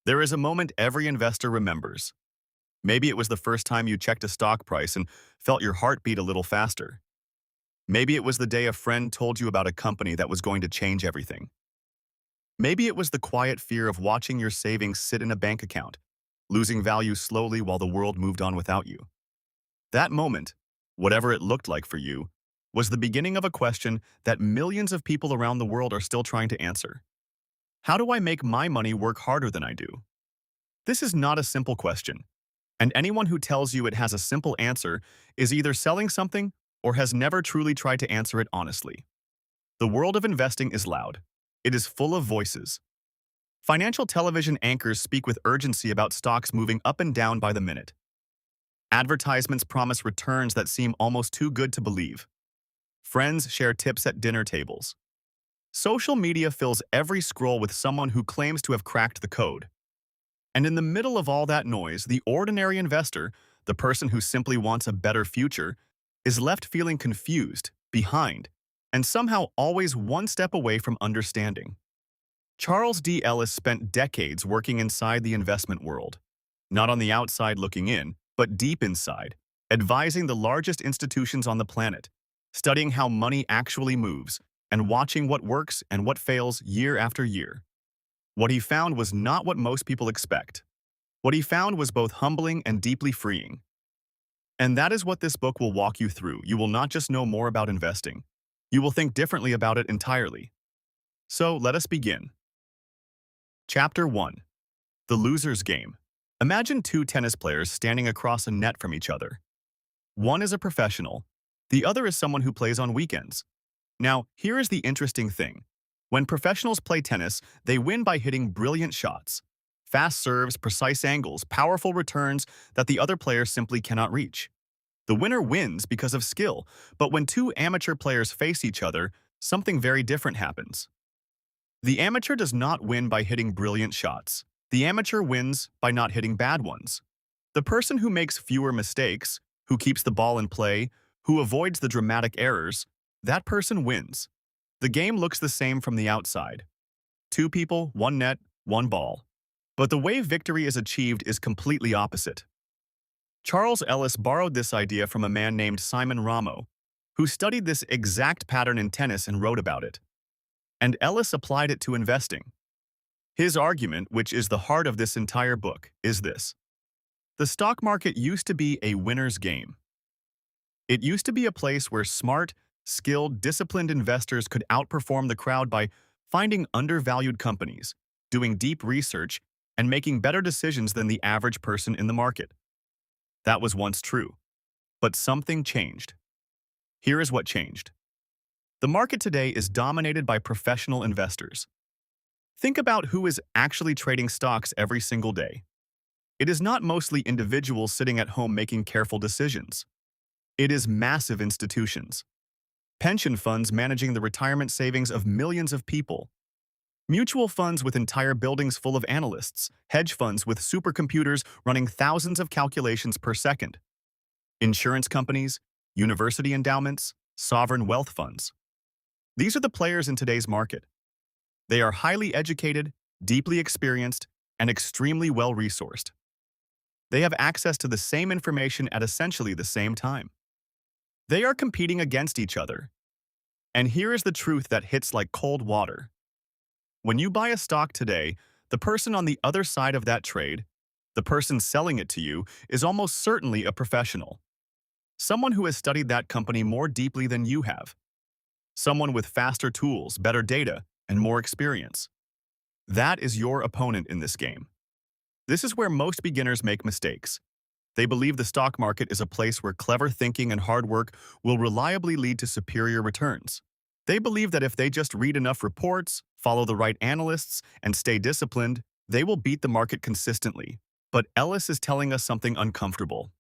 There is a moment every investor remembers. Maybe it was the first time you checked a stock price and felt your heart beat a little faster. Maybe it was the day a friend told you about a company that was going to change everything. Maybe it was the quiet fear of watching your savings sit in a bank account, losing value slowly while the world moved on without you. That moment, whatever it looked like for you, was the beginning of a question that millions of people around the world are still trying to answer. How do I make my money work harder than I do? This is not a simple question, and anyone who tells you it has a simple answer is either selling something or has never truly tried to answer it honestly. The world of investing is loud. It is full of voices. Financial television anchors speak with urgency about stocks moving up and down by the minute. Advertisements promise returns that seem almost too good to believe. Friends share tips at dinner tables. Social media fills every scroll with someone who claims to have cracked the code. And in the middle of all that noise, the ordinary investor, the person who simply wants a better future, is left feeling confused, behind, and somehow always one step away from understanding. Charles D. Ellis spent decades working inside the investment world, not on the outside looking in, but deep inside, advising the largest institutions on the planet, studying how money actually moves, and watching what works and what fails year after year. What he found was not what most people expect. What he found was both humbling and deeply freeing. And that is what this book will walk you through. You will not just know more about investing. You will think differently about it entirely. So let us begin. Chapter 1. The Loser's Game. Imagine two tennis players standing across a net from each other. One is a professional. The other is someone who plays on weekends. Now, here is the interesting thing. When professionals play tennis, they win by hitting brilliant shots. Fast serves, precise angles, powerful returns that the other player simply cannot reach. The winner wins because of skill, but when two amateur players face each other, something very different happens. The amateur does not win by hitting brilliant shots. The amateur wins by not hitting bad ones. The person who makes fewer mistakes, who keeps the ball in play, who avoids the dramatic errors, that person wins. The game looks the same from the outside. Two people, one net, one ball. But the way victory is achieved is completely opposite. Charles Ellis borrowed this idea from a man named Simon Ramo, who studied this exact pattern in tennis and wrote about it. And Ellis applied it to investing. His argument, which is the heart of this entire book, is this. The stock market used to be a winner's game. It used to be a place where smart, skilled, disciplined investors could outperform the crowd by finding undervalued companies, doing deep research, and making better decisions than the average person in the market. That was once true. But something changed. Here is what changed. The market today is dominated by professional investors. Think about who is actually trading stocks every single day. It is not mostly individuals sitting at home making careful decisions. It is massive institutions. Pension funds managing the retirement savings of millions of people. Mutual funds with entire buildings full of analysts. Hedge funds with supercomputers running thousands of calculations per second. Insurance companies, university endowments, sovereign wealth funds. These are the players in today's market. They are highly educated, deeply experienced, and extremely well-resourced. They have access to the same information at essentially the same time. They are competing against each other. And here is the truth that hits like cold water. When you buy a stock today, the person on the other side of that trade, the person selling it to you, is almost certainly a professional. Someone who has studied that company more deeply than you have. Someone with faster tools, better data, and more experience. That is your opponent in this game. This is where most beginners make mistakes. They believe the stock market is a place where clever thinking and hard work will reliably lead to superior returns. They believe that if they just read enough reports, follow the right analysts, and stay disciplined, they will beat the market consistently. But Ellis is telling us something uncomfortable.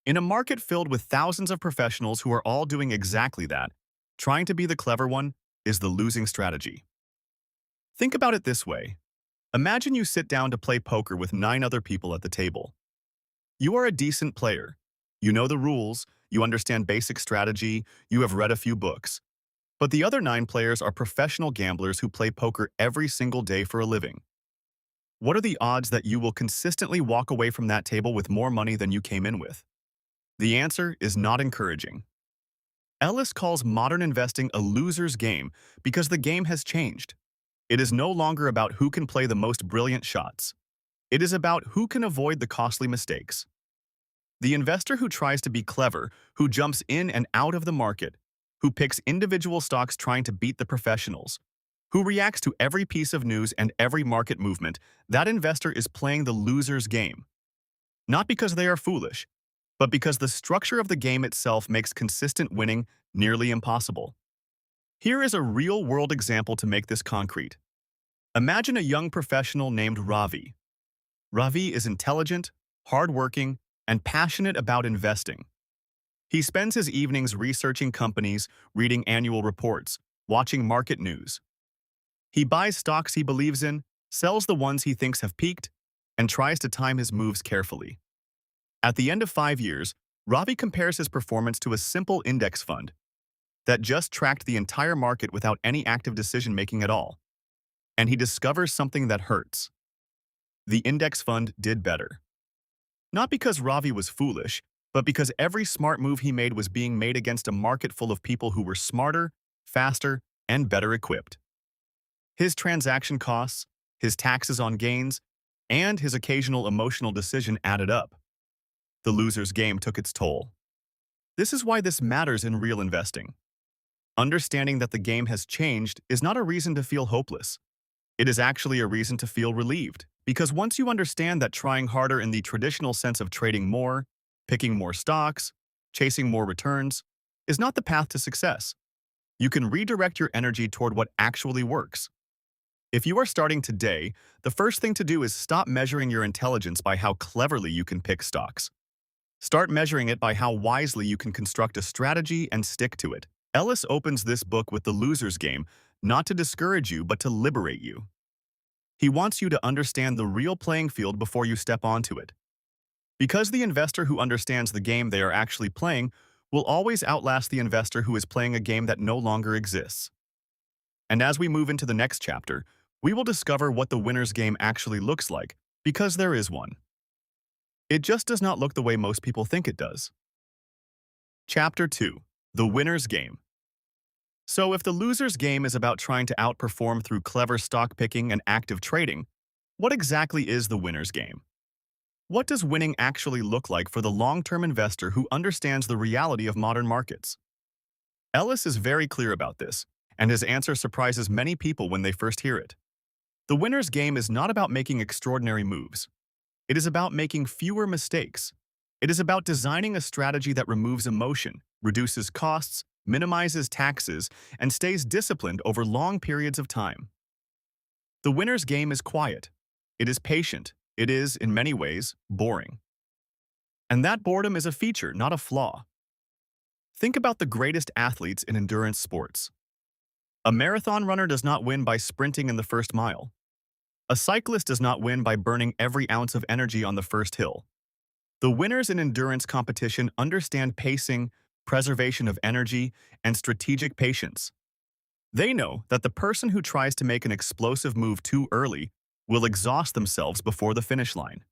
In a market filled with thousands of professionals who are all doing exactly that, trying to be the clever one is the losing strategy. Think about it this way. Imagine you sit down to play poker with 9 other people at the table. You are a decent player. You know the rules, you understand basic strategy, you have read a few books. But the other 9 players are professional gamblers who play poker every single day for a living. What are the odds that you will consistently walk away from that table with more money than you came in with? The answer is not encouraging. Ellis calls modern investing a loser's game because the game has changed. It is no longer about who can play the most brilliant shots. It is about who can avoid the costly mistakes. The investor who tries to be clever, who jumps in and out of the market, who picks individual stocks trying to beat the professionals, who reacts to every piece of news and every market movement, that investor is playing the loser's game. Not because they are foolish, but because the structure of the game itself makes consistent winning nearly impossible. Here is a real-world example to make this concrete. Imagine a young professional named Ravi. Ravi is intelligent, hardworking, and passionate about investing. He spends his evenings researching companies, reading annual reports, watching market news. He buys stocks he believes in, sells the ones he thinks have peaked, and tries to time his moves carefully. At the end of 5 years, Ravi compares his performance to a simple index fund that just tracked the entire market without any active decision-making at all. And he discovers something that hurts. The index fund did better. Not because Ravi was foolish, but because every smart move he made was being made against a market full of people who were smarter, faster, and better equipped. His transaction costs, his taxes on gains, and his occasional emotional decision added up. The loser's game took its toll. This is why this matters in real investing. Understanding that the game has changed is not a reason to feel hopeless. It is actually a reason to feel relieved, because once you understand that trying harder in the traditional sense of trading more, picking more stocks, chasing more returns, is not the path to success, you can redirect your energy toward what actually works. If you are starting today, the first thing to do is stop measuring your intelligence by how cleverly you can pick stocks. Start measuring it by how wisely you can construct a strategy and stick to it. Ellis opens this book with the loser's game, not to discourage you, but to liberate you. He wants you to understand the real playing field before you step onto it. Because the investor who understands the game they are actually playing will always outlast the investor who is playing a game that no longer exists. And as we move into the next chapter, we will discover what the winner's game actually looks like, because there is one. It just does not look the way most people think it does. Chapter 2. The Winner's Game. So if the loser's game is about trying to outperform through clever stock picking and active trading, what exactly is the winner's game? What does winning actually look like for the long-term investor who understands the reality of modern markets? Ellis is very clear about this, and his answer surprises many people when they first hear it. The winner's game is not about making extraordinary moves. It is about making fewer mistakes. It is about designing a strategy that removes emotion, reduces costs, minimizes taxes, and stays disciplined over long periods of time. The winner's game is quiet. It is patient. It is, in many ways, boring. And that boredom is a feature, not a flaw. Think about the greatest athletes in endurance sports. A marathon runner does not win by sprinting in the first mile. A cyclist does not win by burning every ounce of energy on the first hill. The winners in endurance competition understand pacing, preservation of energy, and strategic patience. They know that the person who tries to make an explosive move too early will exhaust themselves before the finish line.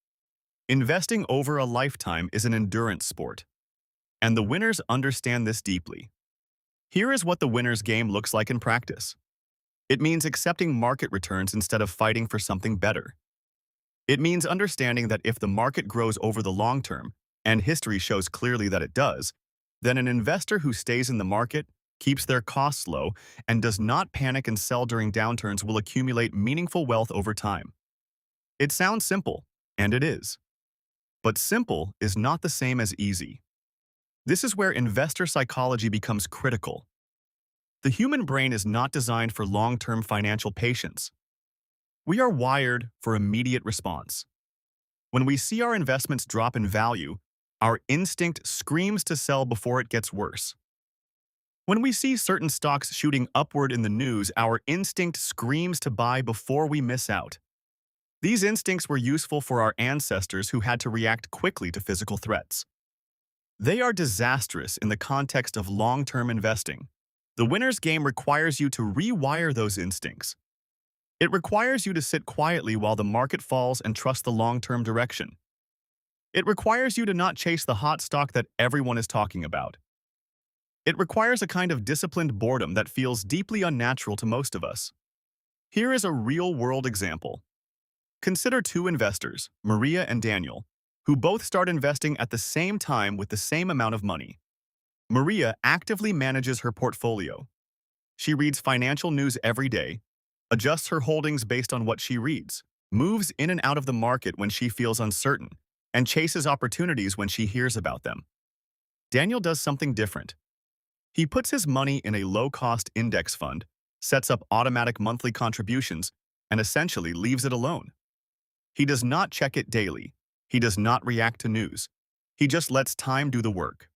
Investing over a lifetime is an endurance sport, and the winners understand this deeply. Here is what the winner's game looks like in practice. It means accepting market returns instead of fighting for something better. It means understanding that if the market grows over the long term, and history shows clearly that it does, then an investor who stays in the market, keeps their costs low, and does not panic and sell during downturns will accumulate meaningful wealth over time. It sounds simple, and it is. But simple is not the same as easy. This is where investor psychology becomes critical. The human brain is not designed for long-term financial patience. We are wired for immediate response. When we see our investments drop in value, our instinct screams to sell before it gets worse. When we see certain stocks shooting upward in the news, our instinct screams to buy before we miss out. These instincts were useful for our ancestors who had to react quickly to physical threats. They are disastrous in the context of long-term investing. The winner's game requires you to rewire those instincts. It requires you to sit quietly while the market falls and trust the long-term direction. It requires you to not chase the hot stock that everyone is talking about. It requires a kind of disciplined boredom that feels deeply unnatural to most of us. Here is a real-world example. Consider two investors, Maria and Daniel, who both start investing at the same time with the same amount of money. Maria actively manages her portfolio. She reads financial news every day, adjusts her holdings based on what she reads, moves in and out of the market when she feels uncertain, and chases opportunities when she hears about them. Daniel does something different. He puts his money in a low-cost index fund, sets up automatic monthly contributions, and essentially leaves it alone. He does not check it daily. He does not react to news. He just lets time do the work.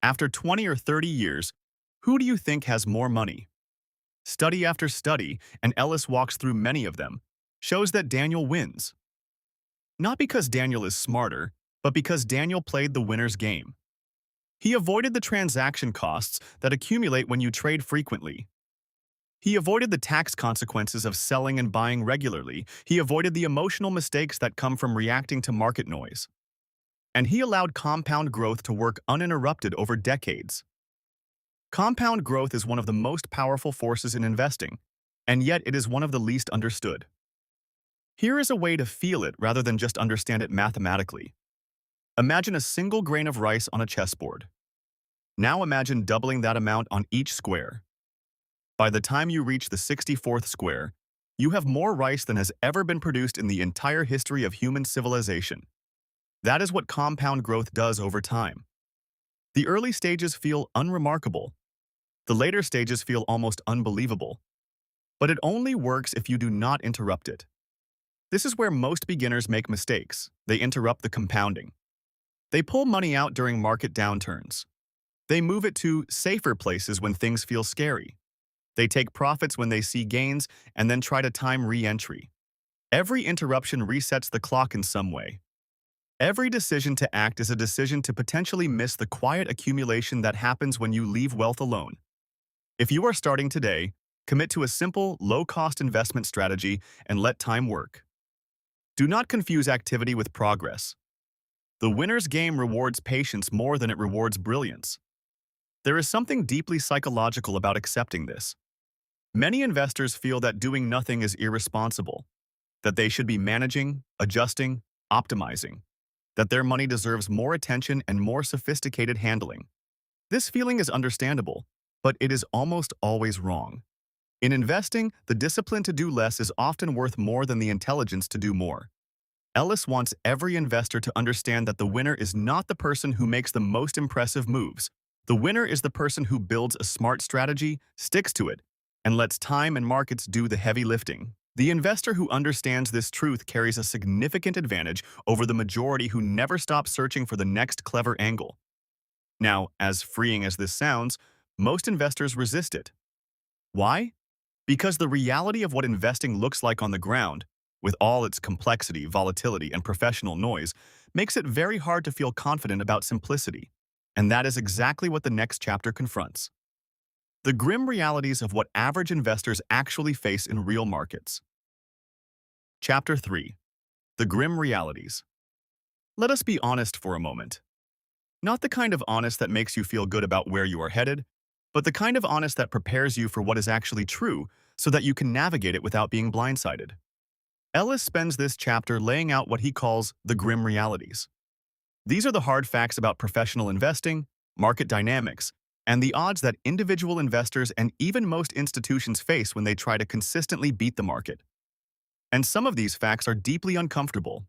After 20 or 30 years, who do you think has more money? Study after study, and Ellis walks through many of them, shows that Daniel wins. Not because Daniel is smarter, but because Daniel played the winner's game. He avoided the transaction costs that accumulate when you trade frequently. He avoided the tax consequences of selling and buying regularly. He avoided the emotional mistakes that come from reacting to market noise. And he allowed compound growth to work uninterrupted over decades. Compound growth is one of the most powerful forces in investing, and yet it is one of the least understood. Here is a way to feel it rather than just understand it mathematically. Imagine a single grain of rice on a chessboard. Now imagine doubling that amount on each square. By the time you reach the 64th square, you have more rice than has ever been produced in the entire history of human civilization. That is what compound growth does over time. The early stages feel unremarkable. The later stages feel almost unbelievable. But it only works if you do not interrupt it. This is where most beginners make mistakes. They interrupt the compounding. They pull money out during market downturns. They move it to safer places when things feel scary. They take profits when they see gains and then try to time re-entry. Every interruption resets the clock in some way. Every decision to act is a decision to potentially miss the quiet accumulation that happens when you leave wealth alone. If you are starting today, commit to a simple, low-cost investment strategy and let time work. Do not confuse activity with progress. The winner's game rewards patience more than it rewards brilliance. There is something deeply psychological about accepting this. Many investors feel that doing nothing is irresponsible, that they should be managing, adjusting, optimizing, that their money deserves more attention and more sophisticated handling. This feeling is understandable, but it is almost always wrong. In investing, the discipline to do less is often worth more than the intelligence to do more. Ellis wants every investor to understand that the winner is not the person who makes the most impressive moves. The winner is the person who builds a smart strategy, sticks to it, and lets time and markets do the heavy lifting. The investor who understands this truth carries a significant advantage over the majority who never stop searching for the next clever angle. Now, as freeing as this sounds, most investors resist it. Why? Because the reality of what investing looks like on the ground, with all its complexity, volatility, and professional noise, makes it very hard to feel confident about simplicity. And that is exactly what the next chapter confronts. The grim realities of what average investors actually face in real markets. Chapter 3. The Grim Realities. Let us be honest for a moment. Not the kind of honest that makes you feel good about where you are headed, but the kind of honest that prepares you for what is actually true so that you can navigate it without being blindsided. Ellis spends this chapter laying out what he calls the grim realities. These are the hard facts about professional investing, market dynamics, and the odds that individual investors and even most institutions face when they try to consistently beat the market. And some of these facts are deeply uncomfortable.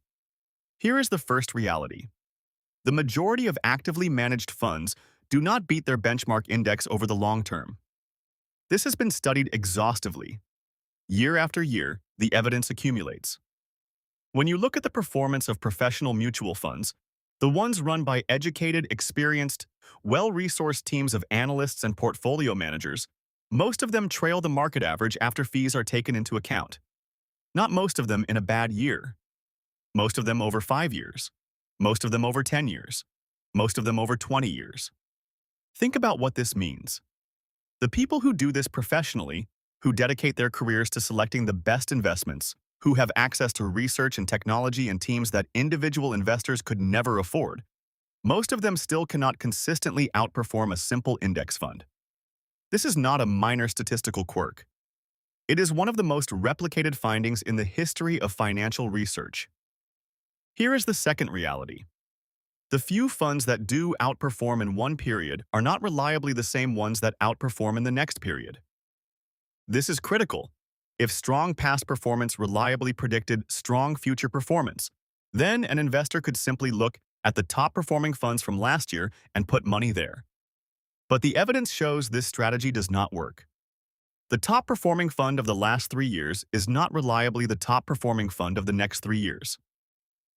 Here is the first reality. The majority of actively managed funds do not beat their benchmark index over the long term. This has been studied exhaustively. Year after year, the evidence accumulates. When you look at the performance of professional mutual funds, the ones run by educated, experienced, well-resourced teams of analysts and portfolio managers, most of them trail the market average after fees are taken into account. Not most of them in a bad year. Most of them over 5 years. Most of them over 10 years. Most of them over 20 years. Think about what this means. The people who do this professionally, who dedicate their careers to selecting the best investments, who have access to research and technology and teams that individual investors could never afford, most of them still cannot consistently outperform a simple index fund. This is not a minor statistical quirk. It is one of the most replicated findings in the history of financial research. Here is the second reality. The few funds that do outperform in one period are not reliably the same ones that outperform in the next period. This is critical. If strong past performance reliably predicted strong future performance, then an investor could simply look at the top-performing funds from last year and put money there. But the evidence shows this strategy does not work. The top-performing fund of the last 3 years is not reliably the top-performing fund of the next 3 years.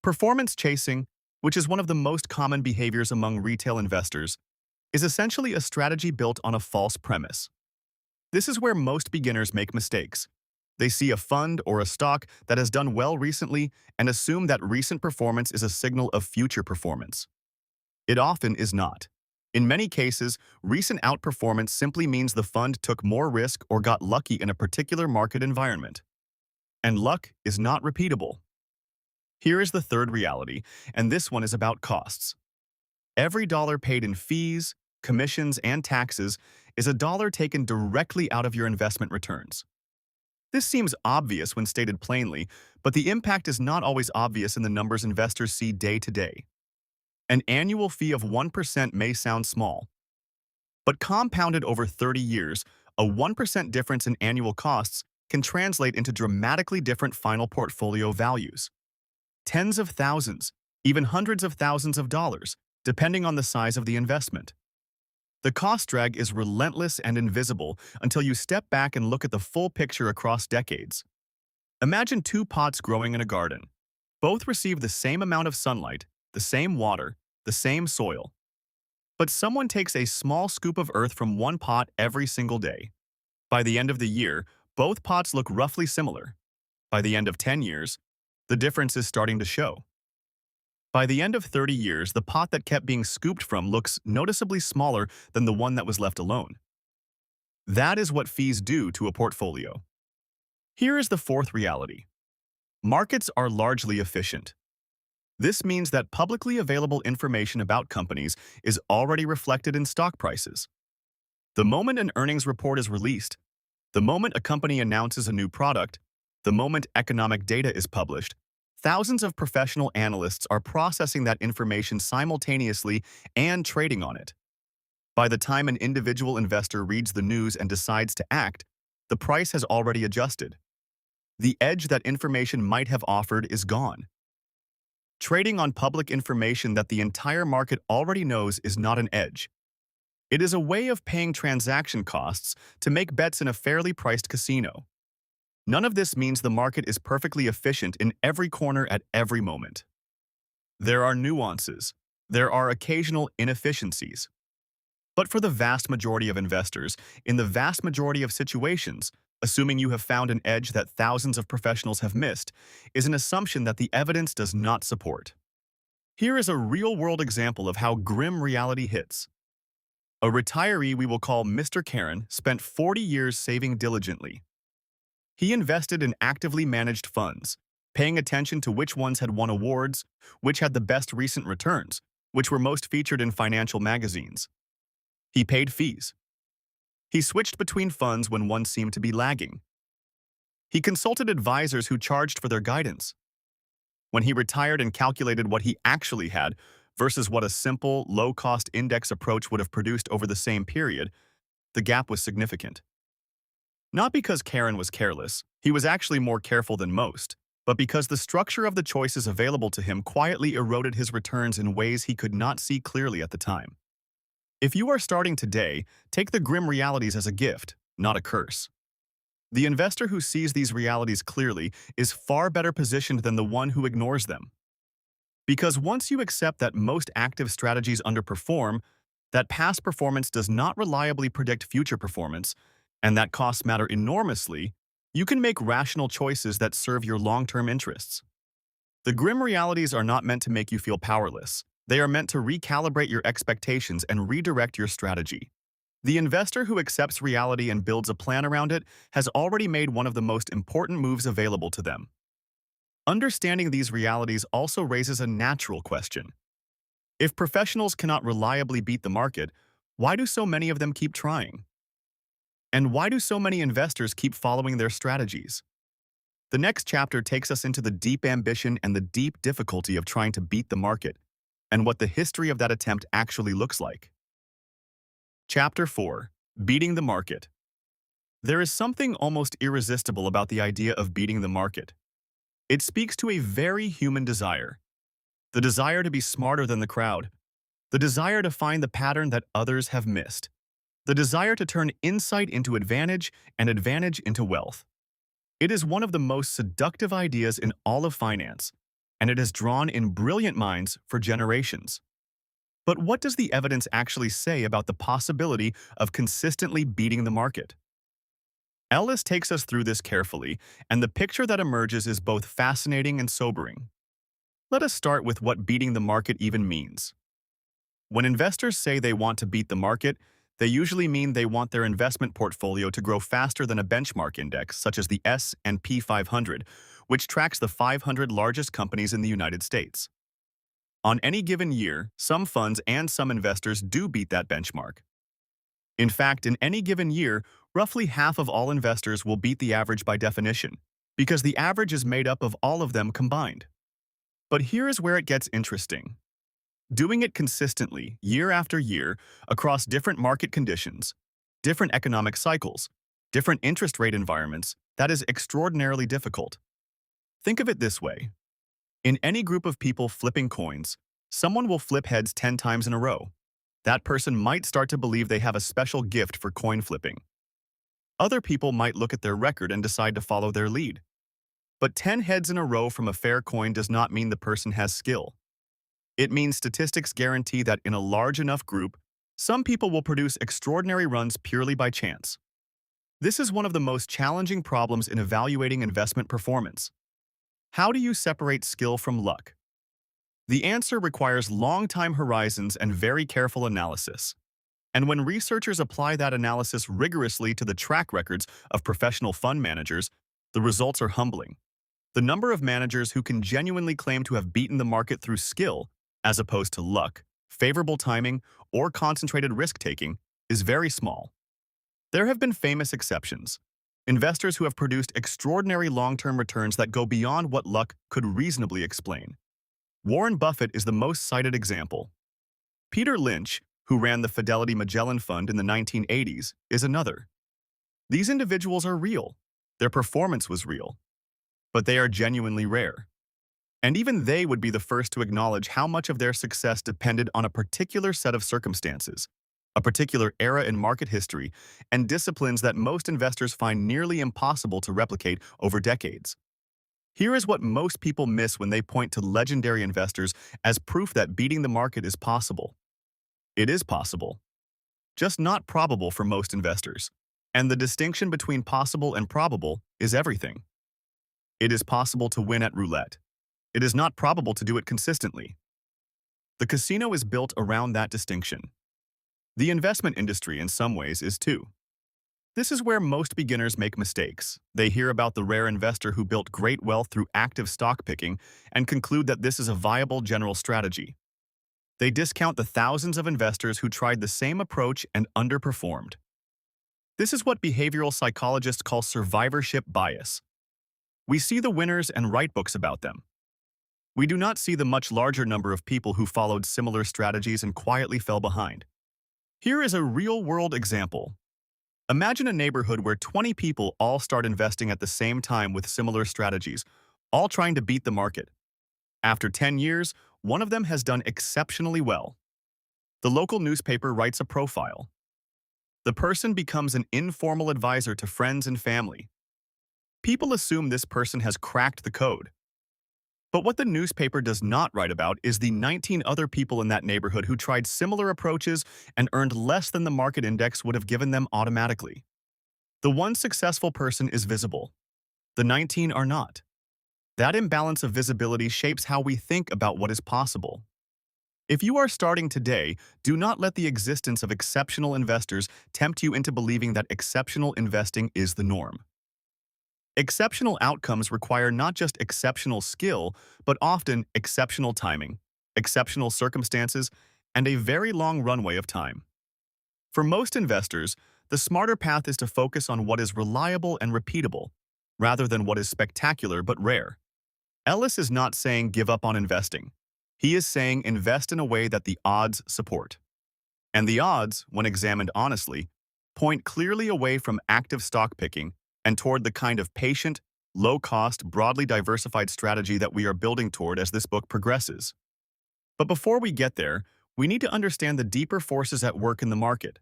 Performance chasing, which is one of the most common behaviors among retail investors, is essentially a strategy built on a false premise. This is where most beginners make mistakes. They see a fund or a stock that has done well recently and assume that recent performance is a signal of future performance. It often is not. In many cases, recent outperformance simply means the fund took more risk or got lucky in a particular market environment. And luck is not repeatable. Here is the third reality, and this one is about costs. Every dollar paid in fees, commissions, and taxes is a dollar taken directly out of your investment returns. This seems obvious when stated plainly, but the impact is not always obvious in the numbers investors see day to day. An annual fee of 1% may sound small, but compounded over 30 years, a 1% difference in annual costs can translate into dramatically different final portfolio values. Tens of thousands, even hundreds of thousands of dollars, depending on the size of the investment. The cost drag is relentless and invisible until you step back and look at the full picture across decades. Imagine two pots growing in a garden. Both receive the same amount of sunlight, the same water, the same soil. But someone takes a small scoop of earth from one pot every single day. By the end of the year, both pots look roughly similar. By the end of 10 years, the difference is starting to show. By the end of 30 years, the pot that kept being scooped from looks noticeably smaller than the one that was left alone. That is what fees do to a portfolio. Here is the fourth reality. Markets are largely efficient. This means that publicly available information about companies is already reflected in stock prices. The moment an earnings report is released, the moment a company announces a new product, the moment economic data is published, thousands of professional analysts are processing that information simultaneously and trading on it. By the time an individual investor reads the news and decides to act, the price has already adjusted. The edge that information might have offered is gone. Trading on public information that the entire market already knows is not an edge. It is a way of paying transaction costs to make bets in a fairly priced casino. None of this means the market is perfectly efficient in every corner at every moment. There are nuances. There are occasional inefficiencies. But for the vast majority of investors, in the vast majority of situations, assuming you have found an edge that thousands of professionals have missed, is an assumption that the evidence does not support. Here is a real-world example of how grim reality hits. A retiree we will call Mr. Karen spent 40 years saving diligently. He invested in actively managed funds, paying attention to which ones had won awards, which had the best recent returns, which were most featured in financial magazines. He paid fees. He switched between funds when one seemed to be lagging. He consulted advisors who charged for their guidance. When he retired and calculated what he actually had versus what a simple, low-cost index approach would have produced over the same period, the gap was significant. Not because Karen was careless, he was actually more careful than most, but because the structure of the choices available to him quietly eroded his returns in ways he could not see clearly at the time. If you are starting today, take the grim realities as a gift, not a curse. The investor who sees these realities clearly is far better positioned than the one who ignores them. Because once you accept that most active strategies underperform, that past performance does not reliably predict future performance, and that costs matter enormously, you can make rational choices that serve your long-term interests. The grim realities are not meant to make you feel powerless. They are meant to recalibrate your expectations and redirect your strategy. The investor who accepts reality and builds a plan around it has already made one of the most important moves available to them. Understanding these realities also raises a natural question. If professionals cannot reliably beat the market, why do so many of them keep trying? And why do so many investors keep following their strategies? The next chapter takes us into the deep ambition and the deep difficulty of trying to beat the market, and what the history of that attempt actually looks like. Chapter 4. Beating the Market. There is something almost irresistible about the idea of beating the market. It speaks to a very human desire. The desire to be smarter than the crowd. The desire to find the pattern that others have missed. The desire to turn insight into advantage and advantage into wealth. It is one of the most seductive ideas in all of finance, and it has drawn in brilliant minds for generations. But what does the evidence actually say about the possibility of consistently beating the market? Ellis takes us through this carefully, and the picture that emerges is both fascinating and sobering. Let us start with what beating the market even means. When investors say they want to beat the market, they usually mean they want their investment portfolio to grow faster than a benchmark index, such as the S&P 500, which tracks the 500 largest companies in the United States. On any given year, some funds and some investors do beat that benchmark. In fact, in any given year, roughly half of all investors will beat the average by definition, because the average is made up of all of them combined. But here is where it gets interesting. Doing it consistently, year after year, across different market conditions, different economic cycles, different interest rate environments, that is extraordinarily difficult. Think of it this way. In any group of people flipping coins, someone will flip heads 10 times in a row. That person might start to believe they have a special gift for coin flipping. Other people might look at their record and decide to follow their lead. But 10 heads in a row from a fair coin does not mean the person has skill. It means statistics guarantee that in a large enough group, some people will produce extraordinary runs purely by chance. This is one of the most challenging problems in evaluating investment performance. How do you separate skill from luck? The answer requires long time horizons and very careful analysis. And when researchers apply that analysis rigorously to the track records of professional fund managers, the results are humbling. The number of managers who can genuinely claim to have beaten the market through skill, as opposed to luck, favorable timing, or concentrated risk-taking, is very small. There have been famous exceptions. Investors who have produced extraordinary long-term returns that go beyond what luck could reasonably explain. Warren Buffett is the most cited example. Peter Lynch, who ran the Fidelity Magellan Fund in the 1980s, is another. These individuals are real. Their performance was real. But they are genuinely rare. And even they would be the first to acknowledge how much of their success depended on a particular set of circumstances, a particular era in market history, and disciplines that most investors find nearly impossible to replicate over decades. Here is what most people miss when they point to legendary investors as proof that beating the market is possible. It is possible, just not probable for most investors. And the distinction between possible and probable is everything. It is possible to win at roulette. It is not probable to do it consistently. The casino is built around that distinction. The investment industry, in some ways, is too. This is where most beginners make mistakes. They hear about the rare investor who built great wealth through active stock picking and conclude that this is a viable general strategy. They discount the thousands of investors who tried the same approach and underperformed. This is what behavioral psychologists call survivorship bias. We see the winners and write books about them. We do not see the much larger number of people who followed similar strategies and quietly fell behind. Here is a real-world example. Imagine a neighborhood where 20 people all start investing at the same time with similar strategies, all trying to beat the market. After 10 years, one of them has done exceptionally well. The local newspaper writes a profile. The person becomes an informal advisor to friends and family. People assume this person has cracked the code. But what the newspaper does not write about is the 19 other people in that neighborhood who tried similar approaches and earned less than the market index would have given them automatically. The one successful person is visible. The 19 are not. That imbalance of visibility shapes how we think about what is possible. If you are starting today, do not let the existence of exceptional investors tempt you into believing that exceptional investing is the norm. Exceptional outcomes require not just exceptional skill, but often exceptional timing, exceptional circumstances, and a very long runway of time. For most investors, the smarter path is to focus on what is reliable and repeatable, rather than what is spectacular but rare. Ellis is not saying give up on investing. He is saying invest in a way that the odds support. And the odds, when examined honestly, point clearly away from active stock picking and toward the kind of patient, low-cost, broadly diversified strategy that we are building toward as this book progresses. But before we get there, we need to understand the deeper forces at work in the market.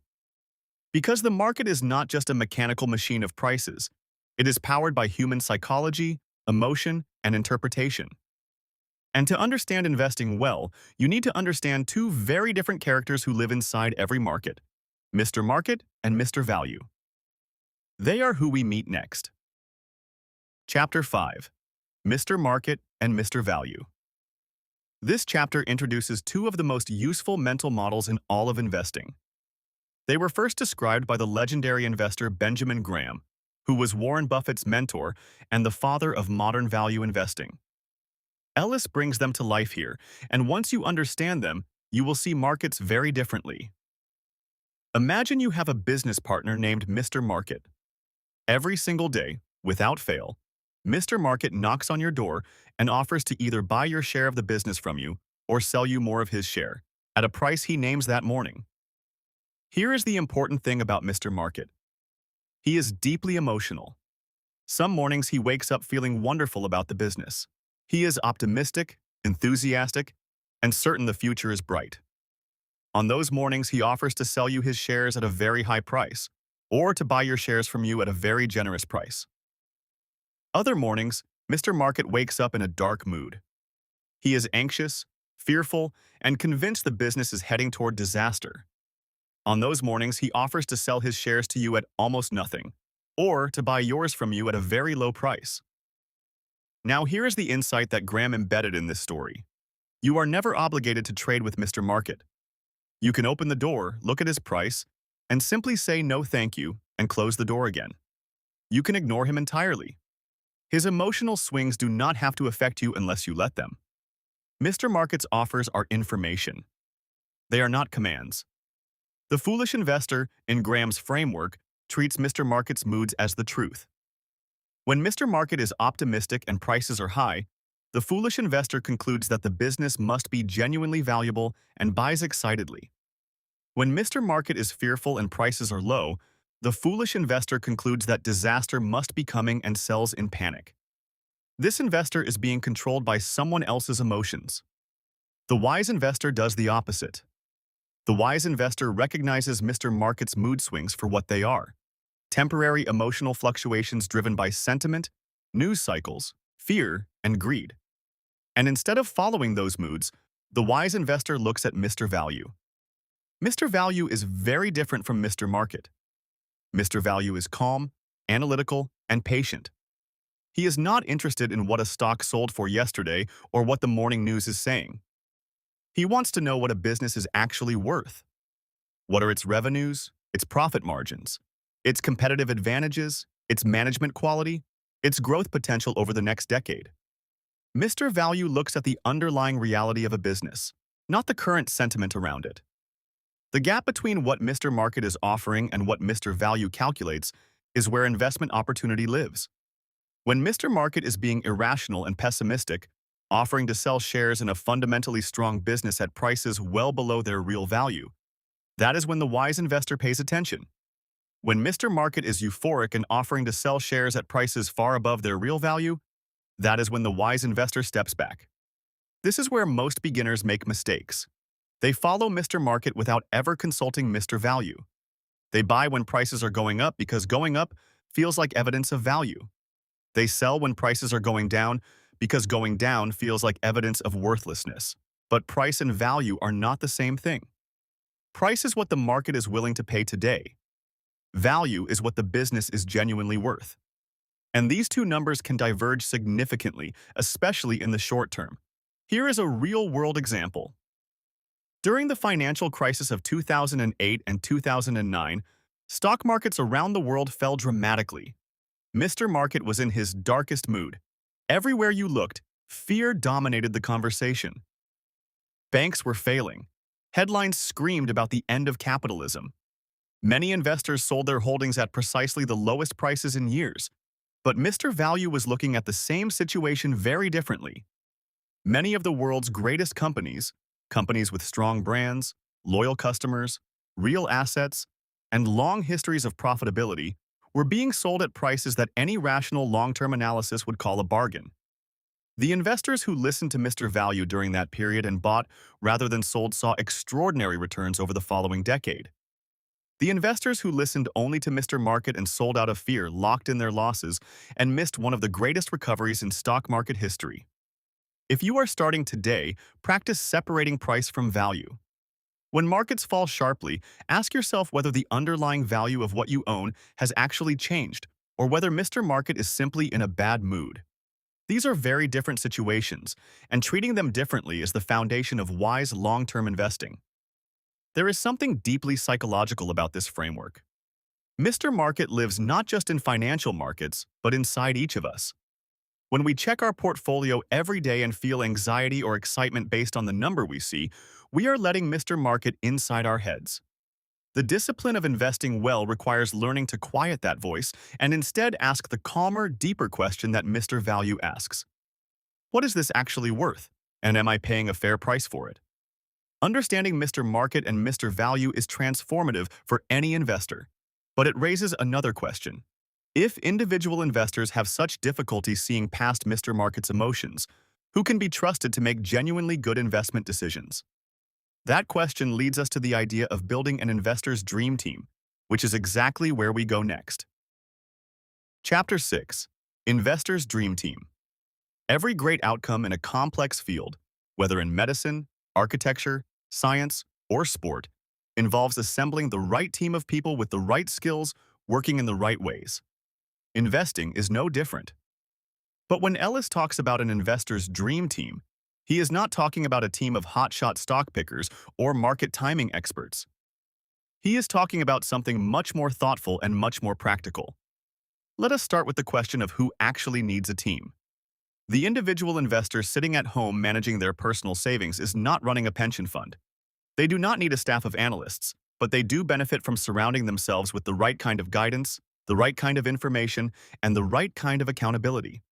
Because the market is not just a mechanical machine of prices, it is powered by human psychology, emotion, and interpretation. And to understand investing well, you need to understand two very different characters who live inside every market, Mr. Market and Mr. Value. They are who we meet next. Chapter 5. Mr. Market and Mr. Value. This chapter introduces two of the most useful mental models in all of investing. They were first described by the legendary investor Benjamin Graham, who was Warren Buffett's mentor and the father of modern value investing. Ellis brings them to life here, and once you understand them, you will see markets very differently. Imagine you have a business partner named Mr. Market. Every single day, without fail, Mr. Market knocks on your door and offers to either buy your share of the business from you or sell you more of his share, at a price he names that morning. Here is the important thing about Mr. Market. He is deeply emotional. Some mornings he wakes up feeling wonderful about the business. He is optimistic, enthusiastic, and certain the future is bright. On those mornings, he offers to sell you his shares at a very high price, or to buy your shares from you at a very generous price. Other mornings, Mr. Market wakes up in a dark mood. He is anxious, fearful, and convinced the business is heading toward disaster. On those mornings, he offers to sell his shares to you at almost nothing, or to buy yours from you at a very low price. Now here is the insight that Graham embedded in this story. You are never obligated to trade with Mr. Market. You can open the door, look at his price, and simply say no thank you and close the door again. You can ignore him entirely. His emotional swings do not have to affect you unless you let them. Mr. Market's offers are information. They are not commands. The foolish investor, in Graham's framework, treats Mr. Market's moods as the truth. When Mr. Market is optimistic and prices are high, the foolish investor concludes that the business must be genuinely valuable and buys excitedly. When Mr. Market is fearful and prices are low, the foolish investor concludes that disaster must be coming and sells in panic. This investor is being controlled by someone else's emotions. The wise investor does the opposite. The wise investor recognizes Mr. Market's mood swings for what they are: temporary emotional fluctuations driven by sentiment, news cycles, fear, and greed. And instead of following those moods, the wise investor looks at Mr. Value. Mr. Value is very different from Mr. Market. Mr. Value is calm, analytical, and patient. He is not interested in what a stock sold for yesterday or what the morning news is saying. He wants to know what a business is actually worth. What are its revenues, its profit margins, its competitive advantages, its management quality, its growth potential over the next decade? Mr. Value looks at the underlying reality of a business, not the current sentiment around it. The gap between what Mr. Market is offering and what Mr. Value calculates is where investment opportunity lives. When Mr. Market is being irrational and pessimistic, offering to sell shares in a fundamentally strong business at prices well below their real value, that is when the wise investor pays attention. When Mr. Market is euphoric and offering to sell shares at prices far above their real value, that is when the wise investor steps back. This is where most beginners make mistakes. They follow Mr. Market without ever consulting Mr. Value. They buy when prices are going up because going up feels like evidence of value. They sell when prices are going down because going down feels like evidence of worthlessness. But price and value are not the same thing. Price is what the market is willing to pay today. Value is what the business is genuinely worth. And these two numbers can diverge significantly, especially in the short term. Here is a real-world example. During the financial crisis of 2008 and 2009, stock markets around the world fell dramatically. Mr. Market was in his darkest mood. Everywhere you looked, fear dominated the conversation. Banks were failing. Headlines screamed about the end of capitalism. Many investors sold their holdings at precisely the lowest prices in years. But Mr. Value was looking at the same situation very differently. Many of the world's greatest companies, companies with strong brands, loyal customers, real assets, and long histories of profitability, were being sold at prices that any rational long-term analysis would call a bargain. The investors who listened to Mr. Value during that period and bought rather than sold saw extraordinary returns over the following decade. The investors who listened only to Mr. Market and sold out of fear locked in their losses and missed one of the greatest recoveries in stock market history. If you are starting today, practice separating price from value. When markets fall sharply, ask yourself whether the underlying value of what you own has actually changed, or whether Mr. Market is simply in a bad mood. These are very different situations, and treating them differently is the foundation of wise long-term investing. There is something deeply psychological about this framework. Mr. Market lives not just in financial markets, but inside each of us. When we check our portfolio every day and feel anxiety or excitement based on the number we see, we are letting Mr. Market inside our heads. The discipline of investing well requires learning to quiet that voice and instead ask the calmer, deeper question that Mr. Value asks. What is this actually worth? And am I paying a fair price for it? Understanding Mr. Market and Mr. Value is transformative for any investor. But it raises another question. If individual investors have such difficulty seeing past Mr. Market's emotions, who can be trusted to make genuinely good investment decisions? That question leads us to the idea of building an investor's dream team, which is exactly where we go next. Chapter 6. Investor's Dream Team. Every great outcome in a complex field, whether in medicine, architecture, science, or sport, involves assembling the right team of people with the right skills, working in the right ways. Investing is no different. But when Ellis talks about an investor's dream team, he is not talking about a team of hotshot stock pickers or market timing experts. He is talking about something much more thoughtful and much more practical. Let us start with the question of who actually needs a team. The individual investor sitting at home managing their personal savings is not running a pension fund. They do not need a staff of analysts, but they do benefit from surrounding themselves with the right kind of guidance, the right kind of information, and the right kind of accountability.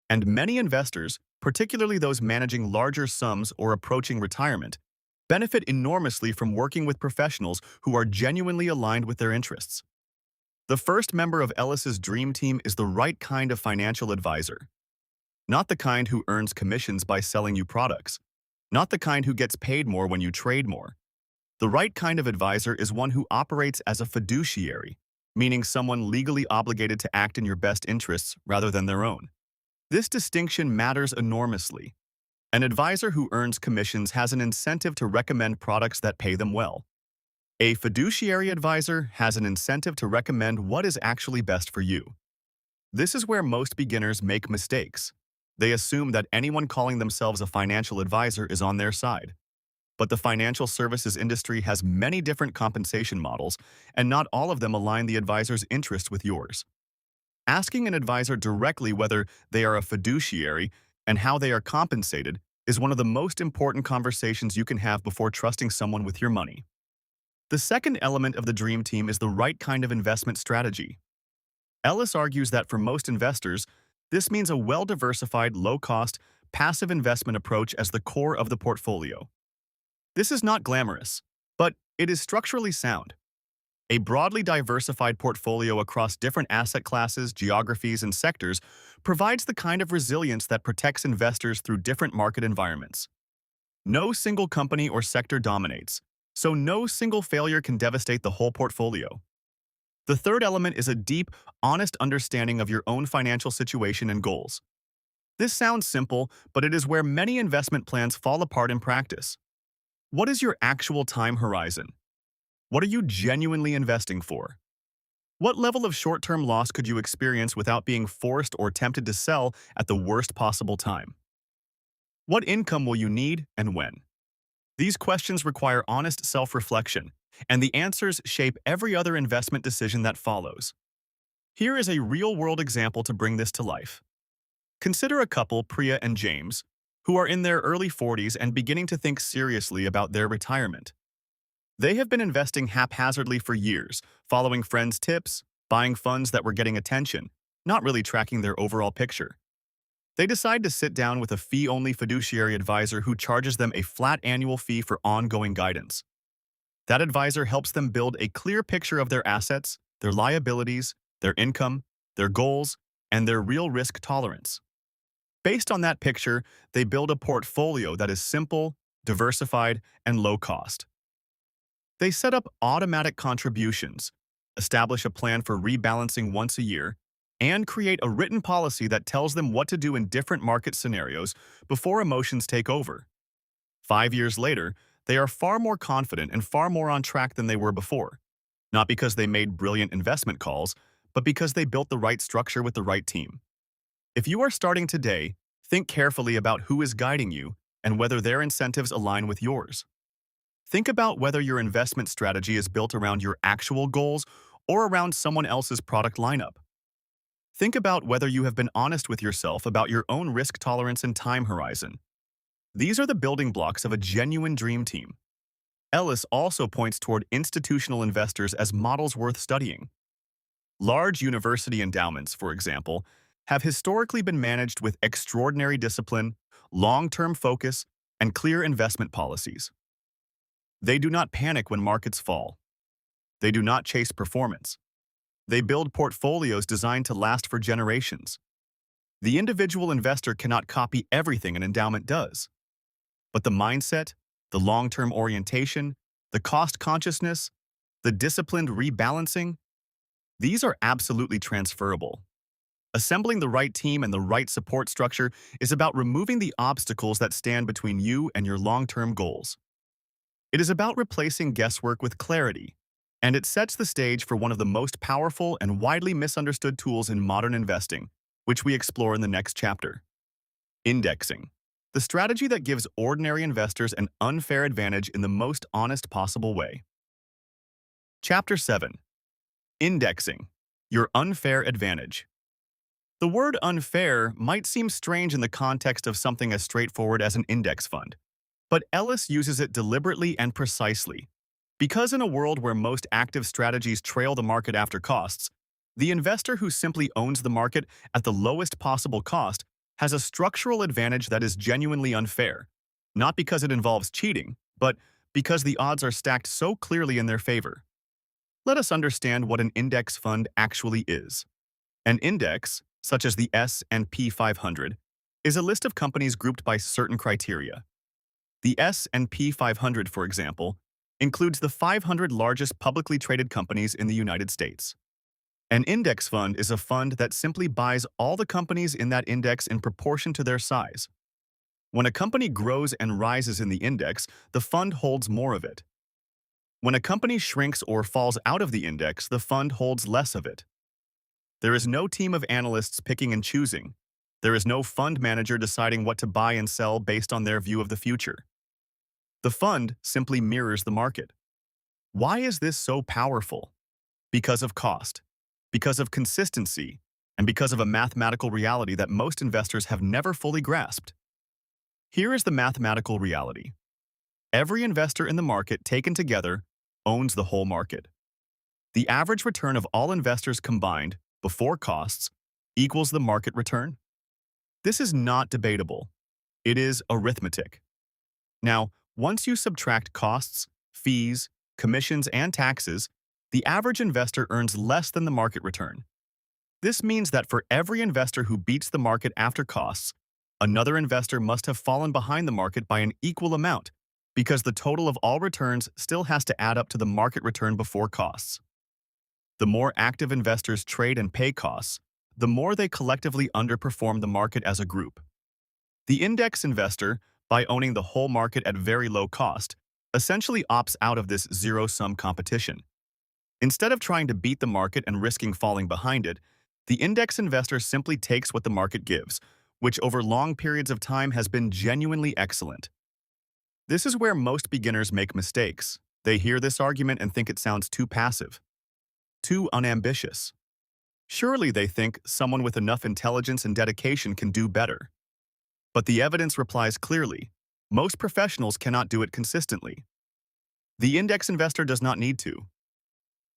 And many investors, particularly those managing larger sums or approaching retirement, benefit enormously from working with professionals who are genuinely aligned with their interests. The first member of Ellis's dream team is the right kind of financial advisor. Not the kind who earns commissions by selling you products. Not the kind who gets paid more when you trade more. The right kind of advisor is one who operates as a fiduciary, meaning someone legally obligated to act in your best interests rather than their own. This distinction matters enormously. An advisor who earns commissions has an incentive to recommend products that pay them well. A fiduciary advisor has an incentive to recommend what is actually best for you. This is where most beginners make mistakes. They assume that anyone calling themselves a financial advisor is on their side. But the financial services industry has many different compensation models, and not all of them align the advisor's interest with yours. Asking an advisor directly whether they are a fiduciary and how they are compensated is one of the most important conversations you can have before trusting someone with your money. The second element of the dream team is the right kind of investment strategy. Ellis argues that for most investors, this means a well-diversified, low-cost, passive investment approach as the core of the portfolio. This is not glamorous, but it is structurally sound. A broadly diversified portfolio across different asset classes, geographies, and sectors provides the kind of resilience that protects investors through different market environments. No single company or sector dominates, so no single failure can devastate the whole portfolio. The third element is a deep, honest understanding of your own financial situation and goals. This sounds simple, but it is where many investment plans fall apart in practice. What is your actual time horizon? What are you genuinely investing for? What level of short-term loss could you experience without being forced or tempted to sell at the worst possible time? What income will you need and when? These questions require honest self-reflection, and the answers shape every other investment decision that follows. Here is a real-world example to bring this to life. Consider a couple, Priya and James, who are in their early 40s and beginning to think seriously about their retirement. They have been investing haphazardly for years, following friends' tips, buying funds that were getting attention, not really tracking their overall picture. They decide to sit down with a fee-only fiduciary advisor who charges them a flat annual fee for ongoing guidance. That advisor helps them build a clear picture of their assets, their liabilities, their income, their goals, and their real risk tolerance. Based on that picture, they build a portfolio that is simple, diversified, and low cost. They set up automatic contributions, establish a plan for rebalancing once a year, and create a written policy that tells them what to do in different market scenarios before emotions take over. 5 years later, they are far more confident and far more on track than they were before, not because they made brilliant investment calls, but because they built the right structure with the right team. If you are starting today, think carefully about who is guiding you and whether their incentives align with yours. Think about whether your investment strategy is built around your actual goals or around someone else's product lineup. Think about whether you have been honest with yourself about your own risk tolerance and time horizon. These are the building blocks of a genuine dream team. Ellis also points toward institutional investors as models worth studying. Large university endowments, for example, have historically been managed with extraordinary discipline, long-term focus, and clear investment policies. They do not panic when markets fall. They do not chase performance. They build portfolios designed to last for generations. The individual investor cannot copy everything an endowment does. But the mindset, the long-term orientation, the cost consciousness, the disciplined rebalancing, these are absolutely transferable. Assembling the right team and the right support structure is about removing the obstacles that stand between you and your long-term goals. It is about replacing guesswork with clarity, and it sets the stage for one of the most powerful and widely misunderstood tools in modern investing, which we explore in the next chapter. Indexing, the strategy that gives ordinary investors an unfair advantage in the most honest possible way. Chapter 7. Indexing, your unfair advantage. The word unfair might seem strange in the context of something as straightforward as an index fund, but Ellis uses it deliberately and precisely. Because in a world where most active strategies trail the market after costs, the investor who simply owns the market at the lowest possible cost has a structural advantage that is genuinely unfair, not because it involves cheating, but because the odds are stacked so clearly in their favor. Let us understand what an index fund actually is. An index, such as the S&P 500, is a list of companies grouped by certain criteria. The S&P 500, for example, includes the 500 largest publicly traded companies in the United States. An index fund is a fund that simply buys all the companies in that index in proportion to their size. When a company grows and rises in the index, the fund holds more of it. When a company shrinks or falls out of the index, the fund holds less of it. There is no team of analysts picking and choosing. There is no fund manager deciding what to buy and sell based on their view of the future. The fund simply mirrors the market. Why is this so powerful? Because of cost, because of consistency, and because of a mathematical reality that most investors have never fully grasped. Here is the mathematical reality. Every investor in the market taken together owns the whole market. The average return of all investors combined, before costs, equals the market return. This is not debatable. It is arithmetic. Now, once you subtract costs, fees, commissions, and taxes, the average investor earns less than the market return. This means that for every investor who beats the market after costs, another investor must have fallen behind the market by an equal amount, because the total of all returns still has to add up to the market return before costs. The more active investors trade and pay costs, the more they collectively underperform the market as a group. The index investor, by owning the whole market at very low cost, essentially opts out of this zero-sum competition. Instead of trying to beat the market and risking falling behind it, the index investor simply takes what the market gives, which over long periods of time has been genuinely excellent. This is where most beginners make mistakes. They hear this argument and think it sounds too passive, too unambitious. Surely they think someone with enough intelligence and dedication can do better. But the evidence replies clearly. Most professionals cannot do it consistently. The index investor does not need to.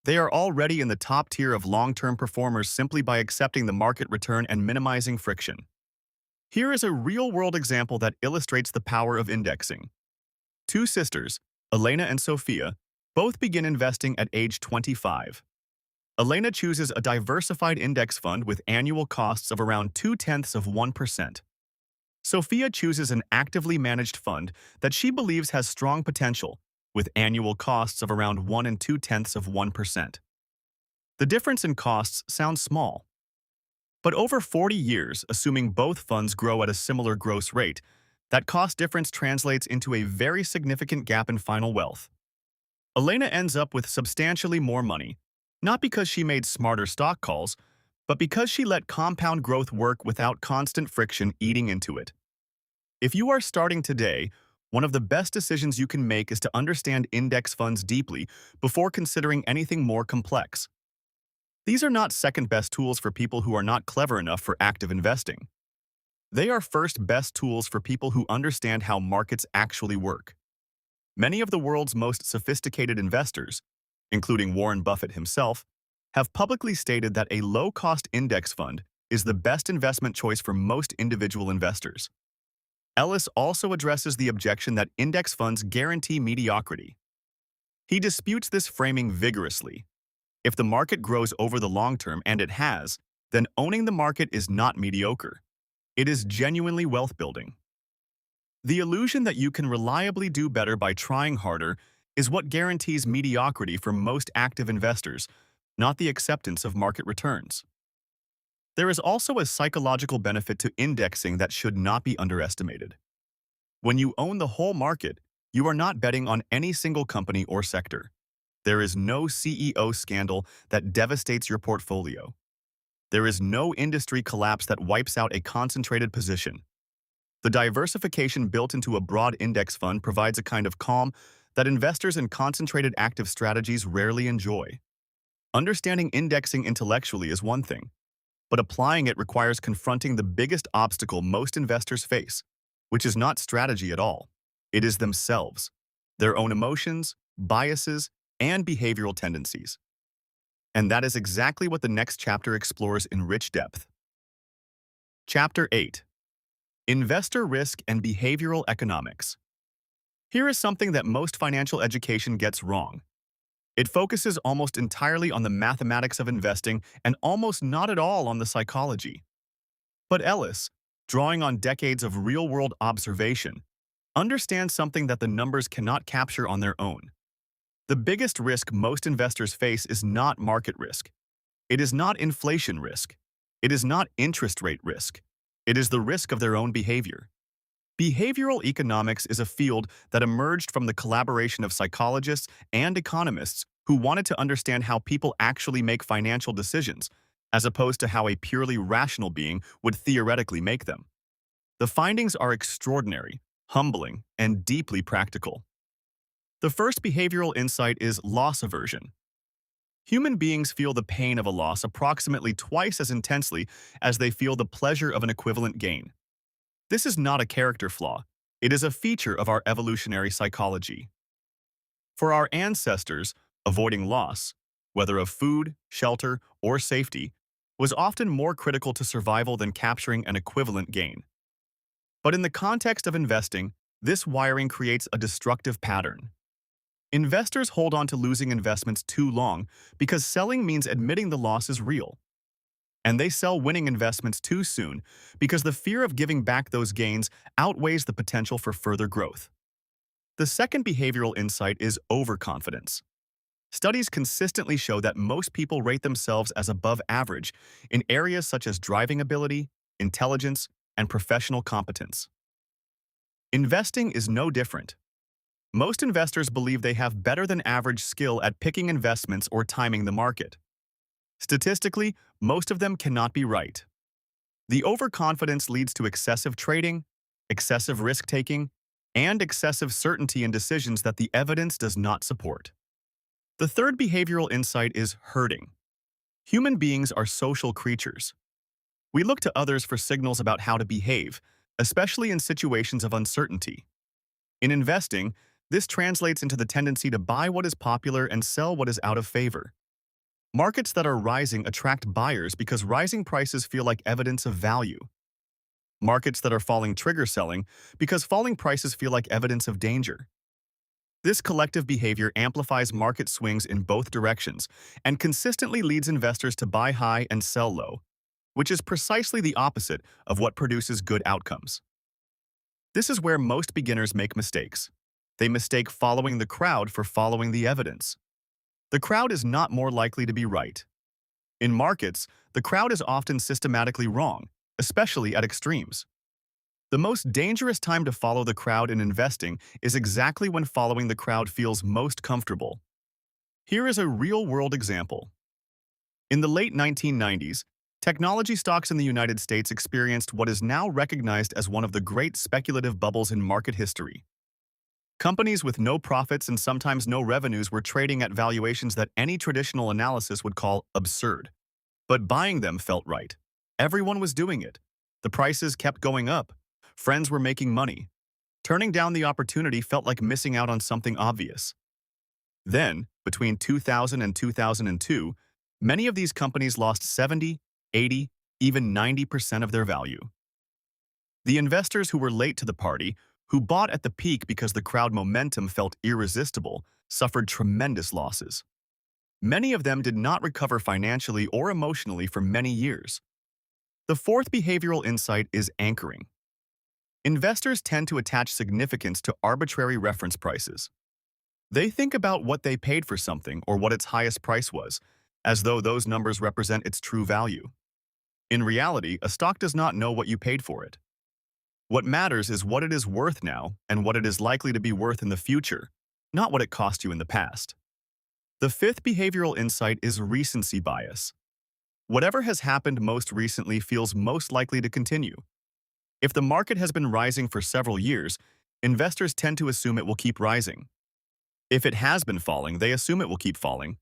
They are already in the top tier of long-term performers simply by accepting the market return and minimizing friction. Here is a real-world example that illustrates the power of indexing. Two sisters, Elena and Sophia, both begin investing at age 25. Elena chooses a diversified index fund with annual costs of around 0.2%. Sophia chooses an actively managed fund that she believes has strong potential, with annual costs of around 1.2%. The difference in costs sounds small. But over 40 years, assuming both funds grow at a similar gross rate, that cost difference translates into a very significant gap in final wealth. Elena ends up with substantially more money, not because she made smarter stock calls, but because she let compound growth work without constant friction eating into it. If you are starting today, one of the best decisions you can make is to understand index funds deeply before considering anything more complex. These are not second-best tools for people who are not clever enough for active investing. They are first-best tools for people who understand how markets actually work. Many of the world's most sophisticated investors, including Warren Buffett himself, have publicly stated that a low-cost index fund is the best investment choice for most individual investors. Ellis also addresses the objection that index funds guarantee mediocrity. He disputes this framing vigorously. If the market grows over the long term, and it has, then owning the market is not mediocre. It is genuinely wealth-building. The illusion that you can reliably do better by trying harder is what guarantees mediocrity for most active investors, not the acceptance of market returns. There is also a psychological benefit to indexing that should not be underestimated. When you own the whole market, you are not betting on any single company or sector. There is no CEO scandal that devastates your portfolio. There is no industry collapse that wipes out a concentrated position. The diversification built into a broad index fund provides a kind of calm that investors in concentrated active strategies rarely enjoy. Understanding indexing intellectually is one thing, but applying it requires confronting the biggest obstacle most investors face, which is not strategy at all. It is themselves, their own emotions, biases, and behavioral tendencies. And that is exactly what the next chapter explores in rich depth. Chapter 8. Investor Risk and Behavioral Economics. Here is something that most financial education gets wrong. It focuses almost entirely on the mathematics of investing and almost not at all on the psychology. But Ellis, drawing on decades of real-world observation, understands something that the numbers cannot capture on their own. The biggest risk most investors face is not market risk. It is not inflation risk. It is not interest rate risk. It is the risk of their own behavior. Behavioral economics is a field that emerged from the collaboration of psychologists and economists who wanted to understand how people actually make financial decisions, as opposed to how a purely rational being would theoretically make them. The findings are extraordinary, humbling, and deeply practical. The first behavioral insight is loss aversion. Human beings feel the pain of a loss approximately twice as intensely as they feel the pleasure of an equivalent gain. This is not a character flaw. It is a feature of our evolutionary psychology. For our ancestors, avoiding loss, whether of food, shelter, or safety, was often more critical to survival than capturing an equivalent gain. But in the context of investing, this wiring creates a destructive pattern. Investors hold on to losing investments too long because selling means admitting the loss is real. And they sell winning investments too soon because the fear of giving back those gains outweighs the potential for further growth. The second behavioral insight is overconfidence. Studies consistently show that most people rate themselves as above average in areas such as driving ability, intelligence, and professional competence. Investing is no different. Most investors believe they have better than average skill at picking investments or timing the market. Statistically, most of them cannot be right. The overconfidence leads to excessive trading, excessive risk-taking, and excessive certainty in decisions that the evidence does not support. The third behavioral insight is herding. Human beings are social creatures. We look to others for signals about how to behave, especially in situations of uncertainty. In investing, this translates into the tendency to buy what is popular and sell what is out of favor. Markets that are rising attract buyers because rising prices feel like evidence of value. Markets that are falling trigger selling because falling prices feel like evidence of danger. This collective behavior amplifies market swings in both directions and consistently leads investors to buy high and sell low, which is precisely the opposite of what produces good outcomes. This is where most beginners make mistakes. They mistake following the crowd for following the evidence. The crowd is not more likely to be right. In markets, the crowd is often systematically wrong, especially at extremes. The most dangerous time to follow the crowd in investing is exactly when following the crowd feels most comfortable. Here is a real-world example. In the late 1990s, technology stocks in the United States experienced what is now recognized as one of the great speculative bubbles in market history. Companies with no profits and sometimes no revenues were trading at valuations that any traditional analysis would call absurd. But buying them felt right. Everyone was doing it. The prices kept going up. Friends were making money. Turning down the opportunity felt like missing out on something obvious. Then, between 2000 and 2002, many of these companies lost 70, 80, even 90% of their value. The investors who were late to the party, who bought at the peak because the crowd momentum felt irresistible, suffered tremendous losses. Many of them did not recover financially or emotionally for many years. The fourth behavioral insight is anchoring. Investors tend to attach significance to arbitrary reference prices. They think about what they paid for something or what its highest price was, as though those numbers represent its true value. In reality, a stock does not know what you paid for it. What matters is what it is worth now and what it is likely to be worth in the future, not what it cost you in the past. The fifth behavioral insight is recency bias. Whatever has happened most recently feels most likely to continue. If the market has been rising for several years, investors tend to assume it will keep rising. If it has been falling, they assume it will keep falling.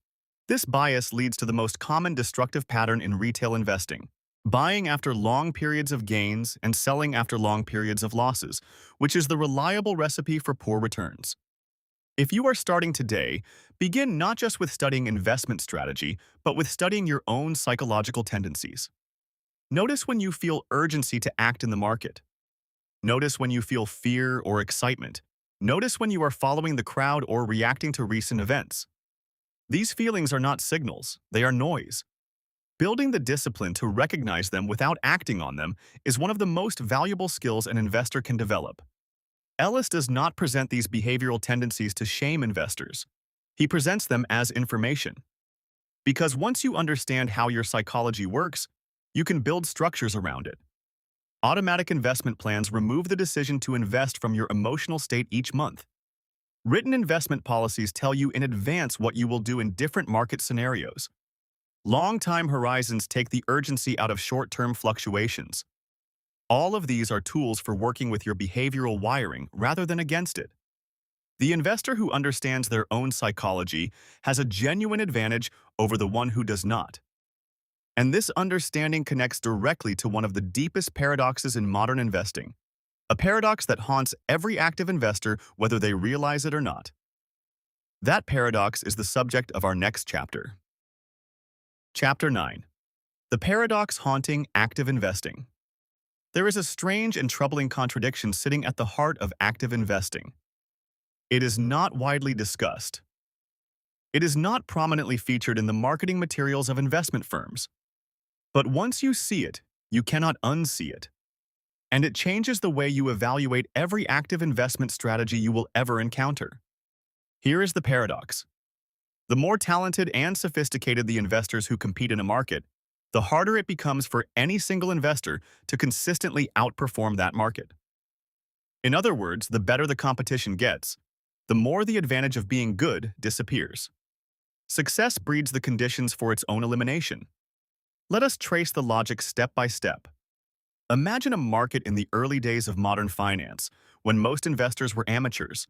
This bias leads to the most common destructive pattern in retail investing: buying after long periods of gains and selling after long periods of losses, which is the reliable recipe for poor returns. If you are starting today, begin not just with studying investment strategy, but with studying your own psychological tendencies. Notice when you feel urgency to act in the market. Notice when you feel fear or excitement. Notice when you are following the crowd or reacting to recent events. These feelings are not signals, they are noise. Building the discipline to recognize them without acting on them is one of the most valuable skills an investor can develop. Ellis does not present these behavioral tendencies to shame investors. He presents them as information. Because once you understand how your psychology works, you can build structures around it. Automatic investment plans remove the decision to invest from your emotional state each month. Written investment policies tell you in advance what you will do in different market scenarios. Long-time horizons take the urgency out of short-term fluctuations. All of these are tools for working with your behavioral wiring rather than against it. The investor who understands their own psychology has a genuine advantage over the one who does not. And this understanding connects directly to one of the deepest paradoxes in modern investing, a paradox that haunts every active investor whether they realize it or not. That paradox is the subject of our next chapter. Chapter 9. The Paradox Haunting Active Investing. There is a strange and troubling contradiction sitting at the heart of active investing. It is not widely discussed. It is not prominently featured in the marketing materials of investment firms. But once you see it, you cannot unsee it. And it changes the way you evaluate every active investment strategy you will ever encounter. Here is the paradox. The more talented and sophisticated the investors who compete in a market, the harder it becomes for any single investor to consistently outperform that market. In other words, the better the competition gets, the more the advantage of being good disappears. Success breeds the conditions for its own elimination. Let us trace the logic step by step. Imagine a market in the early days of modern finance, when most investors were amateurs,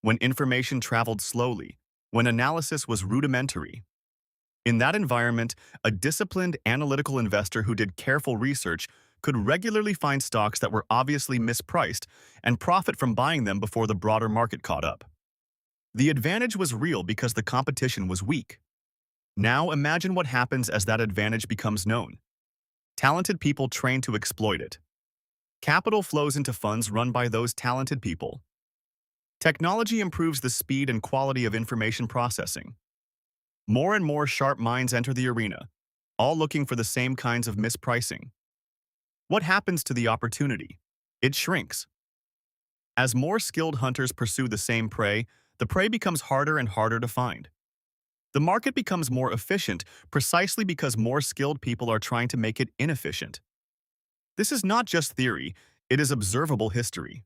when information traveled slowly, when analysis was rudimentary. In that environment, a disciplined analytical investor who did careful research could regularly find stocks that were obviously mispriced and profit from buying them before the broader market caught up. The advantage was real because the competition was weak. Now imagine what happens as that advantage becomes known. Talented people train to exploit it. Capital flows into funds run by those talented people. Technology improves the speed and quality of information processing. More and more sharp minds enter the arena, all looking for the same kinds of mispricing. What happens to the opportunity? It shrinks. As more skilled hunters pursue the same prey, the prey becomes harder and harder to find. The market becomes more efficient precisely because more skilled people are trying to make it inefficient. This is not just theory, it is observable history.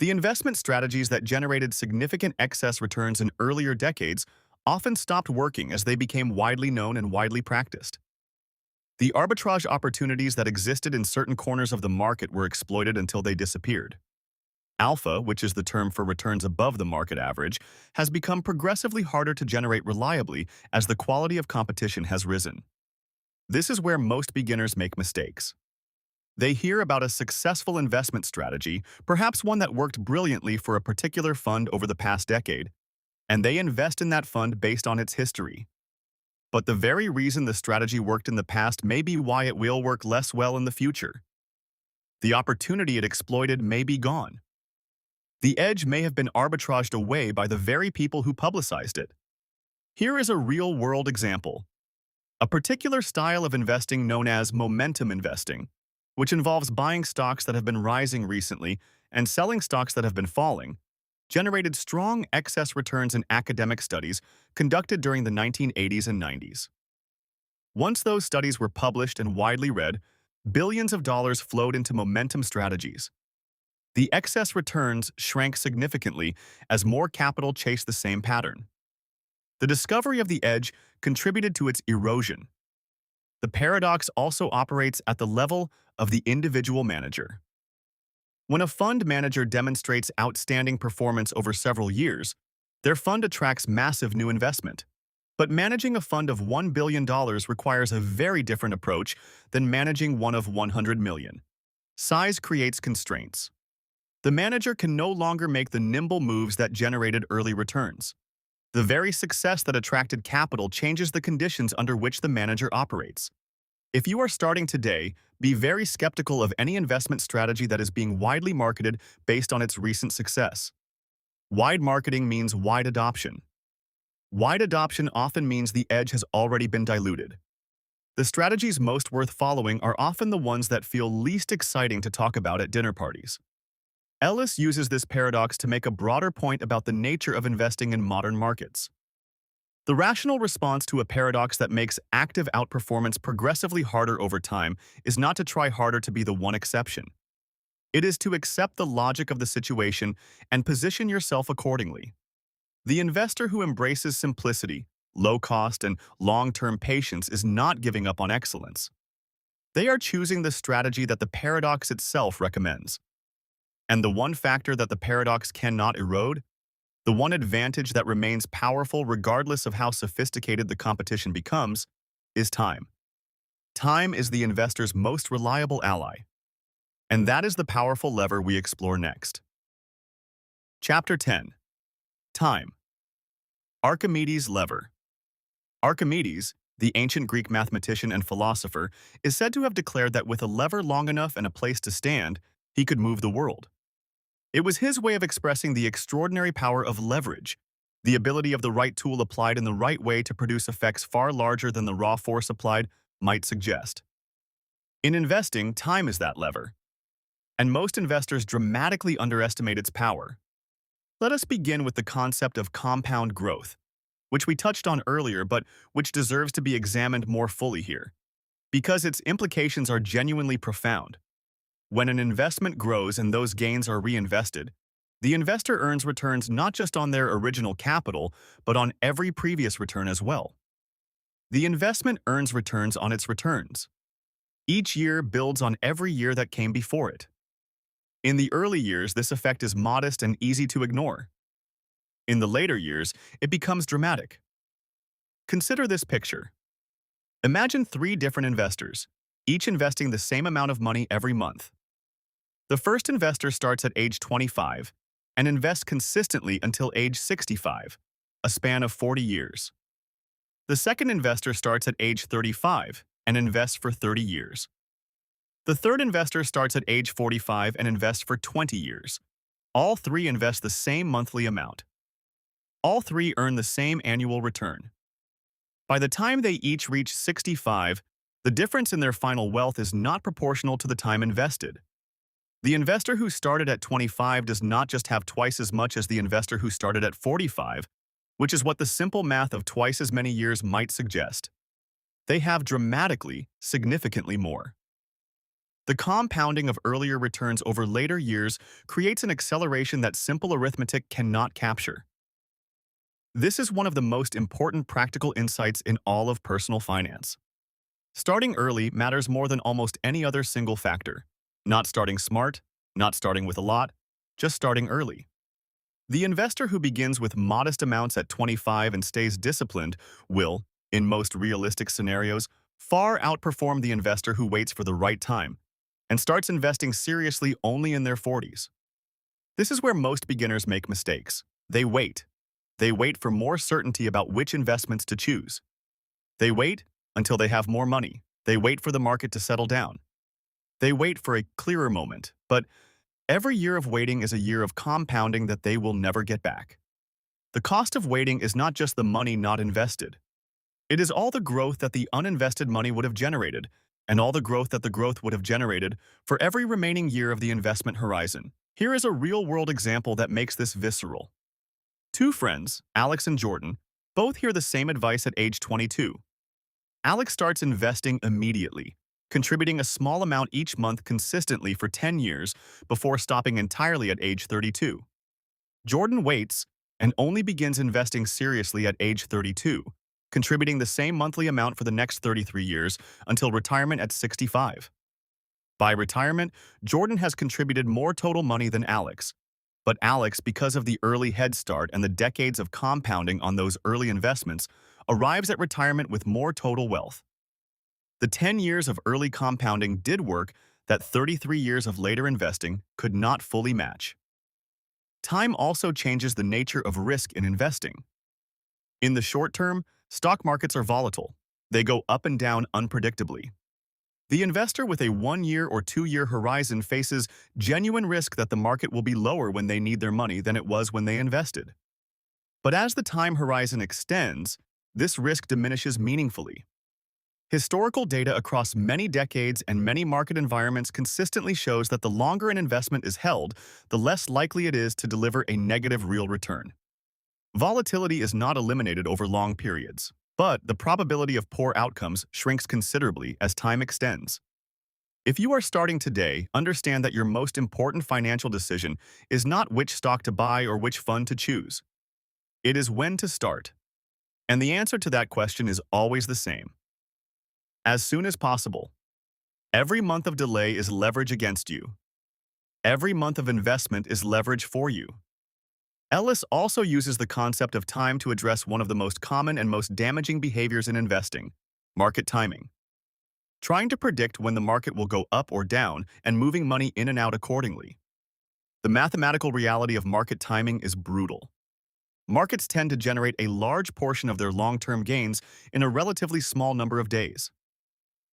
The investment strategies that generated significant excess returns in earlier decades often stopped working as they became widely known and widely practiced. The arbitrage opportunities that existed in certain corners of the market were exploited until they disappeared. Alpha, which is the term for returns above the market average, has become progressively harder to generate reliably as the quality of competition has risen. This is where most beginners make mistakes. They hear about a successful investment strategy, perhaps one that worked brilliantly for a particular fund over the past decade, and they invest in that fund based on its history. But the very reason the strategy worked in the past may be why it will work less well in the future. The opportunity it exploited may be gone. The edge may have been arbitraged away by the very people who publicized it. Here is a real-world example. A particular style of investing known as momentum investing, which involves buying stocks that have been rising recently and selling stocks that have been falling, generated strong excess returns in academic studies conducted during the 1980s and 90s. Once those studies were published and widely read, billions of dollars flowed into momentum strategies. The excess returns shrank significantly as more capital chased the same pattern. The discovery of the edge contributed to its erosion. The paradox also operates at the level of the individual manager. When a fund manager demonstrates outstanding performance over several years, their fund attracts massive new investment. But managing a fund of $1 billion requires a very different approach than managing one of 100 million. Size creates constraints. The manager can no longer make the nimble moves that generated early returns. The very success that attracted capital changes the conditions under which the manager operates. If you are starting today, be very skeptical of any investment strategy that is being widely marketed based on its recent success. Wide marketing means wide adoption. Wide adoption often means the edge has already been diluted. The strategies most worth following are often the ones that feel least exciting to talk about at dinner parties. Ellis uses this paradox to make a broader point about the nature of investing in modern markets. The rational response to a paradox that makes active outperformance progressively harder over time is not to try harder to be the one exception. It is to accept the logic of the situation and position yourself accordingly. The investor who embraces simplicity, low cost, and long-term patience is not giving up on excellence. They are choosing the strategy that the paradox itself recommends. And the one factor that the paradox cannot erode, the one advantage that remains powerful regardless of how sophisticated the competition becomes, is time. Time is the investor's most reliable ally. And that is the powerful lever we explore next. Chapter 10. Time. Archimedes' lever. Archimedes, the ancient Greek mathematician and philosopher, is said to have declared that with a lever long enough and a place to stand, he could move the world. It was his way of expressing the extraordinary power of leverage, the ability of the right tool applied in the right way to produce effects far larger than the raw force applied might suggest. In investing, time is that lever, and most investors dramatically underestimate its power. Let us begin with the concept of compound growth, which we touched on earlier but which deserves to be examined more fully here, because its implications are genuinely profound. When an investment grows and those gains are reinvested, the investor earns returns not just on their original capital, but on every previous return as well. The investment earns returns on its returns. Each year builds on every year that came before it. In the early years, this effect is modest and easy to ignore. In the later years, it becomes dramatic. Consider this picture. Imagine three different investors, each investing the same amount of money every month. The first investor starts at age 25 and invests consistently until age 65, a span of 40 years. The second investor starts at age 35 and invests for 30 years. The third investor starts at age 45 and invests for 20 years. All three invest the same monthly amount. All three earn the same annual return. By the time they each reach 65, the difference in their final wealth is not proportional to the time invested. The investor who started at 25 does not just have twice as much as the investor who started at 45, which is what the simple math of twice as many years might suggest. They have dramatically, significantly more. The compounding of earlier returns over later years creates an acceleration that simple arithmetic cannot capture. This is one of the most important practical insights in all of personal finance. Starting early matters more than almost any other single factor. Not starting smart, not starting with a lot, just starting early. The investor who begins with modest amounts at 25 and stays disciplined will, in most realistic scenarios, far outperform the investor who waits for the right time and starts investing seriously only in their 40s. This is where most beginners make mistakes. They wait. They wait for more certainty about which investments to choose. They wait until they have more money. They wait for the market to settle down. They wait for a clearer moment, but every year of waiting is a year of compounding that they will never get back. The cost of waiting is not just the money not invested. It is all the growth that the uninvested money would have generated, and all the growth that the growth would have generated for every remaining year of the investment horizon. Here is a real-world example that makes this visceral. Two friends, Alex and Jordan, both hear the same advice at age 22. Alex starts investing immediately, contributing a small amount each month consistently for 10 years before stopping entirely at age 32. Jordan waits and only begins investing seriously at age 32, contributing the same monthly amount for the next 33 years until retirement at 65. By retirement, Jordan has contributed more total money than Alex. But Alex, because of the early head start and the decades of compounding on those early investments, arrives at retirement with more total wealth. The 10 years of early compounding did work that 33 years of later investing could not fully match. Time also changes the nature of risk in investing. In the short term, stock markets are volatile. They go up and down unpredictably. The investor with a 1-year or 2-year horizon faces genuine risk that the market will be lower when they need their money than it was when they invested. But as the time horizon extends, this risk diminishes meaningfully. Historical data across many decades and many market environments consistently shows that the longer an investment is held, the less likely it is to deliver a negative real return. Volatility is not eliminated over long periods, but the probability of poor outcomes shrinks considerably as time extends. If you are starting today, understand that your most important financial decision is not which stock to buy or which fund to choose. It is when to start. And the answer to that question is always the same. As soon as possible. Every month of delay is leverage against you. Every month of investment is leverage for you. Ellis also uses the concept of time to address one of the most common and most damaging behaviors in investing: market timing. Trying to predict when the market will go up or down and moving money in and out accordingly. The mathematical reality of market timing is brutal. Markets tend to generate a large portion of their long-term gains in a relatively small number of days.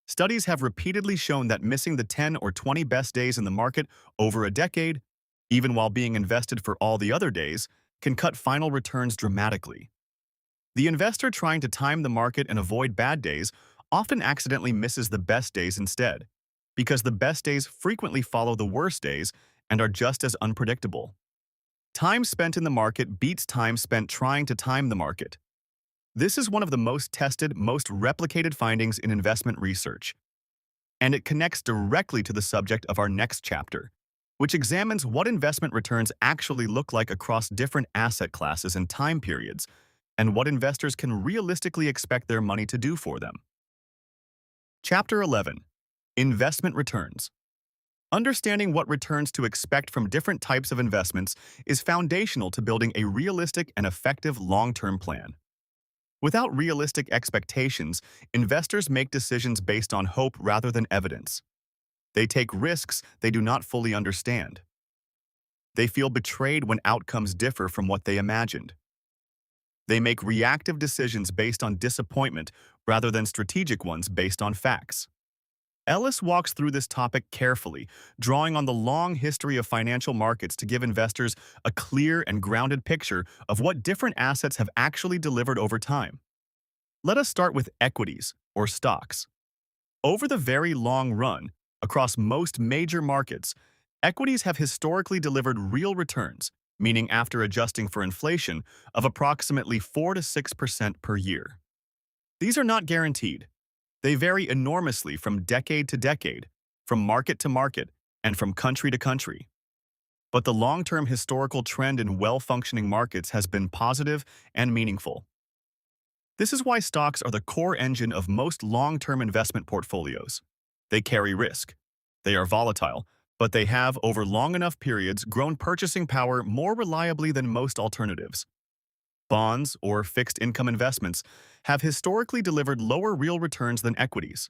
Studies have repeatedly shown that missing the 10 or 20 best days in the market over a decade, even while being invested for all the other days, can cut final returns dramatically. The investor trying to time the market and avoid bad days often accidentally misses the best days instead, because the best days frequently follow the worst days and are just as unpredictable. Time spent in the market beats time spent trying to time the market. This is one of the most tested, most replicated findings in investment research. And it connects directly to the subject of our next chapter, which examines what investment returns actually look like across different asset classes and time periods, and what investors can realistically expect their money to do for them. Chapter 11. Investment returns. Understanding what returns to expect from different types of investments is foundational to building a realistic and effective long-term plan. Without realistic expectations, investors make decisions based on hope rather than evidence. They take risks they do not fully understand. They feel betrayed when outcomes differ from what they imagined. They make reactive decisions based on disappointment rather than strategic ones based on facts. Ellis walks through this topic carefully, drawing on the long history of financial markets to give investors a clear and grounded picture of what different assets have actually delivered over time. Let us start with equities, or stocks. Over the very long run, across most major markets, equities have historically delivered real returns, meaning after adjusting for inflation, of approximately 4 to 6% per year. These are not guaranteed. They vary enormously from decade to decade, from market to market, and from country to country. But the long-term historical trend in well-functioning markets has been positive and meaningful. This is why stocks are the core engine of most long-term investment portfolios. They carry risk. They are volatile, but they have, over long enough periods, grown purchasing power more reliably than most alternatives. Bonds, or fixed-income investments, have historically delivered lower real returns than equities.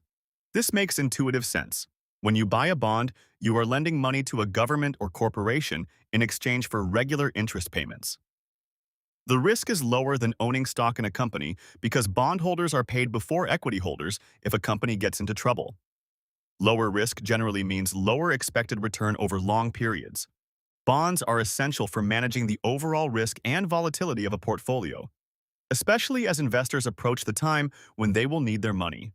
This makes intuitive sense. When you buy a bond, you are lending money to a government or corporation in exchange for regular interest payments. The risk is lower than owning stock in a company because bondholders are paid before equity holders if a company gets into trouble. Lower risk generally means lower expected return over long periods. Bonds are essential for managing the overall risk and volatility of a portfolio, especially as investors approach the time when they will need their money.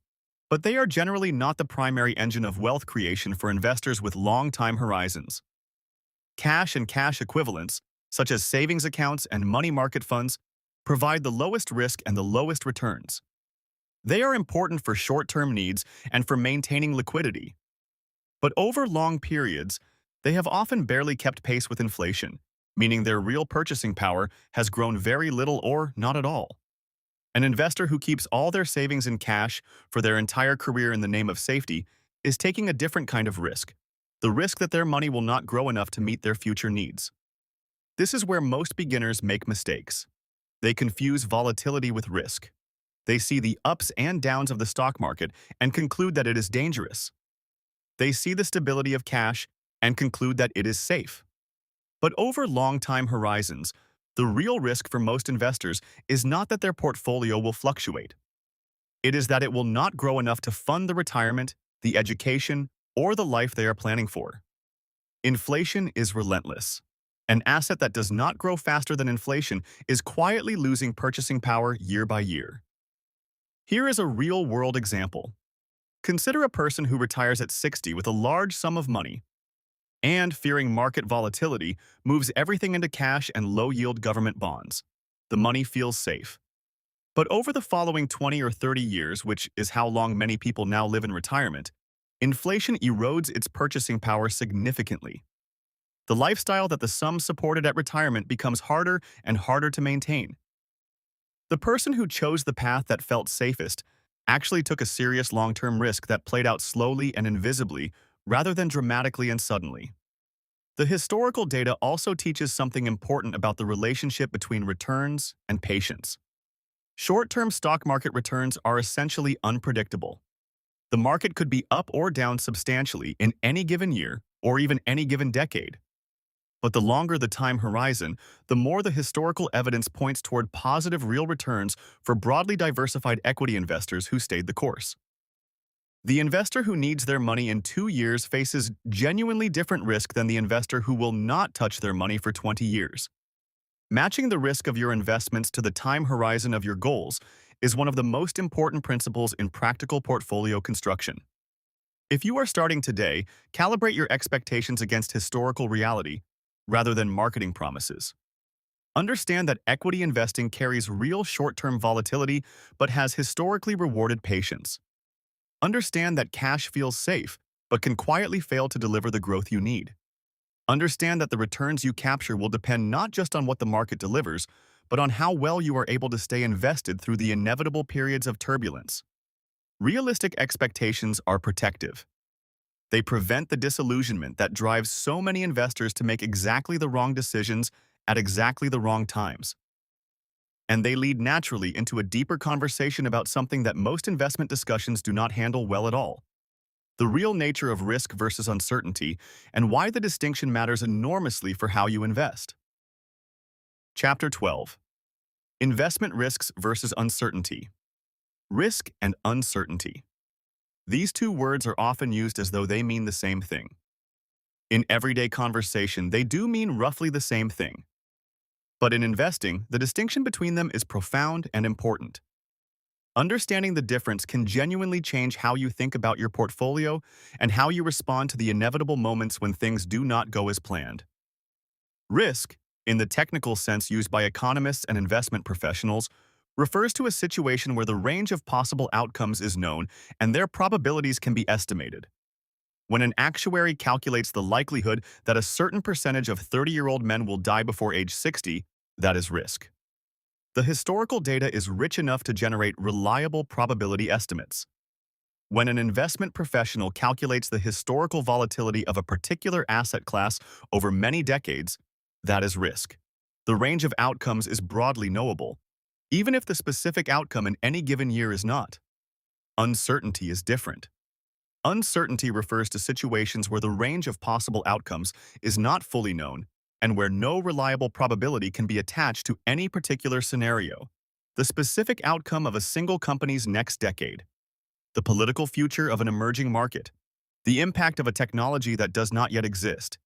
But they are generally not the primary engine of wealth creation for investors with long time horizons. Cash and cash equivalents, such as savings accounts and money market funds, provide the lowest risk and the lowest returns. They are important for short-term needs and for maintaining liquidity. But over long periods, they have often barely kept pace with inflation, meaning their real purchasing power has grown very little or not at all. An investor who keeps all their savings in cash for their entire career in the name of safety is taking a different kind of risk, the risk that their money will not grow enough to meet their future needs. This is where most beginners make mistakes. They confuse volatility with risk. They see the ups and downs of the stock market and conclude that it is dangerous. They see the stability of cash and conclude that it is safe. But over long time horizons, the real risk for most investors is not that their portfolio will fluctuate. It is that it will not grow enough to fund the retirement, the education, or the life they are planning for. Inflation is relentless. An asset that does not grow faster than inflation is quietly losing purchasing power year by year. Here is a real-world example. Consider a person who retires at 60 with a large sum of money and, fearing market volatility, moves everything into cash and low-yield government bonds. The money feels safe. But over the following 20 or 30 years, which is how long many people now live in retirement, inflation erodes its purchasing power significantly. The lifestyle that the sum supported at retirement becomes harder and harder to maintain. The person who chose the path that felt safest actually took a serious long-term risk that played out slowly and invisibly rather than dramatically and suddenly. The historical data also teaches something important about the relationship between returns and patience. Short-term stock market returns are essentially unpredictable. The market could be up or down substantially in any given year or even any given decade. But the longer the time horizon, the more the historical evidence points toward positive real returns for broadly diversified equity investors who stayed the course. The investor who needs their money in 2 years faces genuinely different risk than the investor who will not touch their money for 20 years. Matching the risk of your investments to the time horizon of your goals is one of the most important principles in practical portfolio construction. If you are starting today, calibrate your expectations against historical reality rather than marketing promises. Understand that equity investing carries real short-term volatility but has historically rewarded patience. Understand that cash feels safe but can quietly fail to deliver the growth you need. Understand that the returns you capture will depend not just on what the market delivers, but on how well you are able to stay invested through the inevitable periods of turbulence. Realistic expectations are protective. They prevent the disillusionment that drives so many investors to make exactly the wrong decisions at exactly the wrong times. And they lead naturally into a deeper conversation about something that most investment discussions do not handle well at all: the real nature of risk versus uncertainty, and why the distinction matters enormously for how you invest. Chapter 12. Investment risks versus uncertainty. Risk and uncertainty. These two words are often used as though they mean the same thing. In everyday conversation, they do mean roughly the same thing. But in investing, the distinction between them is profound and important. Understanding the difference can genuinely change how you think about your portfolio and how you respond to the inevitable moments when things do not go as planned. Risk, in the technical sense used by economists and investment professionals, refers to a situation where the range of possible outcomes is known and their probabilities can be estimated. When an actuary calculates the likelihood that a certain percentage of 30-year-old men will die before age 60, that is risk. The historical data is rich enough to generate reliable probability estimates. When an investment professional calculates the historical volatility of a particular asset class over many decades, that is risk. The range of outcomes is broadly knowable, even if the specific outcome in any given year is not. Uncertainty is different. Uncertainty refers to situations where the range of possible outcomes is not fully known and where no reliable probability can be attached to any particular scenario. The specific outcome of a single company's next decade, the political future of an emerging market, the impact of a technology that does not yet exist.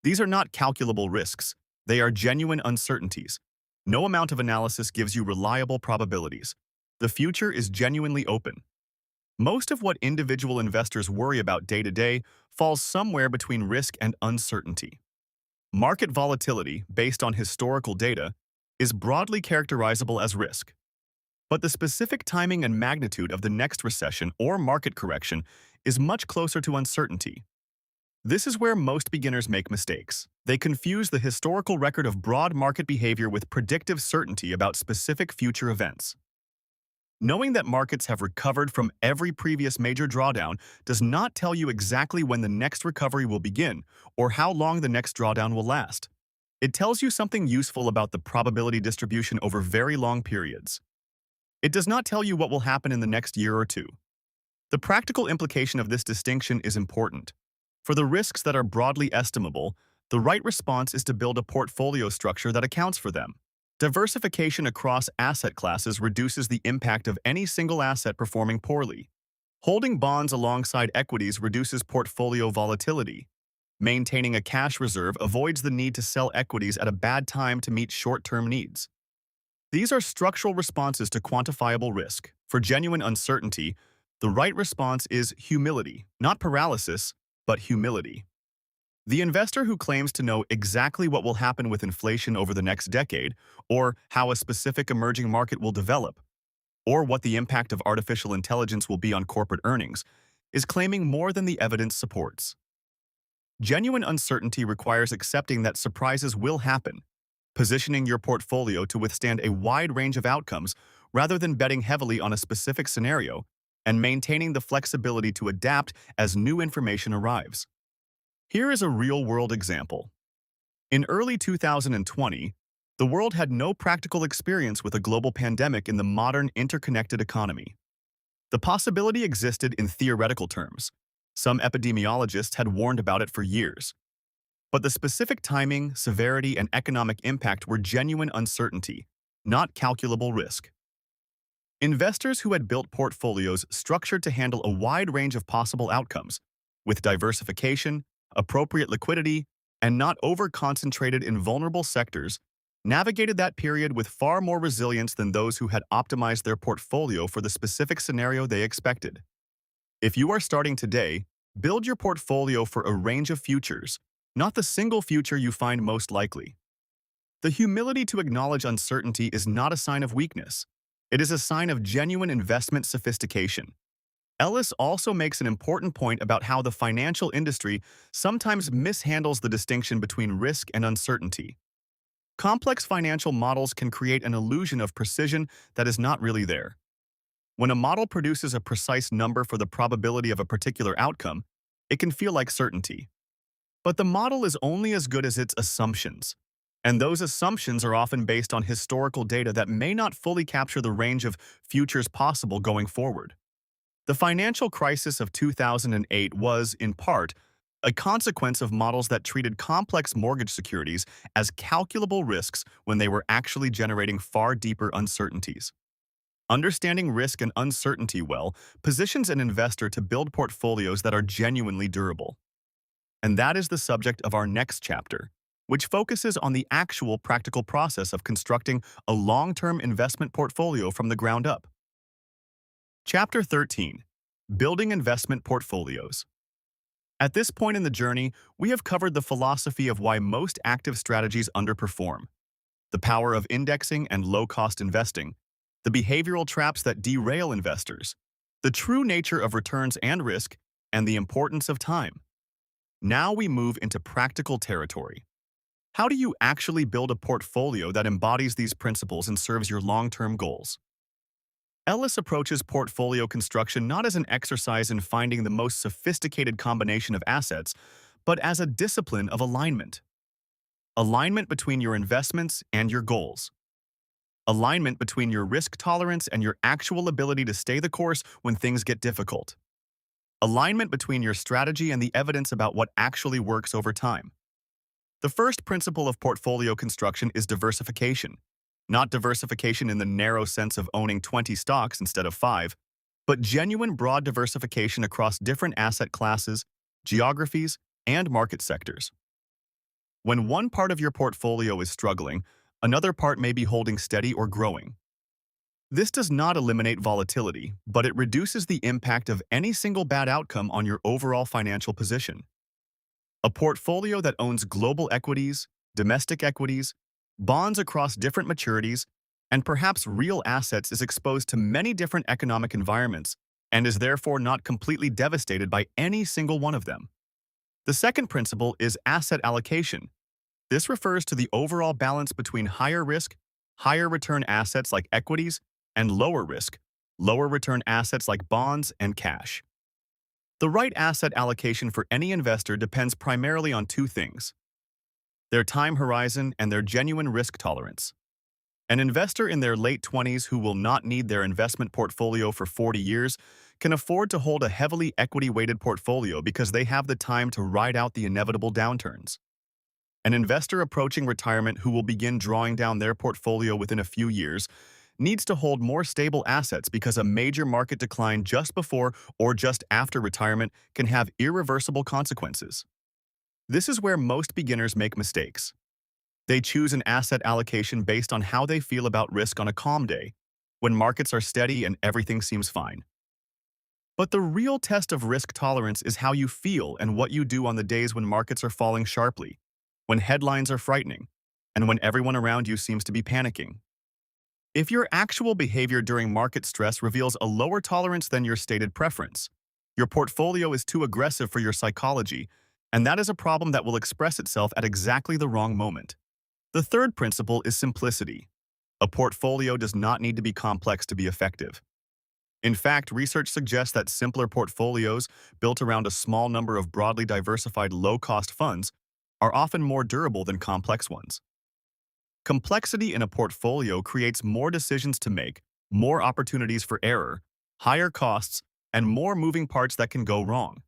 These are not calculable risks. They are genuine uncertainties. No amount of analysis gives you reliable probabilities. The future is genuinely open. Most of what individual investors worry about day to day falls somewhere between risk and uncertainty. Market volatility, based on historical data, is broadly characterizable as risk. But the specific timing and magnitude of the next recession or market correction is much closer to uncertainty. This is where most beginners make mistakes. They confuse the historical record of broad market behavior with predictive certainty about specific future events. Knowing that markets have recovered from every previous major drawdown does not tell you exactly when the next recovery will begin or how long the next drawdown will last. It tells you something useful about the probability distribution over very long periods. It does not tell you what will happen in the next year or two. The practical implication of this distinction is important. For the risks that are broadly estimable, the right response is to build a portfolio structure that accounts for them. Diversification across asset classes reduces the impact of any single asset performing poorly. Holding bonds alongside equities reduces portfolio volatility. Maintaining a cash reserve avoids the need to sell equities at a bad time to meet short-term needs. These are structural responses to quantifiable risk. For genuine uncertainty, the right response is humility, not paralysis, but humility. The investor who claims to know exactly what will happen with inflation over the next decade, or how a specific emerging market will develop, or what the impact of artificial intelligence will be on corporate earnings, is claiming more than the evidence supports. Genuine uncertainty requires accepting that surprises will happen, positioning your portfolio to withstand a wide range of outcomes rather than betting heavily on a specific scenario, and maintaining the flexibility to adapt as new information arrives. Here is a real-world example. In early 2020, the world had no practical experience with a global pandemic in the modern interconnected economy. The possibility existed in theoretical terms. Some epidemiologists had warned about it for years. But the specific timing, severity, and economic impact were genuine uncertainty, not calculable risk. Investors who had built portfolios structured to handle a wide range of possible outcomes, with diversification, appropriate liquidity, and not over-concentrated in vulnerable sectors, navigated that period with far more resilience than those who had optimized their portfolio for the specific scenario they expected. If you are starting today, build your portfolio for a range of futures, not the single future you find most likely. The humility to acknowledge uncertainty is not a sign of weakness. It is a sign of genuine investment sophistication. Ellis also makes an important point about how the financial industry sometimes mishandles the distinction between risk and uncertainty. Complex financial models can create an illusion of precision that is not really there. When a model produces a precise number for the probability of a particular outcome, It can feel like certainty. But the model is only as good as its assumptions. And those assumptions are often based on historical data that may not fully capture the range of futures possible going forward. The financial crisis of 2008 was, in part, a consequence of models that treated complex mortgage securities as calculable risks when they were actually generating far deeper uncertainties. Understanding risk and uncertainty well positions an investor to build portfolios that are genuinely durable. And that is the subject of our next chapter, which focuses on the actual practical process of constructing a long-term investment portfolio from the ground up. Chapter 13. Building Investment Portfolios. At this point in the journey, we have covered the philosophy of why most active strategies underperform, the power of indexing and low-cost investing, the behavioral traps that derail investors, the true nature of returns and risk, and the importance of time. Now we move into practical territory. How do you actually build a portfolio that embodies these principles and serves your long-term goals? Ellis approaches portfolio construction not as an exercise in finding the most sophisticated combination of assets, but as a discipline of alignment. Alignment between your investments and your goals. Alignment between your risk tolerance and your actual ability to stay the course when things get difficult. Alignment between your strategy and the evidence about what actually works over time. The first principle of portfolio construction is diversification. Not diversification in the narrow sense of owning 20 stocks instead of 5, but genuine broad diversification across different asset classes, geographies, and market sectors. When one part of your portfolio is struggling, another part may be holding steady or growing. This does not eliminate volatility, but it reduces the impact of any single bad outcome on your overall financial position. A portfolio that owns global equities, domestic equities, bonds across different maturities, and perhaps real assets is exposed to many different economic environments and is therefore not completely devastated by any single one of them. The second principle is asset allocation. This refers to the overall balance between higher risk, higher return assets like equities, and lower risk, lower return assets like bonds and cash. The right asset allocation for any investor depends primarily on two things: their time horizon and their genuine risk tolerance. An investor in their late 20s who will not need their investment portfolio for 40 years can afford to hold a heavily equity-weighted portfolio because they have the time to ride out the inevitable downturns. An investor approaching retirement who will begin drawing down their portfolio within a few years needs to hold more stable assets because a major market decline just before or just after retirement can have irreversible consequences. This is where most beginners make mistakes. They choose an asset allocation based on how they feel about risk on a calm day, when markets are steady and everything seems fine. But the real test of risk tolerance is how you feel and what you do on the days when markets are falling sharply, when headlines are frightening, and when everyone around you seems to be panicking. If your actual behavior during market stress reveals a lower tolerance than your stated preference, your portfolio is too aggressive for your psychology, and that is a problem that will express itself at exactly the wrong moment. The third principle is simplicity. A portfolio does not need to be complex to be effective. In fact, research suggests that simpler portfolios, built around a small number of broadly diversified low-cost funds, are often more durable than complex ones. Complexity in a portfolio creates more decisions to make, more opportunities for error, higher costs, and more moving parts that can go wrong.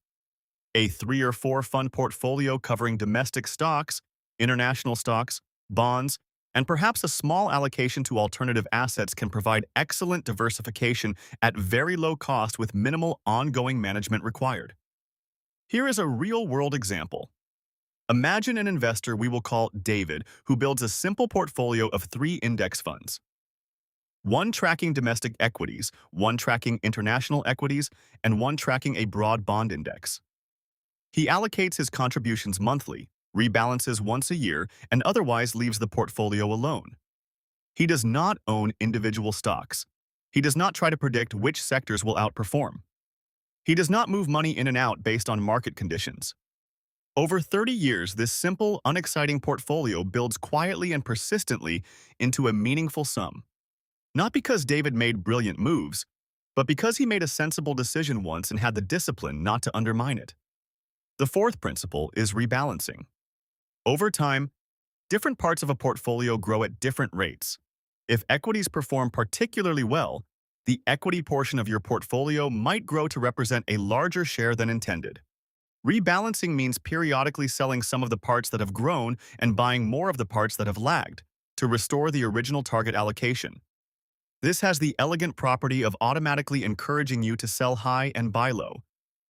A 3 or 4 fund portfolio covering domestic stocks, international stocks, bonds, and perhaps a small allocation to alternative assets can provide excellent diversification at very low cost with minimal ongoing management required. Here is a real-world example. Imagine an investor we will call David who builds a simple portfolio of 3 index funds. One tracking domestic equities, one tracking international equities, and one tracking a broad bond index. He allocates his contributions monthly, rebalances once a year, and otherwise leaves the portfolio alone. He does not own individual stocks. He does not try to predict which sectors will outperform. He does not move money in and out based on market conditions. Over 30 years, this simple, unexciting portfolio builds quietly and persistently into a meaningful sum. Not because David made brilliant moves, but because he made a sensible decision once and had the discipline not to undermine it. The fourth principle is rebalancing. Over time, different parts of a portfolio grow at different rates. If equities perform particularly well, the equity portion of your portfolio might grow to represent a larger share than intended. Rebalancing means periodically selling some of the parts that have grown and buying more of the parts that have lagged to restore the original target allocation. This has the elegant property of automatically encouraging you to sell high and buy low,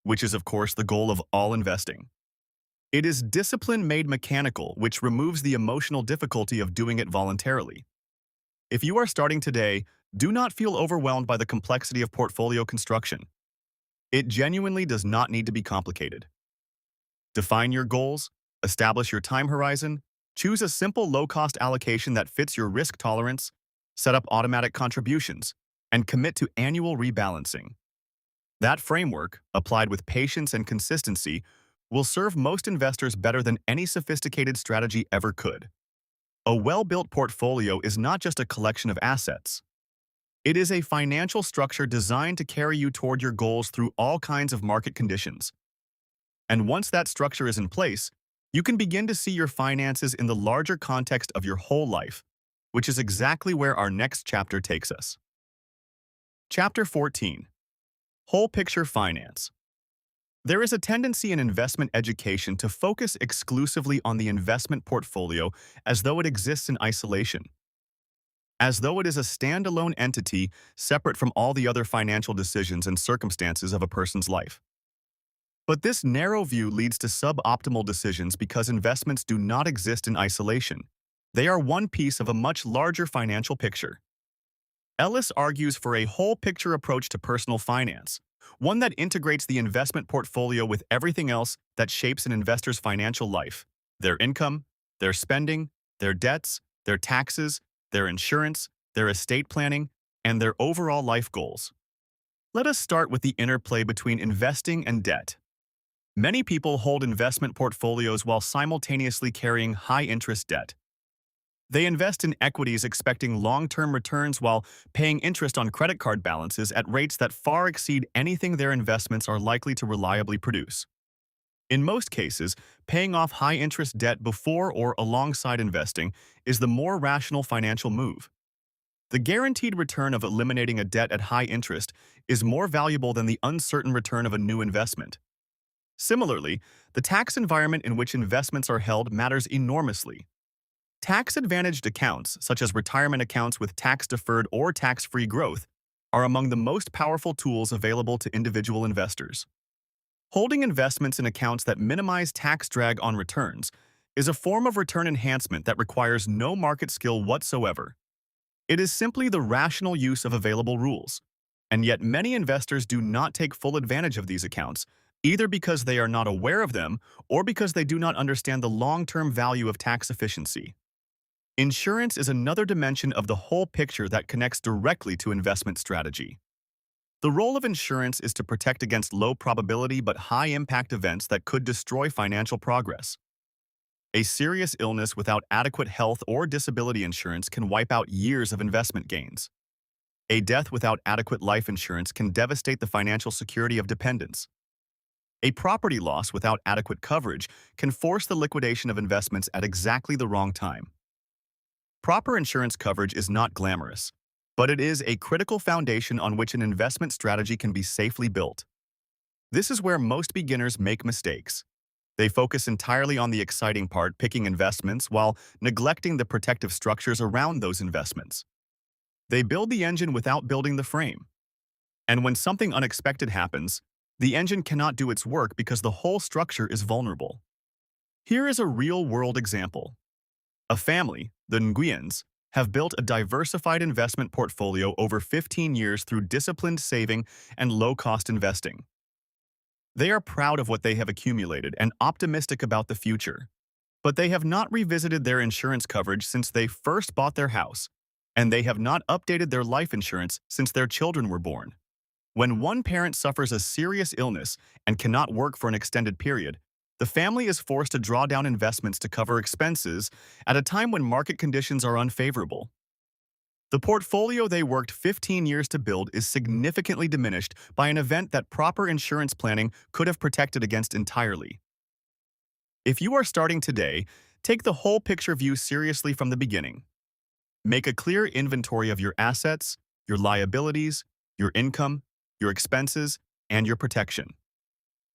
which is, of course, the goal of all investing. It is discipline made mechanical, which removes the emotional difficulty of doing it voluntarily. If you are starting today, do not feel overwhelmed by the complexity of portfolio construction. It genuinely does not need to be complicated. Define your goals, establish your time horizon, choose a simple low-cost allocation that fits your risk tolerance, set up automatic contributions, and commit to annual rebalancing. That framework, applied with patience and consistency, will serve most investors better than any sophisticated strategy ever could. A well-built portfolio is not just a collection of assets. It is a financial structure designed to carry you toward your goals through all kinds of market conditions. And once that structure is in place, you can begin to see your finances in the larger context of your whole life, which is exactly where our next chapter takes us. Chapter 14. Whole Picture Finance. There is a tendency in investment education to focus exclusively on the investment portfolio as though it exists in isolation, as though it is a standalone entity separate from all the other financial decisions and circumstances of a person's life. But this narrow view leads to suboptimal decisions because investments do not exist in isolation. They are one piece of a much larger financial picture. Ellis argues for a whole-picture approach to personal finance, one that integrates the investment portfolio with everything else that shapes an investor's financial life: their income, their spending, their debts, their taxes, their insurance, their estate planning, and their overall life goals. Let us start with the interplay between investing and debt. Many people hold investment portfolios while simultaneously carrying high-interest debt. They invest in equities expecting long-term returns while paying interest on credit card balances at rates that far exceed anything their investments are likely to reliably produce. In most cases, paying off high-interest debt before or alongside investing is the more rational financial move. The guaranteed return of eliminating a debt at high interest is more valuable than the uncertain return of a new investment. Similarly, the tax environment in which investments are held matters enormously. Tax-advantaged accounts, such as retirement accounts with tax-deferred or tax-free growth, are among the most powerful tools available to individual investors. Holding investments in accounts that minimize tax drag on returns is a form of return enhancement that requires no market skill whatsoever. It is simply the rational use of available rules, and yet many investors do not take full advantage of these accounts, either because they are not aware of them or because they do not understand the long-term value of tax efficiency. Insurance is another dimension of the whole picture that connects directly to investment strategy. The role of insurance is to protect against low-probability but high-impact events that could destroy financial progress. A serious illness without adequate health or disability insurance can wipe out years of investment gains. A death without adequate life insurance can devastate the financial security of dependents. A property loss without adequate coverage can force the liquidation of investments at exactly the wrong time. Proper insurance coverage is not glamorous, but it is a critical foundation on which an investment strategy can be safely built. This is where most beginners make mistakes. They focus entirely on the exciting part, picking investments, while neglecting the protective structures around those investments. They build the engine without building the frame. And when something unexpected happens, the engine cannot do its work because the whole structure is vulnerable. Here is a real-world example. A family, the Nguyens, have built a diversified investment portfolio over 15 years through disciplined saving and low-cost investing. They are proud of what they have accumulated and optimistic about the future. But they have not revisited their insurance coverage since they first bought their house, and they have not updated their life insurance since their children were born. When one parent suffers a serious illness and cannot work for an extended period, the family is forced to draw down investments to cover expenses at a time when market conditions are unfavorable. The portfolio they worked 15 years to build is significantly diminished by an event that proper insurance planning could have protected against entirely. If you are starting today, take the whole picture view seriously from the beginning. Make a clear inventory of your assets, your liabilities, your income, your expenses, and your protection.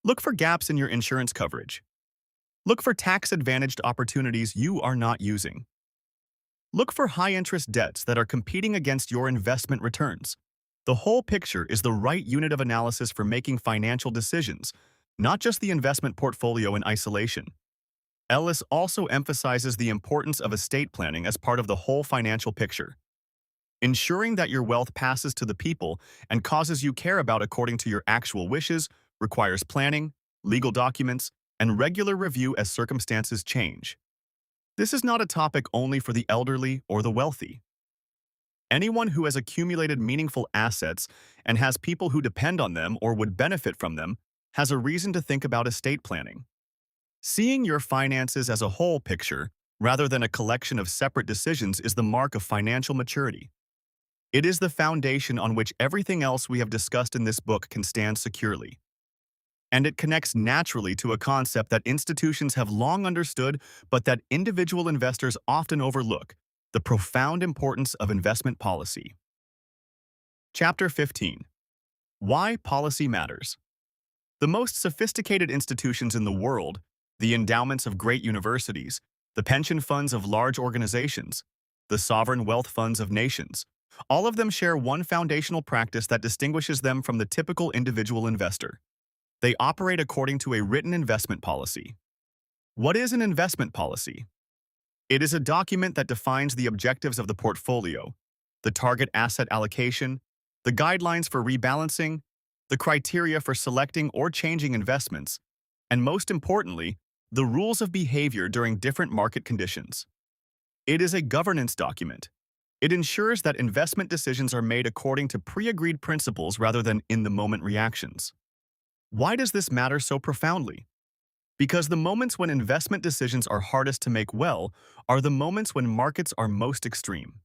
Look for gaps in your insurance coverage. Look for tax-advantaged opportunities you are not using. Look for high-interest debts that are competing against your investment returns. The whole picture is the right unit of analysis for making financial decisions, not just the investment portfolio in isolation. Ellis also emphasizes the importance of estate planning as part of the whole financial picture. Ensuring that your wealth passes to the people and causes you care about according to your actual wishes requires planning, legal documents, and regular review as circumstances change. This is not a topic only for the elderly or the wealthy. Anyone who has accumulated meaningful assets and has people who depend on them or would benefit from them has a reason to think about estate planning. Seeing your finances as a whole picture, rather than a collection of separate decisions, is the mark of financial maturity. It is the foundation on which everything else we have discussed in this book can stand securely. And it connects naturally to a concept that institutions have long understood but that individual investors often overlook: the profound importance of investment policy. Chapter 15. Why Policy Matters. The most sophisticated institutions in the world, the endowments of great universities, the pension funds of large organizations, the sovereign wealth funds of nations, all of them share one foundational practice that distinguishes them from the typical individual investor. They operate according to a written investment policy. What is an investment policy? It is a document that defines the objectives of the portfolio, the target asset allocation, the guidelines for rebalancing, the criteria for selecting or changing investments, and most importantly, the rules of behavior during different market conditions. It is a governance document. It ensures that investment decisions are made according to pre-agreed principles rather than in-the-moment reactions. Why does this matter so profoundly? Because the moments when investment decisions are hardest to make well are the moments when markets are most extreme.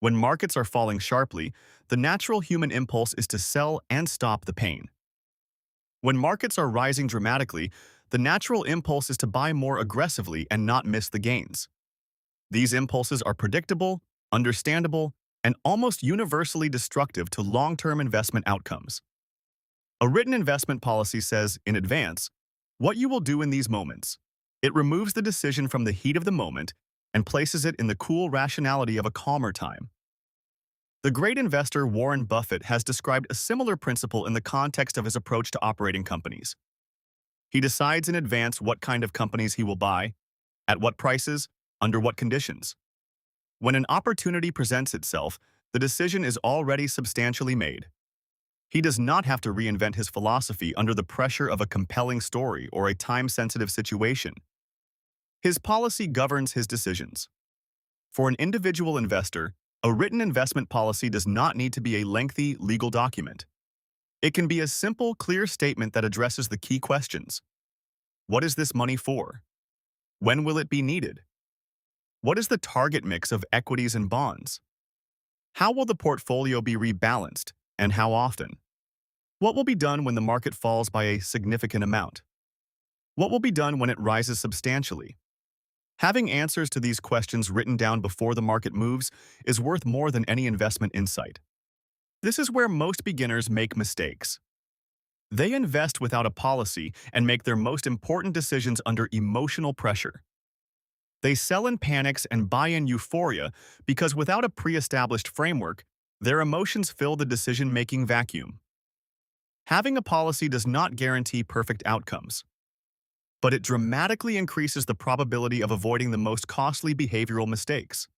When markets are falling sharply, the natural human impulse is to sell and stop the pain. When markets are rising dramatically, the natural impulse is to buy more aggressively and not miss the gains. These impulses are predictable, understandable, and almost universally destructive to long-term investment outcomes. A written investment policy says, in advance, what you will do in these moments. It removes the decision from the heat of the moment and places it in the cool rationality of a calmer time. The great investor Warren Buffett has described a similar principle in the context of his approach to operating companies. He decides in advance what kind of companies he will buy, at what prices, under what conditions. When an opportunity presents itself, the decision is already substantially made. He does not have to reinvent his philosophy under the pressure of a compelling story or a time-sensitive situation. His policy governs his decisions. For an individual investor, a written investment policy does not need to be a lengthy legal document. It can be a simple, clear statement that addresses the key questions. What is this money for? When will it be needed? What is the target mix of equities and bonds? How will the portfolio be rebalanced, and how often? What will be done when the market falls by a significant amount? What will be done when it rises substantially? Having answers to these questions written down before the market moves is worth more than any investment insight. This is where most beginners make mistakes. They invest without a policy and make their most important decisions under emotional pressure. They sell in panics and buy in euphoria because without a pre-established framework, their emotions fill the decision-making vacuum. Having a policy does not guarantee perfect outcomes, but it dramatically increases the probability of avoiding the most costly behavioral mistakes.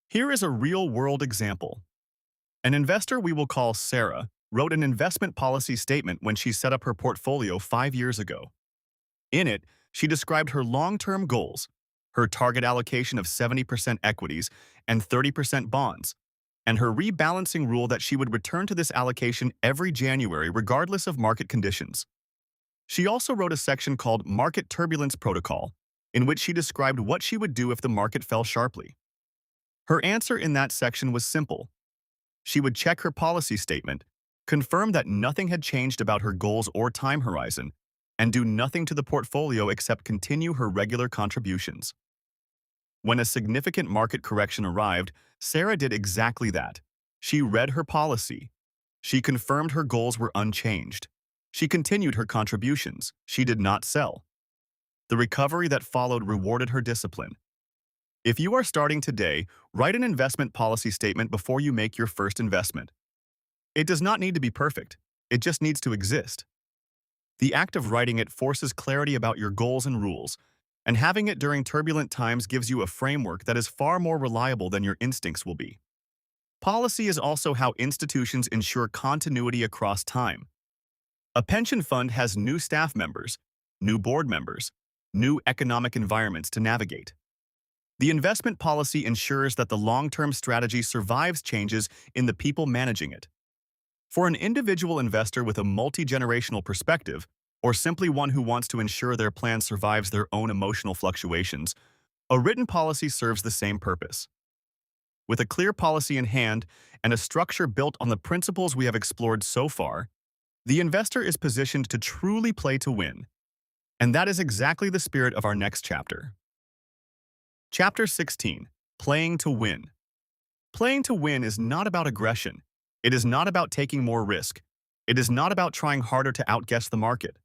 Here is a real-world example. An investor we will call Sarah wrote an investment policy statement when she set up her portfolio 5 years ago. In it, she described her long-term goals, her target allocation of 70% equities and 30% bonds, and her rebalancing rule that she would return to this allocation every January regardless of market conditions. She also wrote a section called Market Turbulence Protocol, in which she described what she would do if the market fell sharply. Her answer in that section was simple. She would check her policy statement, confirm that nothing had changed about her goals or time horizon, and do nothing to the portfolio except continue her regular contributions. When a significant market correction arrived, Sarah did exactly that. She read her policy. She confirmed her goals were unchanged. She continued her contributions. She did not sell. The recovery that followed rewarded her discipline. If you are starting today, write an investment policy statement before you make your first investment. It does not need to be perfect. It just needs to exist. The act of writing it forces clarity about your goals and rules, and having it during turbulent times gives you a framework that is far more reliable than your instincts will be. Policy is also how institutions ensure continuity across time. A pension fund has new staff members, new board members, new economic environments to navigate. The investment policy ensures that the long-term strategy survives changes in the people managing it. For an individual investor with a multi-generational perspective, or simply one who wants to ensure their plan survives their own emotional fluctuations, a written policy serves the same purpose. With a clear policy in hand and a structure built on the principles we have explored so far, the investor is positioned to truly play to win. And that is exactly the spirit of our next chapter. Chapter 16. Playing to Win. Playing to win is not about aggression. It is not about taking more risk. It is not about trying harder to outguess the market.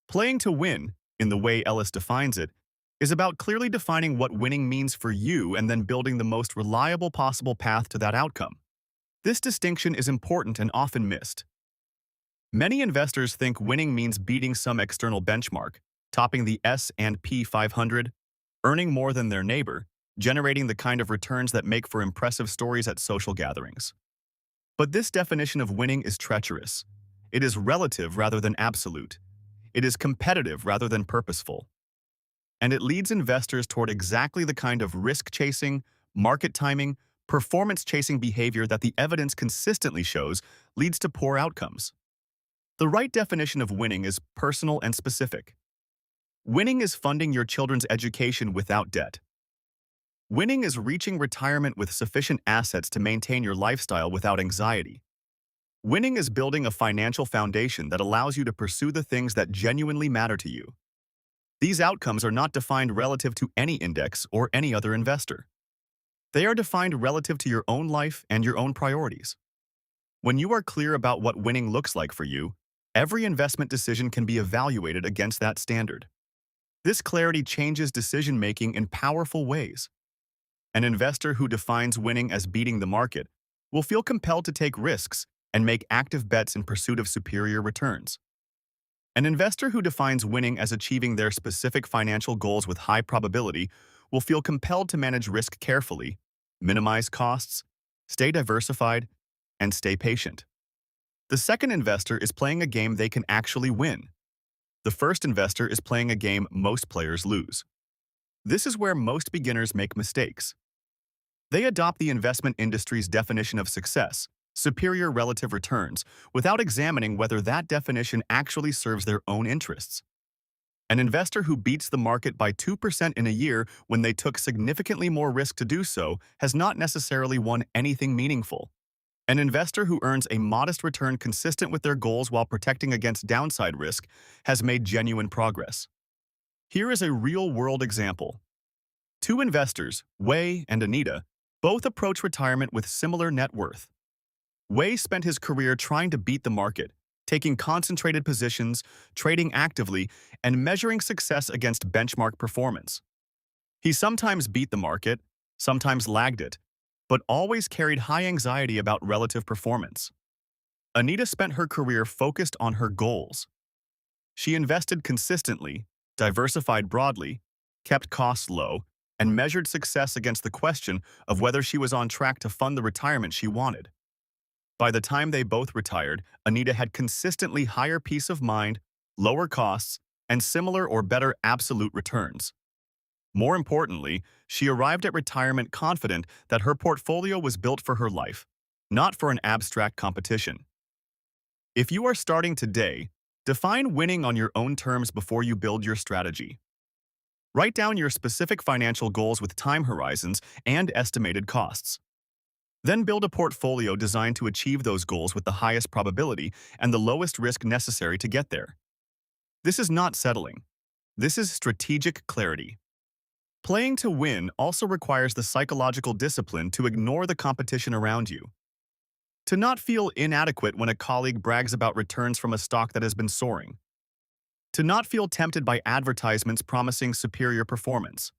Playing to win, in the way Ellis defines it, is about clearly defining what winning means for you and then building the most reliable possible path to that outcome. This distinction is important and often missed. Many investors think winning means beating some external benchmark, topping the S&P 500, earning more than their neighbor, generating the kind of returns that make for impressive stories at social gatherings. But this definition of winning is treacherous. It is relative rather than absolute. It is competitive rather than purposeful. And it leads investors toward exactly the kind of risk-chasing, market timing, performance-chasing behavior that the evidence consistently shows leads to poor outcomes. The right definition of winning is personal and specific. Winning is funding your children's education without debt. Winning is reaching retirement with sufficient assets to maintain your lifestyle without anxiety. Winning is building a financial foundation that allows you to pursue the things that genuinely matter to you. These outcomes are not defined relative to any index or any other investor. They are defined relative to your own life and your own priorities. When you are clear about what winning looks like for you, every investment decision can be evaluated against that standard. This clarity changes decision-making in powerful ways. An investor who defines winning as beating the market will feel compelled to take risks and make active bets in pursuit of superior returns. An investor who defines winning as achieving their specific financial goals with high probability will feel compelled to manage risk carefully, minimize costs, stay diversified, and stay patient. The second investor is playing a game they can actually win. The first investor is playing a game most players lose. This is where most beginners make mistakes. They adopt the investment industry's definition of success, superior relative returns, without examining whether that definition actually serves their own interests. An investor who beats the market by 2% in a year when they took significantly more risk to do so has not necessarily won anything meaningful. An investor who earns a modest return consistent with their goals while protecting against downside risk has made genuine progress. Here is a real-world example. Two investors, Wei and Anita, both approach retirement with similar net worth. Wei spent his career trying to beat the market, taking concentrated positions, trading actively, and measuring success against benchmark performance. He sometimes beat the market, sometimes lagged it, but always carried high anxiety about relative performance. Anita spent her career focused on her goals. She invested consistently, diversified broadly, kept costs low, and measured success against the question of whether she was on track to fund the retirement she wanted. By the time they both retired, Anita had consistently higher peace of mind, lower costs, and similar or better absolute returns. More importantly, she arrived at retirement confident that her portfolio was built for her life, not for an abstract competition. If you are starting today, define winning on your own terms before you build your strategy. Write down your specific financial goals with time horizons and estimated costs. Then build a portfolio designed to achieve those goals with the highest probability and the lowest risk necessary to get there. This is not settling. This is strategic clarity. Playing to win also requires the psychological discipline to ignore the competition around you. To not feel inadequate when a colleague brags about returns from a stock that has been soaring. To not feel tempted by advertisements promising superior performance.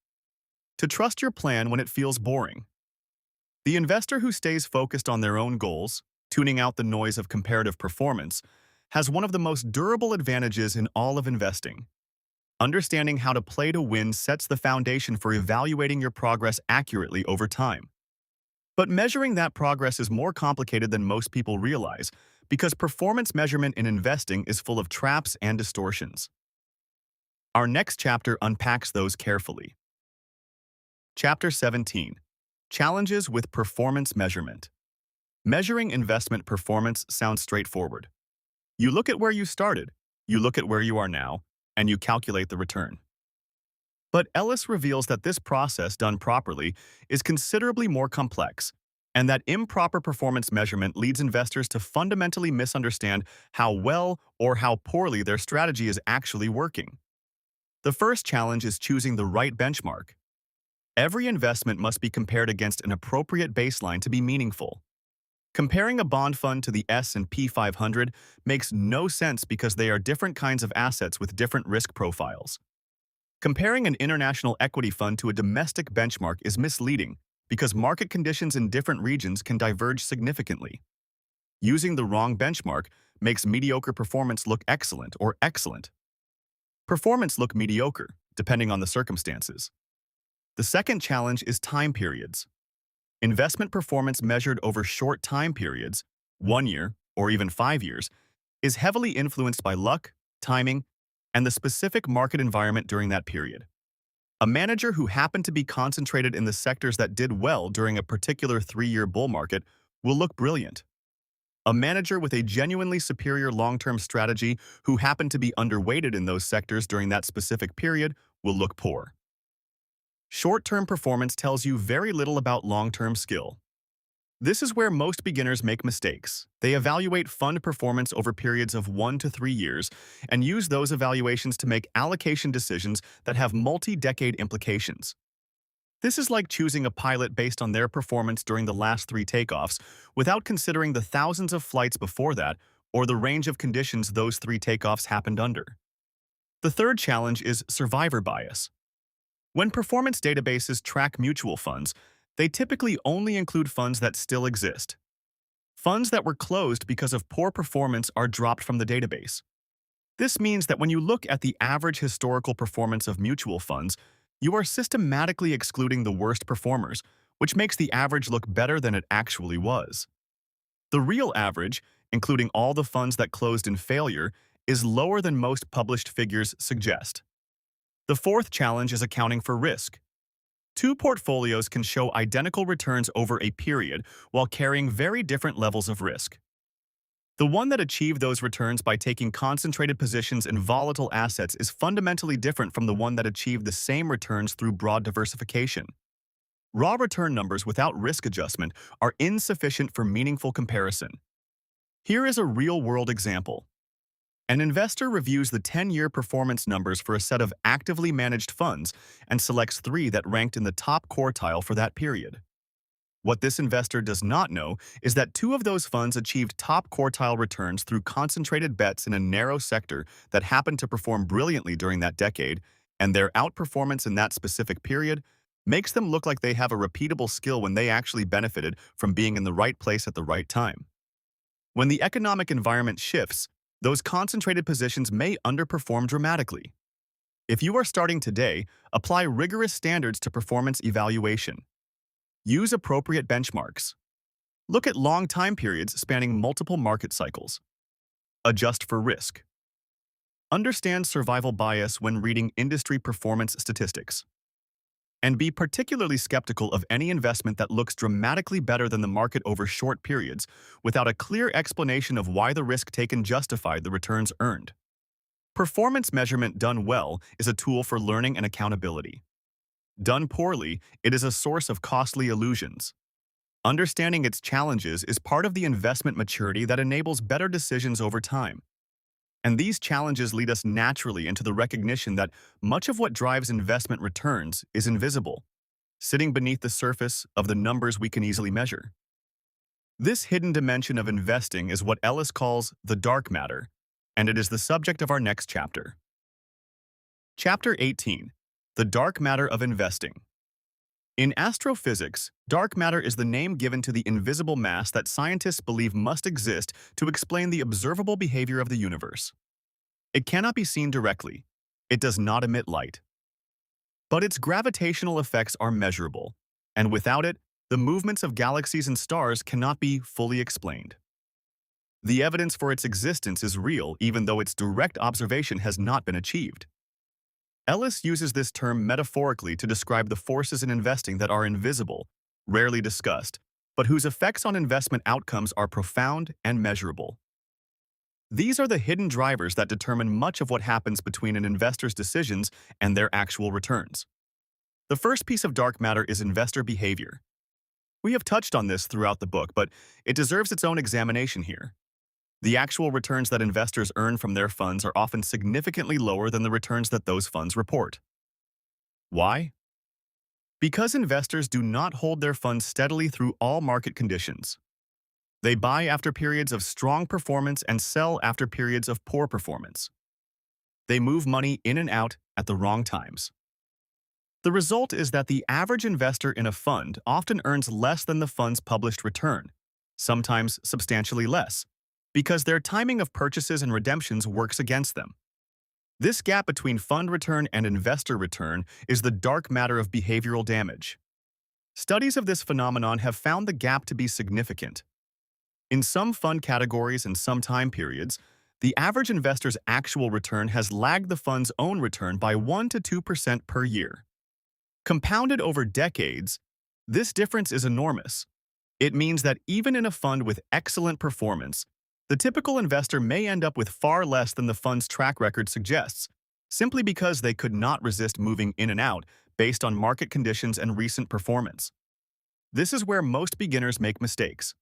To trust your plan when it feels boring. The investor who stays focused on their own goals, tuning out the noise of comparative performance, has one of the most durable advantages in all of investing. Understanding how to play to win sets the foundation for evaluating your progress accurately over time. But measuring that progress is more complicated than most people realize because performance measurement in investing is full of traps and distortions. Our next chapter unpacks those carefully. Chapter 17. Challenges with performance measurement. Measuring investment performance sounds straightforward. You look at where you started, you look at where you are now, and you calculate the return. But Ellis reveals that this process done properly is considerably more complex, and that improper performance measurement leads investors to fundamentally misunderstand how well or how poorly their strategy is actually working. The first challenge is choosing the right benchmark. Every investment must be compared against an appropriate baseline to be meaningful. Comparing a bond fund to the S&P 500 makes no sense because they are different kinds of assets with different risk profiles. Comparing an international equity fund to a domestic benchmark is misleading because market conditions in different regions can diverge significantly. Using the wrong benchmark makes mediocre performance look excellent or excellent. Performance look mediocre, depending on the circumstances. The second challenge is time periods. Investment performance measured over short time periods, 1 year or even 5 years, is heavily influenced by luck, timing, and the specific market environment during that period. A manager who happened to be concentrated in the sectors that did well during a particular 3-year bull market will look brilliant. A manager with a genuinely superior long-term strategy who happened to be underweighted in those sectors during that specific period will look poor. Short-term performance tells you very little about long-term skill. This is where most beginners make mistakes. They evaluate fund performance over periods of 1 to 3 years and use those evaluations to make allocation decisions that have multi-decade implications. This is like choosing a pilot based on their performance during the last 3 takeoffs without considering the thousands of flights before that or the range of conditions those 3 takeoffs happened under. The third challenge is survivor bias. When performance databases track mutual funds, they typically only include funds that still exist. Funds that were closed because of poor performance are dropped from the database. This means that when you look at the average historical performance of mutual funds, you are systematically excluding the worst performers, which makes the average look better than it actually was. The real average, including all the funds that closed in failure, is lower than most published figures suggest. The fourth challenge is accounting for risk. 2 portfolios can show identical returns over a period while carrying very different levels of risk. The one that achieved those returns by taking concentrated positions in volatile assets is fundamentally different from the one that achieved the same returns through broad diversification. Raw return numbers without risk adjustment are insufficient for meaningful comparison. Here is a real-world example. An investor reviews the 10-year performance numbers for a set of actively managed funds and selects 3 that ranked in the top quartile for that period. What this investor does not know is that 2 of those funds achieved top quartile returns through concentrated bets in a narrow sector that happened to perform brilliantly during that decade, and their outperformance in that specific period makes them look like they have a repeatable skill when they actually benefited from being in the right place at the right time. When the economic environment shifts, those concentrated positions may underperform dramatically. If you are starting today, apply rigorous standards to performance evaluation. Use appropriate benchmarks. Look at long time periods spanning multiple market cycles. Adjust for risk. Understand survival bias when reading industry performance statistics. And be particularly skeptical of any investment that looks dramatically better than the market over short periods without a clear explanation of why the risk taken justified the returns earned. Performance measurement done well is a tool for learning and accountability. Done poorly, it is a source of costly illusions. Understanding its challenges is part of the investment maturity that enables better decisions over time. And these challenges lead us naturally into the recognition that much of what drives investment returns is invisible, sitting beneath the surface of the numbers we can easily measure. This hidden dimension of investing is what Ellis calls the dark matter, and it is the subject of our next chapter. Chapter 18: The Dark Matter of Investing. In astrophysics, dark matter is the name given to the invisible mass that scientists believe must exist to explain the observable behavior of the universe. It cannot be seen directly. It does not emit light. But its gravitational effects are measurable, and without it, the movements of galaxies and stars cannot be fully explained. The evidence for its existence is real even though its direct observation has not been achieved. Ellis uses this term metaphorically to describe the forces in investing that are invisible, rarely discussed, but whose effects on investment outcomes are profound and measurable. These are the hidden drivers that determine much of what happens between an investor's decisions and their actual returns. The first piece of dark matter is investor behavior. We have touched on this throughout the book, but it deserves its own examination here. The actual returns that investors earn from their funds are often significantly lower than the returns that those funds report. Why? Because investors do not hold their funds steadily through all market conditions. They buy after periods of strong performance and sell after periods of poor performance. They move money in and out at the wrong times. The result is that the average investor in a fund often earns less than the fund's published return, sometimes substantially less, because their timing of purchases and redemptions works against them. This gap between fund return and investor return is the dark matter of behavioral damage. Studies of this phenomenon have found the gap to be significant. In some fund categories and some time periods, the average investor's actual return has lagged the fund's own return by 1 to 2% per year. Compounded over decades, this difference is enormous. It means that even in a fund with excellent performance, the typical investor may end up with far less than the fund's track record suggests, simply because they could not resist moving in and out based on market conditions and recent performance. This is where most beginners make mistakes.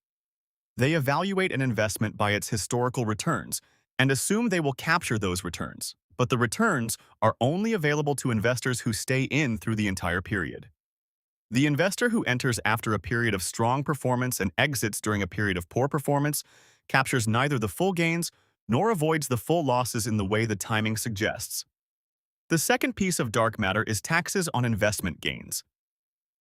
They evaluate an investment by its historical returns and assume they will capture those returns, but the returns are only available to investors who stay in through the entire period. The investor who enters after a period of strong performance and exits during a period of poor performance captures neither the full gains nor avoids the full losses in the way the timing suggests. The second piece of dark matter is taxes on investment gains.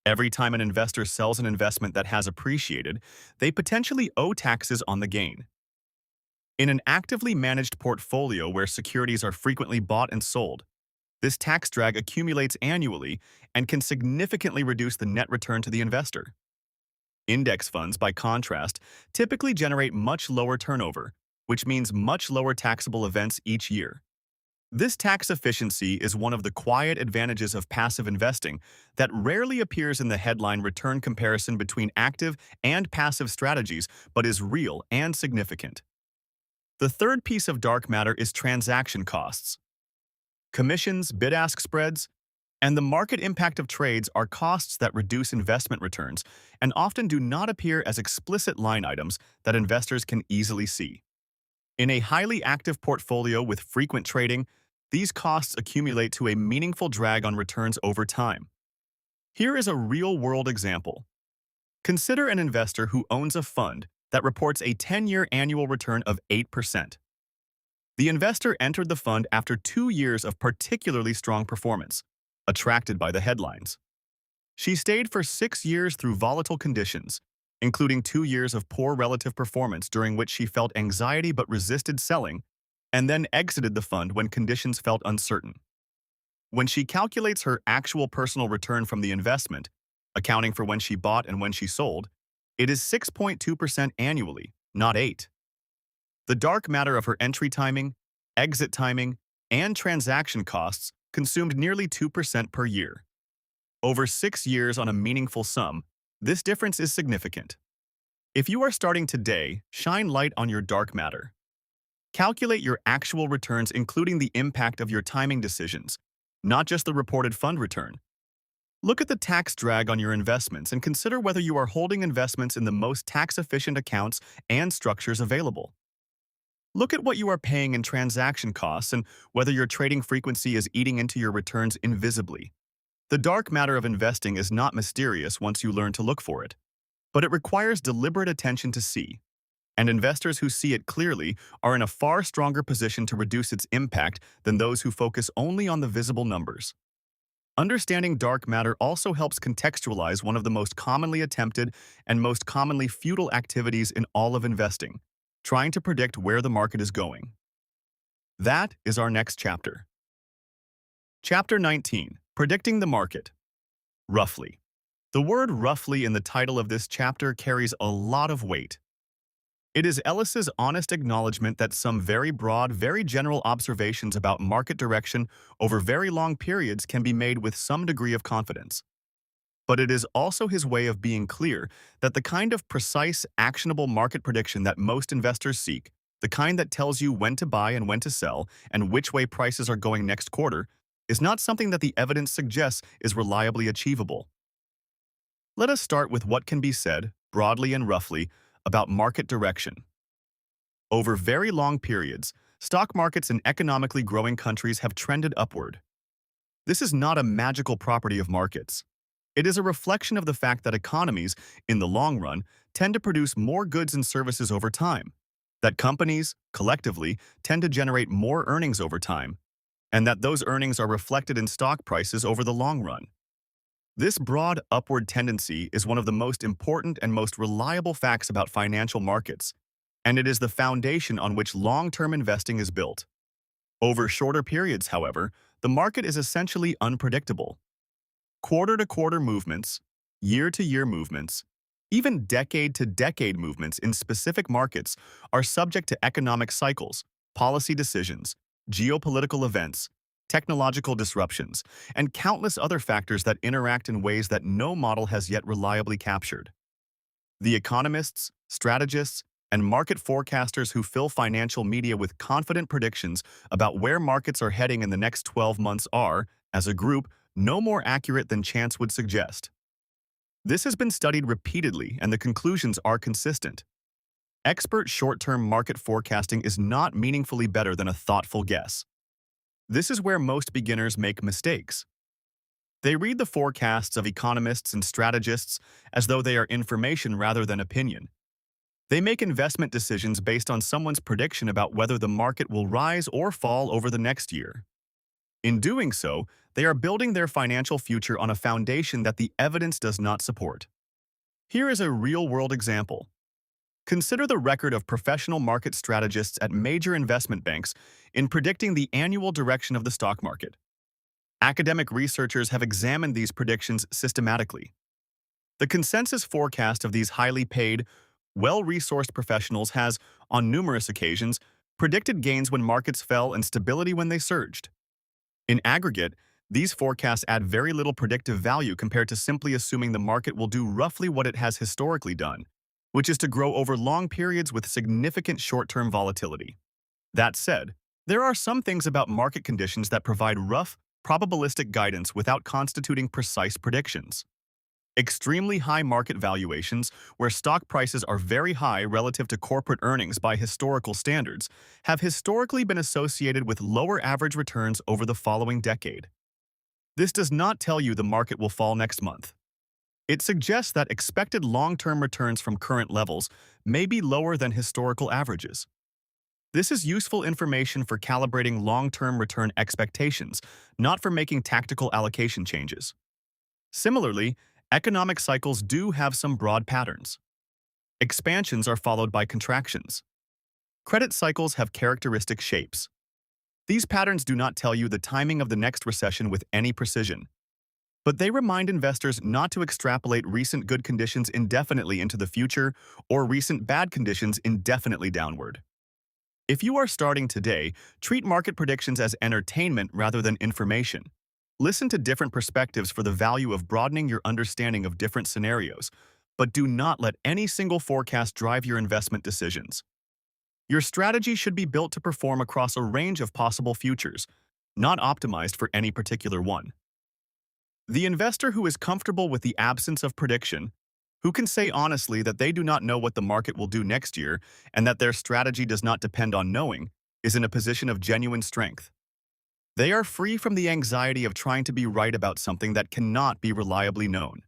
Every time an investor sells an investment that has appreciated, they potentially owe taxes on the gain. In an actively managed portfolio where securities are frequently bought and sold, this tax drag accumulates annually and can significantly reduce the net return to the investor. Index funds, by contrast, typically generate much lower turnover, which means much lower taxable events each year. This tax efficiency is one of the quiet advantages of passive investing that rarely appears in the headline return comparison between active and passive strategies, but is real and significant. The third piece of dark matter is transaction costs. Commissions, bid-ask spreads, and the market impact of trades are costs that reduce investment returns and often do not appear as explicit line items that investors can easily see. In a highly active portfolio with frequent trading, these costs accumulate to a meaningful drag on returns over time. Here is a real-world example. Consider an investor who owns a fund that reports a 10-year annual return of 8%. The investor entered the fund after 2 years of particularly strong performance, attracted by the headlines. She stayed for 6 years through volatile conditions, including 2 years of poor relative performance during which she felt anxiety but resisted selling, and then exited the fund when conditions felt uncertain. When she calculates her actual personal return from the investment, accounting for when she bought and when she sold, it is 6.2% annually, not 8%. The dark matter of her entry timing, exit timing, and transaction costs consumed nearly 2% per year. Over 6 years on a meaningful sum, this difference is significant. If you are starting today, shine light on your dark matter. Calculate your actual returns including the impact of your timing decisions, not just the reported fund return. Look at the tax drag on your investments and consider whether you are holding investments in the most tax-efficient accounts and structures available. Look at what you are paying in transaction costs and whether your trading frequency is eating into your returns invisibly. The dark matter of investing is not mysterious once you learn to look for it, but it requires deliberate attention to see, and investors who see it clearly are in a far stronger position to reduce its impact than those who focus only on the visible numbers. Understanding dark matter also helps contextualize one of the most commonly attempted and most commonly futile activities in all of investing, trying to predict where the market is going. That is our next chapter. Chapter 19, Predicting the Market. Roughly. The word roughly in the title of this chapter carries a lot of weight. It is Ellis's honest acknowledgement that some very broad, very general observations about market direction over very long periods can be made with some degree of confidence. But it is also his way of being clear that the kind of precise, actionable market prediction that most investors seek, the kind that tells you when to buy and when to sell and which way prices are going next quarter, is not something that the evidence suggests is reliably achievable. Let us start with what can be said, broadly and roughly, about market direction. Over very long periods, stock markets in economically growing countries have trended upward. This is not a magical property of markets. It is a reflection of the fact that economies, in the long run, tend to produce more goods and services over time, that companies, collectively, tend to generate more earnings over time, and that those earnings are reflected in stock prices over the long run. This broad upward tendency is one of the most important and most reliable facts about financial markets, and it is the foundation on which long-term investing is built. Over shorter periods, however, the market is essentially unpredictable. Quarter-to-quarter movements, year-to-year movements, even decade-to-decade movements in specific markets are subject to economic cycles, policy decisions, geopolitical events, technological disruptions, and countless other factors that interact in ways that no model has yet reliably captured. The economists, strategists, and market forecasters who fill financial media with confident predictions about where markets are heading in the next 12 months are, as a group, no more accurate than chance would suggest. This has been studied repeatedly, and the conclusions are consistent. Expert short-term market forecasting is not meaningfully better than a thoughtful guess. This is where most beginners make mistakes. They read the forecasts of economists and strategists as though they are information rather than opinion. They make investment decisions based on someone's prediction about whether the market will rise or fall over the next year. In doing so, they are building their financial future on a foundation that the evidence does not support. Here is a real-world example. Consider the record of professional market strategists at major investment banks in predicting the annual direction of the stock market. Academic researchers have examined these predictions systematically. The consensus forecast of these highly paid, well-resourced professionals has, on numerous occasions, predicted gains when markets fell and stability when they surged. In aggregate, these forecasts add very little predictive value compared to simply assuming the market will do roughly what it has historically done, which is to grow over long periods with significant short-term volatility. That said, there are some things about market conditions that provide rough, probabilistic guidance without constituting precise predictions. Extremely high market valuations, where stock prices are very high relative to corporate earnings by historical standards, have historically been associated with lower average returns over the following decade. This does not tell you the market will fall next month. It suggests that expected long-term returns from current levels may be lower than historical averages. This is useful information for calibrating long-term return expectations, not for making tactical allocation changes. Similarly, economic cycles do have some broad patterns. Expansions are followed by contractions. Credit cycles have characteristic shapes. These patterns do not tell you the timing of the next recession with any precision, but they remind investors not to extrapolate recent good conditions indefinitely into the future or recent bad conditions indefinitely downward. If you are starting today, treat market predictions as entertainment rather than information. Listen to different perspectives for the value of broadening your understanding of different scenarios, but do not let any single forecast drive your investment decisions. Your strategy should be built to perform across a range of possible futures, not optimized for any particular one. The investor who is comfortable with the absence of prediction, who can say honestly that they do not know what the market will do next year and that their strategy does not depend on knowing, is in a position of genuine strength. They are free from the anxiety of trying to be right about something that cannot be reliably known.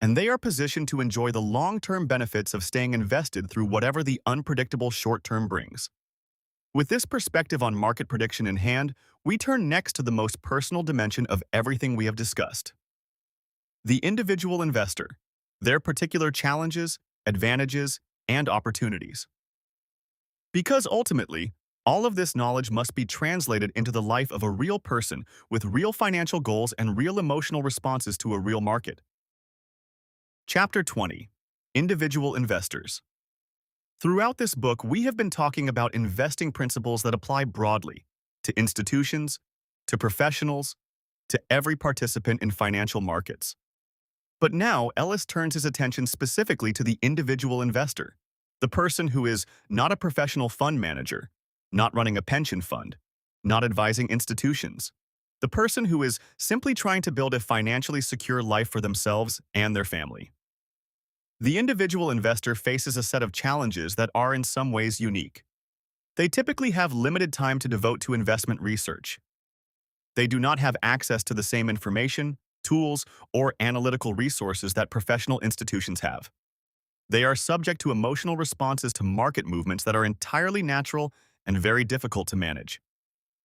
And they are positioned to enjoy the long-term benefits of staying invested through whatever the unpredictable short-term brings. With this perspective on market prediction in hand, we turn next to the most personal dimension of everything we have discussed: the individual investor, their particular challenges, advantages, and opportunities. Because ultimately, all of this knowledge must be translated into the life of a real person with real financial goals and real emotional responses to a real market. Chapter 20: Individual Investors. Throughout this book, we have been talking about investing principles that apply broadly to institutions, to professionals, to every participant in financial markets. But now, Ellis turns his attention specifically to the individual investor, the person who is not a professional fund manager, not running a pension fund, not advising institutions, the person who is simply trying to build a financially secure life for themselves and their family. The individual investor faces a set of challenges that are in some ways unique. They typically have limited time to devote to investment research. They do not have access to the same information, tools, or analytical resources that professional institutions have. They are subject to emotional responses to market movements that are entirely natural and very difficult to manage.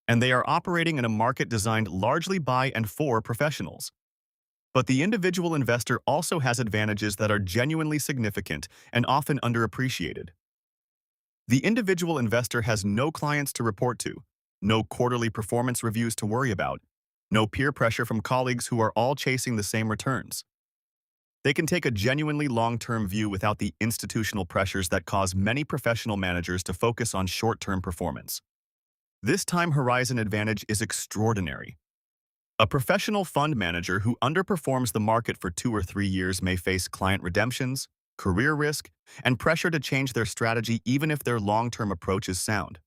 And they are operating in a market designed largely by and for professionals. But the individual investor also has advantages that are genuinely significant and often underappreciated. The individual investor has no clients to report to, no quarterly performance reviews to worry about, no peer pressure from colleagues who are all chasing the same returns. They can take a genuinely long-term view without the institutional pressures that cause many professional managers to focus on short-term performance. This time horizon advantage is extraordinary. A professional fund manager who underperforms the market for 2 or 3 years may face client redemptions, career risk, and pressure to change their strategy even if their long-term approach is sound.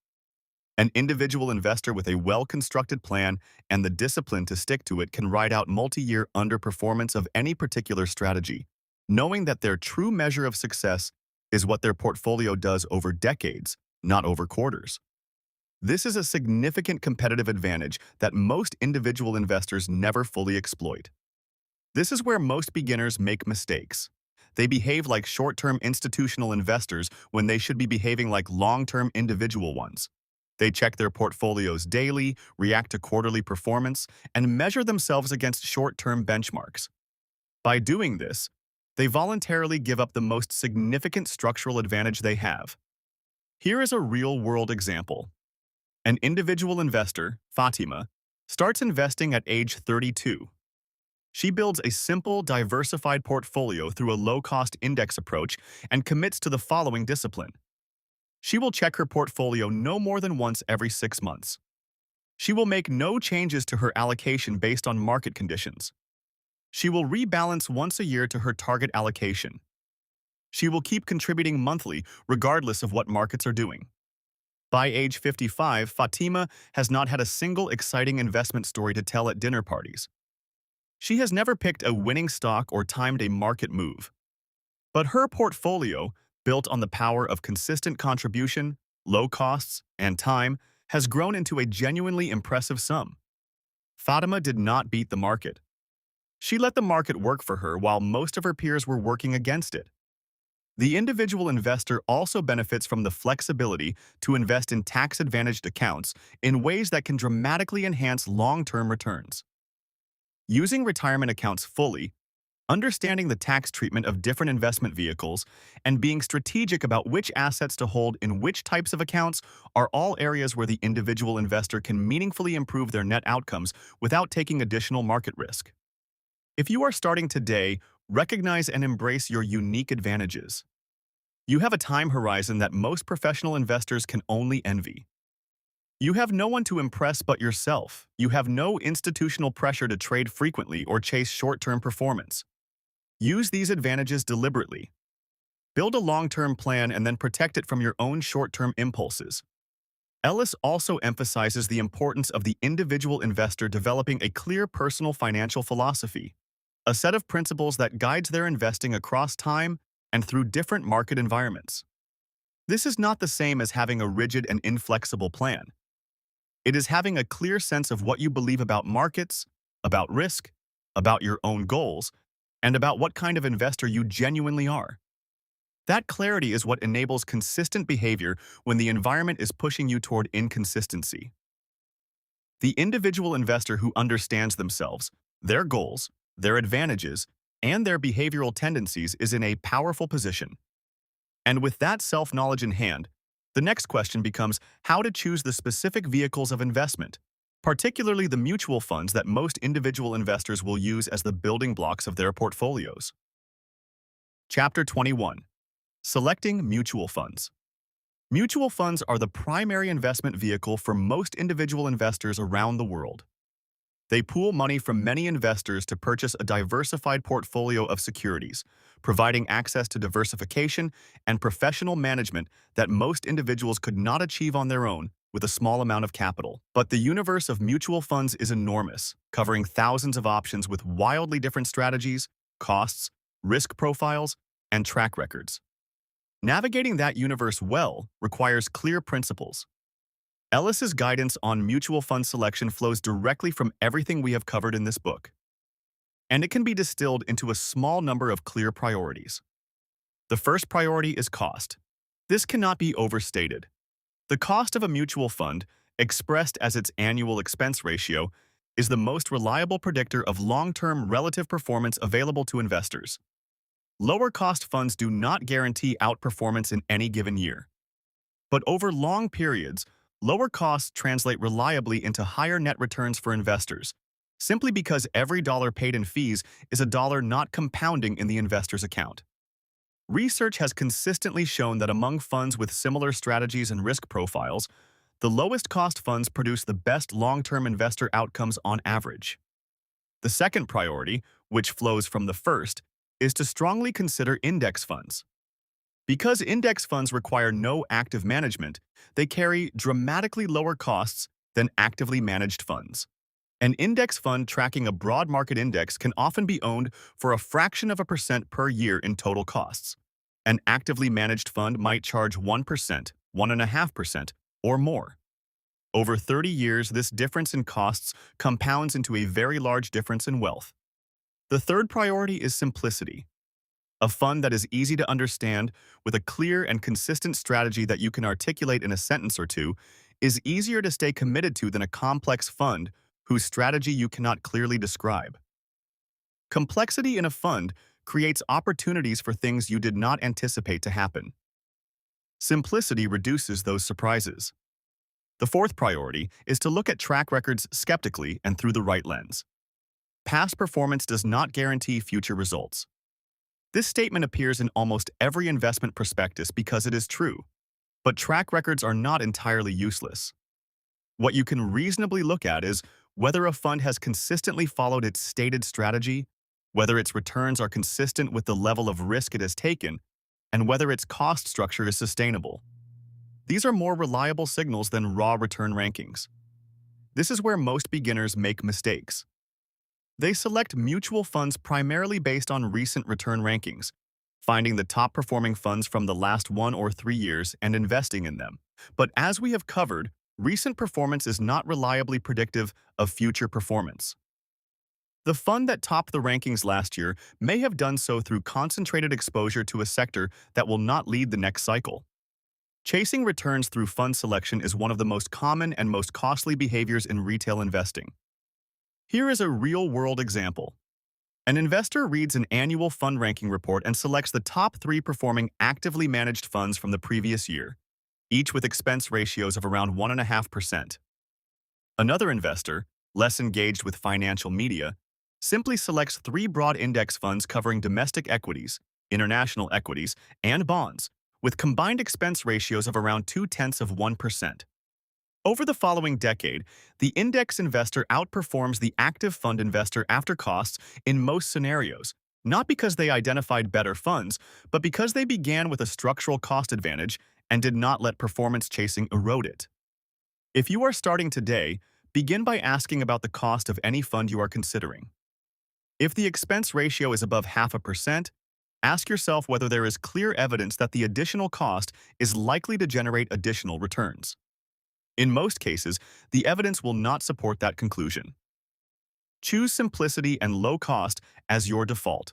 An individual investor with a well-constructed plan and the discipline to stick to it can ride out multi-year underperformance of any particular strategy, knowing that their true measure of success is what their portfolio does over decades, not over quarters. This is a significant competitive advantage that most individual investors never fully exploit. This is where most beginners make mistakes. They behave like short-term institutional investors when they should be behaving like long-term individual ones. They check their portfolios daily, react to quarterly performance, and measure themselves against short-term benchmarks. By doing this, they voluntarily give up the most significant structural advantage they have. Here is a real-world example. An individual investor, Fatima, starts investing at age 32. She builds a simple, diversified portfolio through a low-cost index approach and commits to the following discipline. She will check her portfolio no more than once every 6 months. She will make no changes to her allocation based on market conditions. She will rebalance once a year to her target allocation. She will keep contributing monthly regardless of what markets are doing. By age 55, Fatima has not had a single exciting investment story to tell at dinner parties. She has never picked a winning stock or timed a market move. But her portfolio, built on the power of consistent contribution, low costs, and time, has grown into a genuinely impressive sum. Fatima did not beat the market. She let the market work for her while most of her peers were working against it. The individual investor also benefits from the flexibility to invest in tax-advantaged accounts in ways that can dramatically enhance long-term returns. Using retirement accounts fully, understanding the tax treatment of different investment vehicles, and being strategic about which assets to hold in which types of accounts are all areas where the individual investor can meaningfully improve their net outcomes without taking additional market risk. If you are starting today, recognize and embrace your unique advantages. You have a time horizon that most professional investors can only envy. You have no one to impress but yourself. You have no institutional pressure to trade frequently or chase short-term performance. Use these advantages deliberately. Build a long-term plan and then protect it from your own short-term impulses. Ellis also emphasizes the importance of the individual investor developing a clear personal financial philosophy, a set of principles that guides their investing across time, and through different market environments. This is not the same as having a rigid and inflexible plan. It is having a clear sense of what you believe about markets, about risk, about your own goals, and about what kind of investor you genuinely are. That clarity is what enables consistent behavior when the environment is pushing you toward inconsistency. The individual investor who understands themselves, their goals, their advantages, and their behavioral tendencies is in a powerful position. And with that self-knowledge in hand, the next question becomes how to choose the specific vehicles of investment, particularly the mutual funds that most individual investors will use as the building blocks of their portfolios. Chapter 21. Selecting mutual funds. Mutual funds are the primary investment vehicle for most individual investors around the world. They pool money from many investors to purchase a diversified portfolio of securities, providing access to diversification and professional management that most individuals could not achieve on their own with a small amount of capital. But the universe of mutual funds is enormous, covering thousands of options with wildly different strategies, costs, risk profiles, and track records. Navigating that universe well requires clear principles. Ellis's guidance on mutual fund selection flows directly from everything we have covered in this book, and it can be distilled into a small number of clear priorities. The first priority is cost. This cannot be overstated. The cost of a mutual fund, expressed as its annual expense ratio, is the most reliable predictor of long-term relative performance available to investors. Lower-cost funds do not guarantee outperformance in any given year. But over long periods, lower costs translate reliably into higher net returns for investors, simply because every dollar paid in fees is a dollar not compounding in the investor's account. Research has consistently shown that among funds with similar strategies and risk profiles, the lowest cost funds produce the best long-term investor outcomes on average. The second priority, which flows from the first, is to strongly consider index funds. Because index funds require no active management, they carry dramatically lower costs than actively managed funds. An index fund tracking a broad market index can often be owned for a fraction of a percent per year in total costs. An actively managed fund might charge 1%, 1.5%, or more. Over 30 years, this difference in costs compounds into a very large difference in wealth. The third priority is simplicity. A fund that is easy to understand, with a clear and consistent strategy that you can articulate in a sentence or two, is easier to stay committed to than a complex fund whose strategy you cannot clearly describe. Complexity in a fund creates opportunities for things you did not anticipate to happen. Simplicity reduces those surprises. The fourth priority is to look at track records skeptically and through the right lens. Past performance does not guarantee future results. This statement appears in almost every investment prospectus because it is true, but track records are not entirely useless. What you can reasonably look at is whether a fund has consistently followed its stated strategy, whether its returns are consistent with the level of risk it has taken, and whether its cost structure is sustainable. These are more reliable signals than raw return rankings. This is where most beginners make mistakes. They select mutual funds primarily based on recent return rankings, finding the top-performing funds from the last 1 or 3 years and investing in them. But as we have covered, recent performance is not reliably predictive of future performance. The fund that topped the rankings last year may have done so through concentrated exposure to a sector that will not lead the next cycle. Chasing returns through fund selection is one of the most common and most costly behaviors in retail investing. Here is a real-world example. An investor reads an annual fund ranking report and selects the top 3 performing actively managed funds from the previous year, each with expense ratios of around 1.5%. Another investor, less engaged with financial media, simply selects 3 broad index funds covering domestic equities, international equities, and bonds, with combined expense ratios of around 0.2%. Over the following decade, the index investor outperforms the active fund investor after costs in most scenarios, not because they identified better funds, but because they began with a structural cost advantage and did not let performance chasing erode it. If you are starting today, begin by asking about the cost of any fund you are considering. If the expense ratio is above 0.5%, Ask yourself whether there is clear evidence that the additional cost is likely to generate additional returns. In most cases, the evidence will not support that conclusion. Choose simplicity and low cost as your default.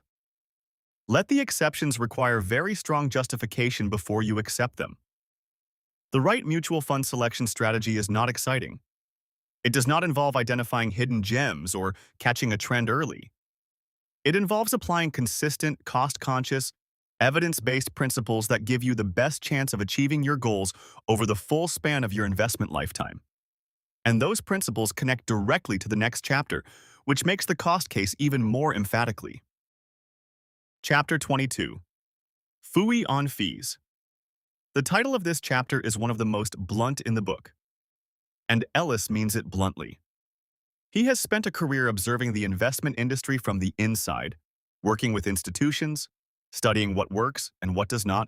Let the exceptions require very strong justification before you accept them. The right mutual fund selection strategy is not exciting. It does not involve identifying hidden gems or catching a trend early. It involves applying consistent, cost-conscious, evidence-based principles that give you the best chance of achieving your goals over the full span of your investment lifetime. And those principles connect directly to the next chapter, which makes the cost case even more emphatically. Chapter 22. Phooey on Fees. The title of this chapter is one of the most blunt in the book, and Ellis means it bluntly. He has spent a career observing the investment industry from the inside, working with institutions, studying what works and what does not,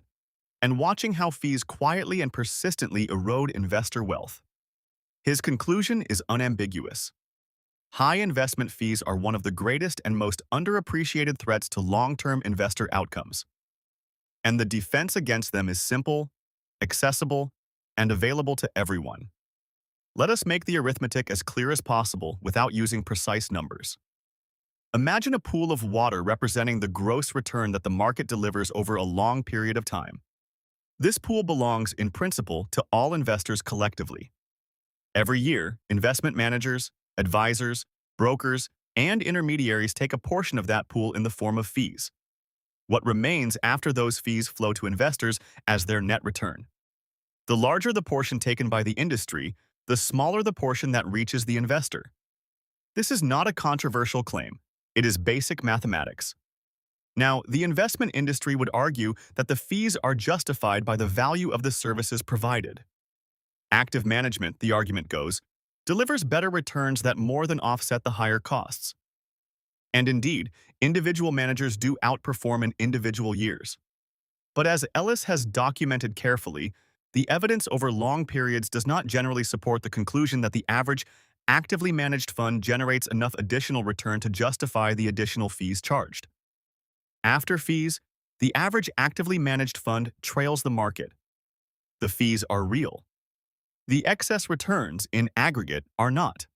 and watching how fees quietly and persistently erode investor wealth. His conclusion is unambiguous. High investment fees are one of the greatest and most underappreciated threats to long-term investor outcomes. And the defense against them is simple, accessible, and available to everyone. Let us make the arithmetic as clear as possible without using precise numbers. Imagine a pool of water representing the gross return that the market delivers over a long period of time. This pool belongs, in principle, to all investors collectively. Every year, investment managers, advisors, brokers, and intermediaries take a portion of that pool in the form of fees. What remains after those fees flow to investors as their net return. The larger the portion taken by the industry, the smaller the portion that reaches the investor. This is not a controversial claim. It is basic mathematics. Now, the investment industry would argue that the fees are justified by the value of the services provided. Active management, the argument goes, delivers better returns that more than offset the higher costs. And indeed, individual managers do outperform in individual years. But as Ellis has documented carefully, the evidence over long periods does not generally support the conclusion that the average actively managed fund generates enough additional return to justify the additional fees charged. After fees, the average actively managed fund trails the market. The fees are real. The excess returns, in aggregate, are not.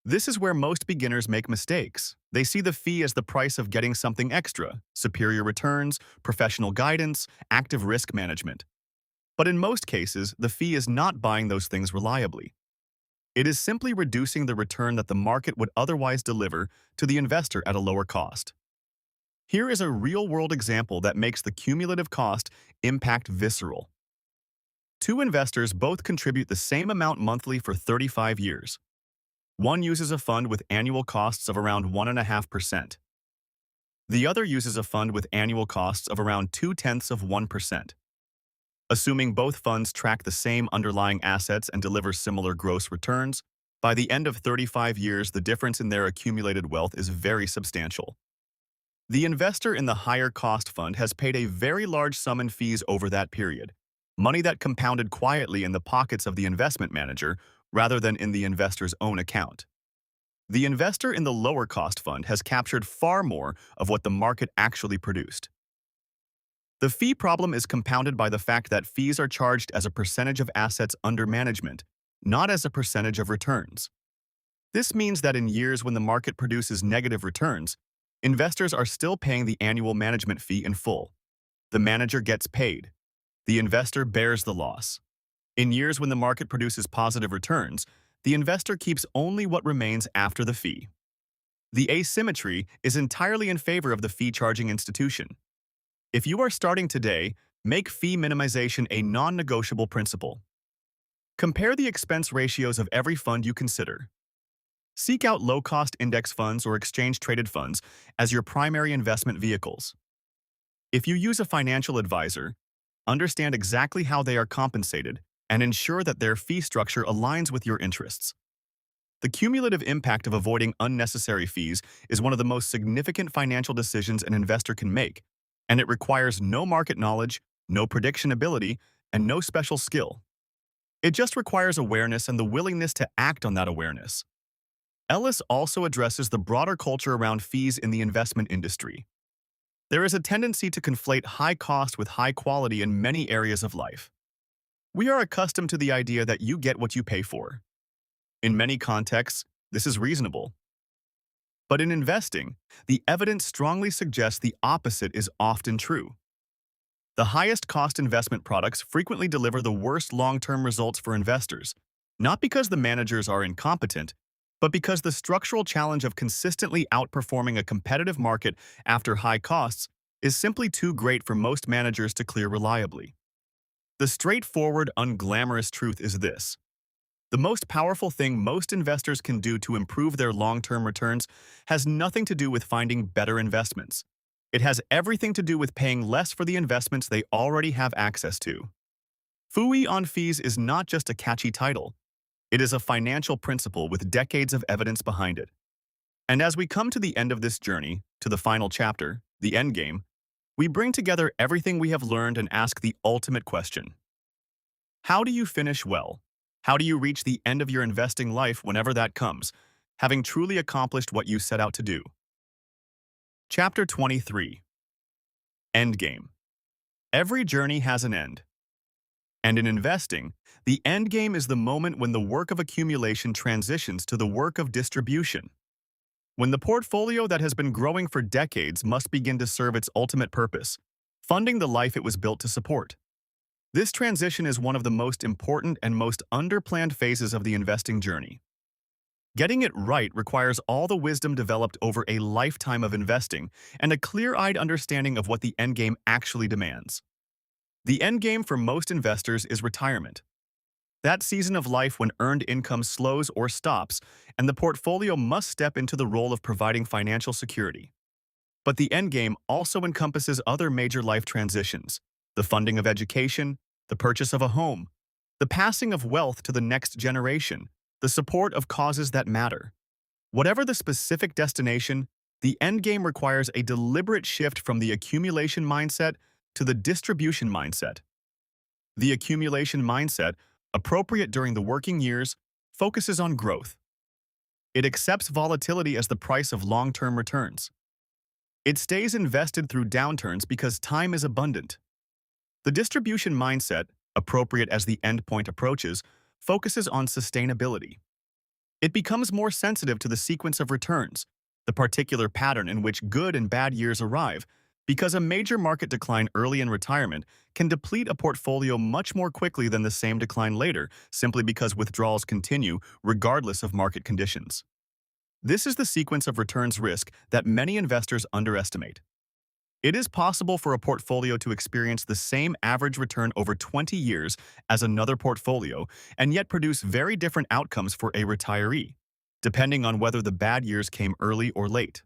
This is where most beginners make mistakes. They see the fee as the price of getting something extra, superior returns, professional guidance, active risk management. But in most cases, the fee is not buying those things reliably. It is simply reducing the return that the market would otherwise deliver to the investor at a lower cost. Here is a real-world example that makes the cumulative cost impact visceral. Two investors both contribute the same amount monthly for 35 years. One uses a fund with annual costs of around 1.5%. The other uses a fund with annual costs of around 0.2%. Assuming both funds track the same underlying assets and deliver similar gross returns, by the end of 35 years, the difference in their accumulated wealth is very substantial. The investor in the higher cost fund has paid a very large sum in fees over that period, money that compounded quietly in the pockets of the investment manager rather than in the investor's own account. The investor in the lower cost fund has captured far more of what the market actually produced. The fee problem is compounded by the fact that fees are charged as a percentage of assets under management, not as a percentage of returns. This means that in years when the market produces negative returns, investors are still paying the annual management fee in full. The manager gets paid. The investor bears the loss. In years when the market produces positive returns, the investor keeps only what remains after the fee. The asymmetry is entirely in favor of the fee-charging institution. If you are starting today, make fee minimization a non-negotiable principle. Compare the expense ratios of every fund you consider. Seek out low-cost index funds or exchange-traded funds as your primary investment vehicles. If you use a financial advisor, understand exactly how they are compensated and ensure that their fee structure aligns with your interests. The cumulative impact of avoiding unnecessary fees is one of the most significant financial decisions an investor can make, and it requires no market knowledge, no prediction ability, and no special skill. It just requires awareness and the willingness to act on that awareness. Ellis also addresses the broader culture around fees in the investment industry. There is a tendency to conflate high cost with high quality in many areas of life. We are accustomed to the idea that you get what you pay for. In many contexts, this is reasonable. But in investing, the evidence strongly suggests the opposite is often true. The highest cost investment products frequently deliver the worst long-term results for investors, not because the managers are incompetent, but because the structural challenge of consistently outperforming a competitive market after high costs is simply too great for most managers to clear reliably. The straightforward, unglamorous truth is this. The most powerful thing most investors can do to improve their long-term returns has nothing to do with finding better investments. It has everything to do with paying less for the investments they already have access to. Phooey on fees is not just a catchy title. It is a financial principle with decades of evidence behind it. And as we come to the end of this journey, to the final chapter, the Endgame, we bring together everything we have learned and ask the ultimate question. How do you finish well? How do you reach the end of your investing life whenever that comes, having truly accomplished what you set out to do? Chapter 23. Endgame. Every journey has an end. And in investing, the endgame is the moment when the work of accumulation transitions to the work of distribution. When the portfolio that has been growing for decades must begin to serve its ultimate purpose, funding the life it was built to support. This transition is one of the most important and most underplanned phases of the investing journey. Getting it right requires all the wisdom developed over a lifetime of investing and a clear-eyed understanding of what the endgame actually demands. The endgame for most investors is retirement. That season of life when earned income slows or stops, and the portfolio must step into the role of providing financial security. But the endgame also encompasses other major life transitions: the funding of education, the purchase of a home, the passing of wealth to the next generation, the support of causes that matter. Whatever the specific destination, the endgame requires a deliberate shift from the accumulation mindset to the distribution mindset. The accumulation mindset, appropriate during the working years, focuses on growth. It accepts volatility as the price of long-term returns. It stays invested through downturns because time is abundant. The distribution mindset, appropriate as the endpoint approaches, focuses on sustainability. It becomes more sensitive to the sequence of returns, the particular pattern in which good and bad years arrive, because a major market decline early in retirement can deplete a portfolio much more quickly than the same decline later, simply because withdrawals continue regardless of market conditions. This is the sequence of returns risk that many investors underestimate. It is possible for a portfolio to experience the same average return over 20 years as another portfolio and yet produce very different outcomes for a retiree, depending on whether the bad years came early or late.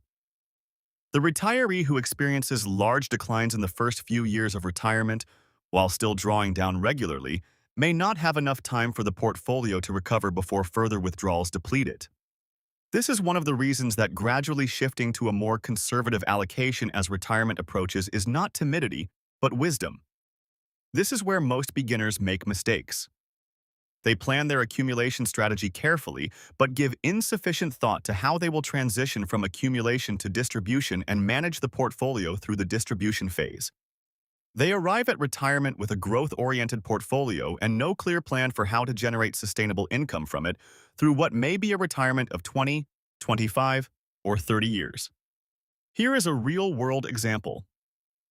The retiree who experiences large declines in the first few years of retirement, while still drawing down regularly, may not have enough time for the portfolio to recover before further withdrawals deplete it. This is one of the reasons that gradually shifting to a more conservative allocation as retirement approaches is not timidity, but wisdom. This is where most beginners make mistakes. They plan their accumulation strategy carefully, but give insufficient thought to how they will transition from accumulation to distribution and manage the portfolio through the distribution phase. They arrive at retirement with a growth-oriented portfolio and no clear plan for how to generate sustainable income from it through what may be a retirement of 20, 25, or 30 years. Here is a real-world example.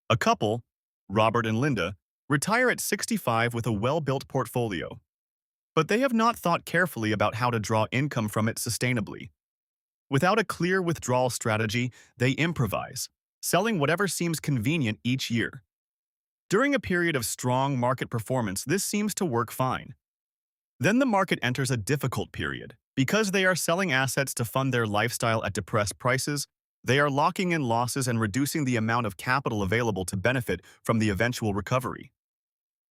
A couple, Robert and Linda, retire at 65 with a well-built portfolio. But they have not thought carefully about how to draw income from it sustainably. Without a clear withdrawal strategy, they improvise, selling whatever seems convenient each year. During a period of strong market performance, this seems to work fine. Then the market enters a difficult period. Because they are selling assets to fund their lifestyle at depressed prices, they are locking in losses and reducing the amount of capital available to benefit from the eventual recovery.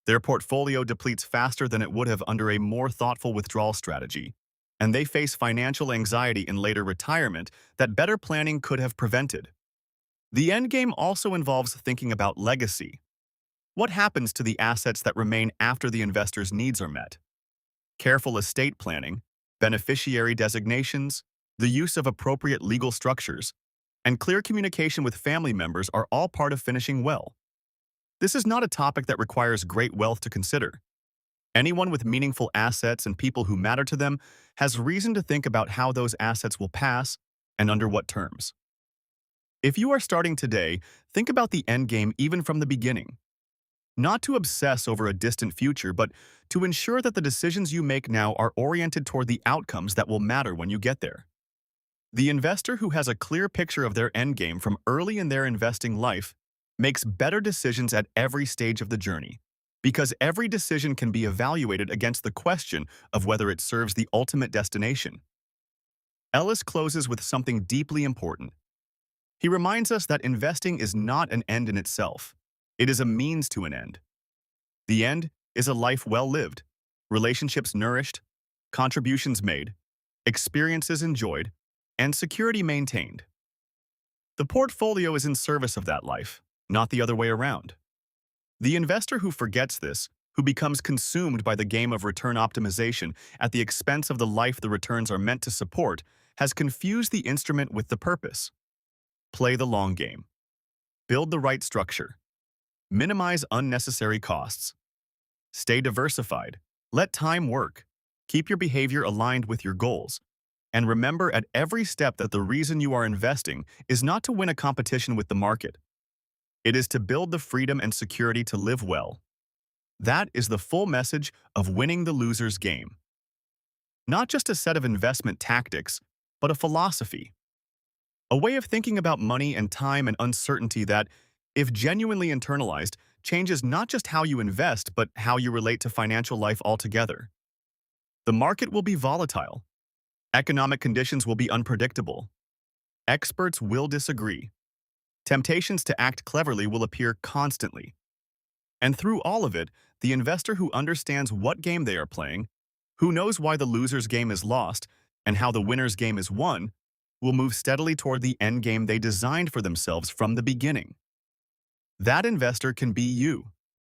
Their portfolio depletes faster than it would have under a more thoughtful withdrawal strategy, and they face financial anxiety in later retirement that better planning could have prevented. The endgame also involves thinking about legacy. What happens to the assets that remain after the investor's needs are met? Careful estate planning, beneficiary designations, the use of appropriate legal structures. and clear communication with family members are all part of finishing well. This is not a topic that requires great wealth to consider. Anyone with meaningful assets and people who matter to them has reason to think about how those assets will pass and under what terms. If you are starting today, think about the end game even from the beginning. Not to obsess over a distant future, but to ensure that the decisions you make now are oriented toward the outcomes that will matter when you get there. The investor who has a clear picture of their endgame from early in their investing life makes better decisions at every stage of the journey, because every decision can be evaluated against the question of whether it serves the ultimate destination. Ellis closes with something deeply important. He reminds us that investing is not an end in itself. It is a means to an end. The end is a life well lived, relationships nourished, contributions made, experiences enjoyed, and security maintained. The portfolio is in service of that life, not the other way around. The investor who forgets this, who becomes consumed by the game of return optimization at the expense of the life the returns are meant to support, has confused the instrument with the purpose. Play the long game. Build the right structure. Minimize unnecessary costs. Stay diversified. Let time work. Keep your behavior aligned with your goals. And remember at every step that the reason you are investing is not to win a competition with the market. It is to build the freedom and security to live well. That is the full message of winning the loser's game. Not just a set of investment tactics, but a philosophy. A way of thinking about money and time and uncertainty that, if genuinely internalized, changes not just how you invest, but how you relate to financial life altogether. The market will be volatile. Economic conditions will be unpredictable. Experts will disagree. Temptations to act cleverly will appear constantly. And through all of it, the investor who understands what game they are playing, who knows why the loser's game is lost, and how the winner's game is won, will move steadily toward the end game they designed for themselves from the beginning. That investor can be you.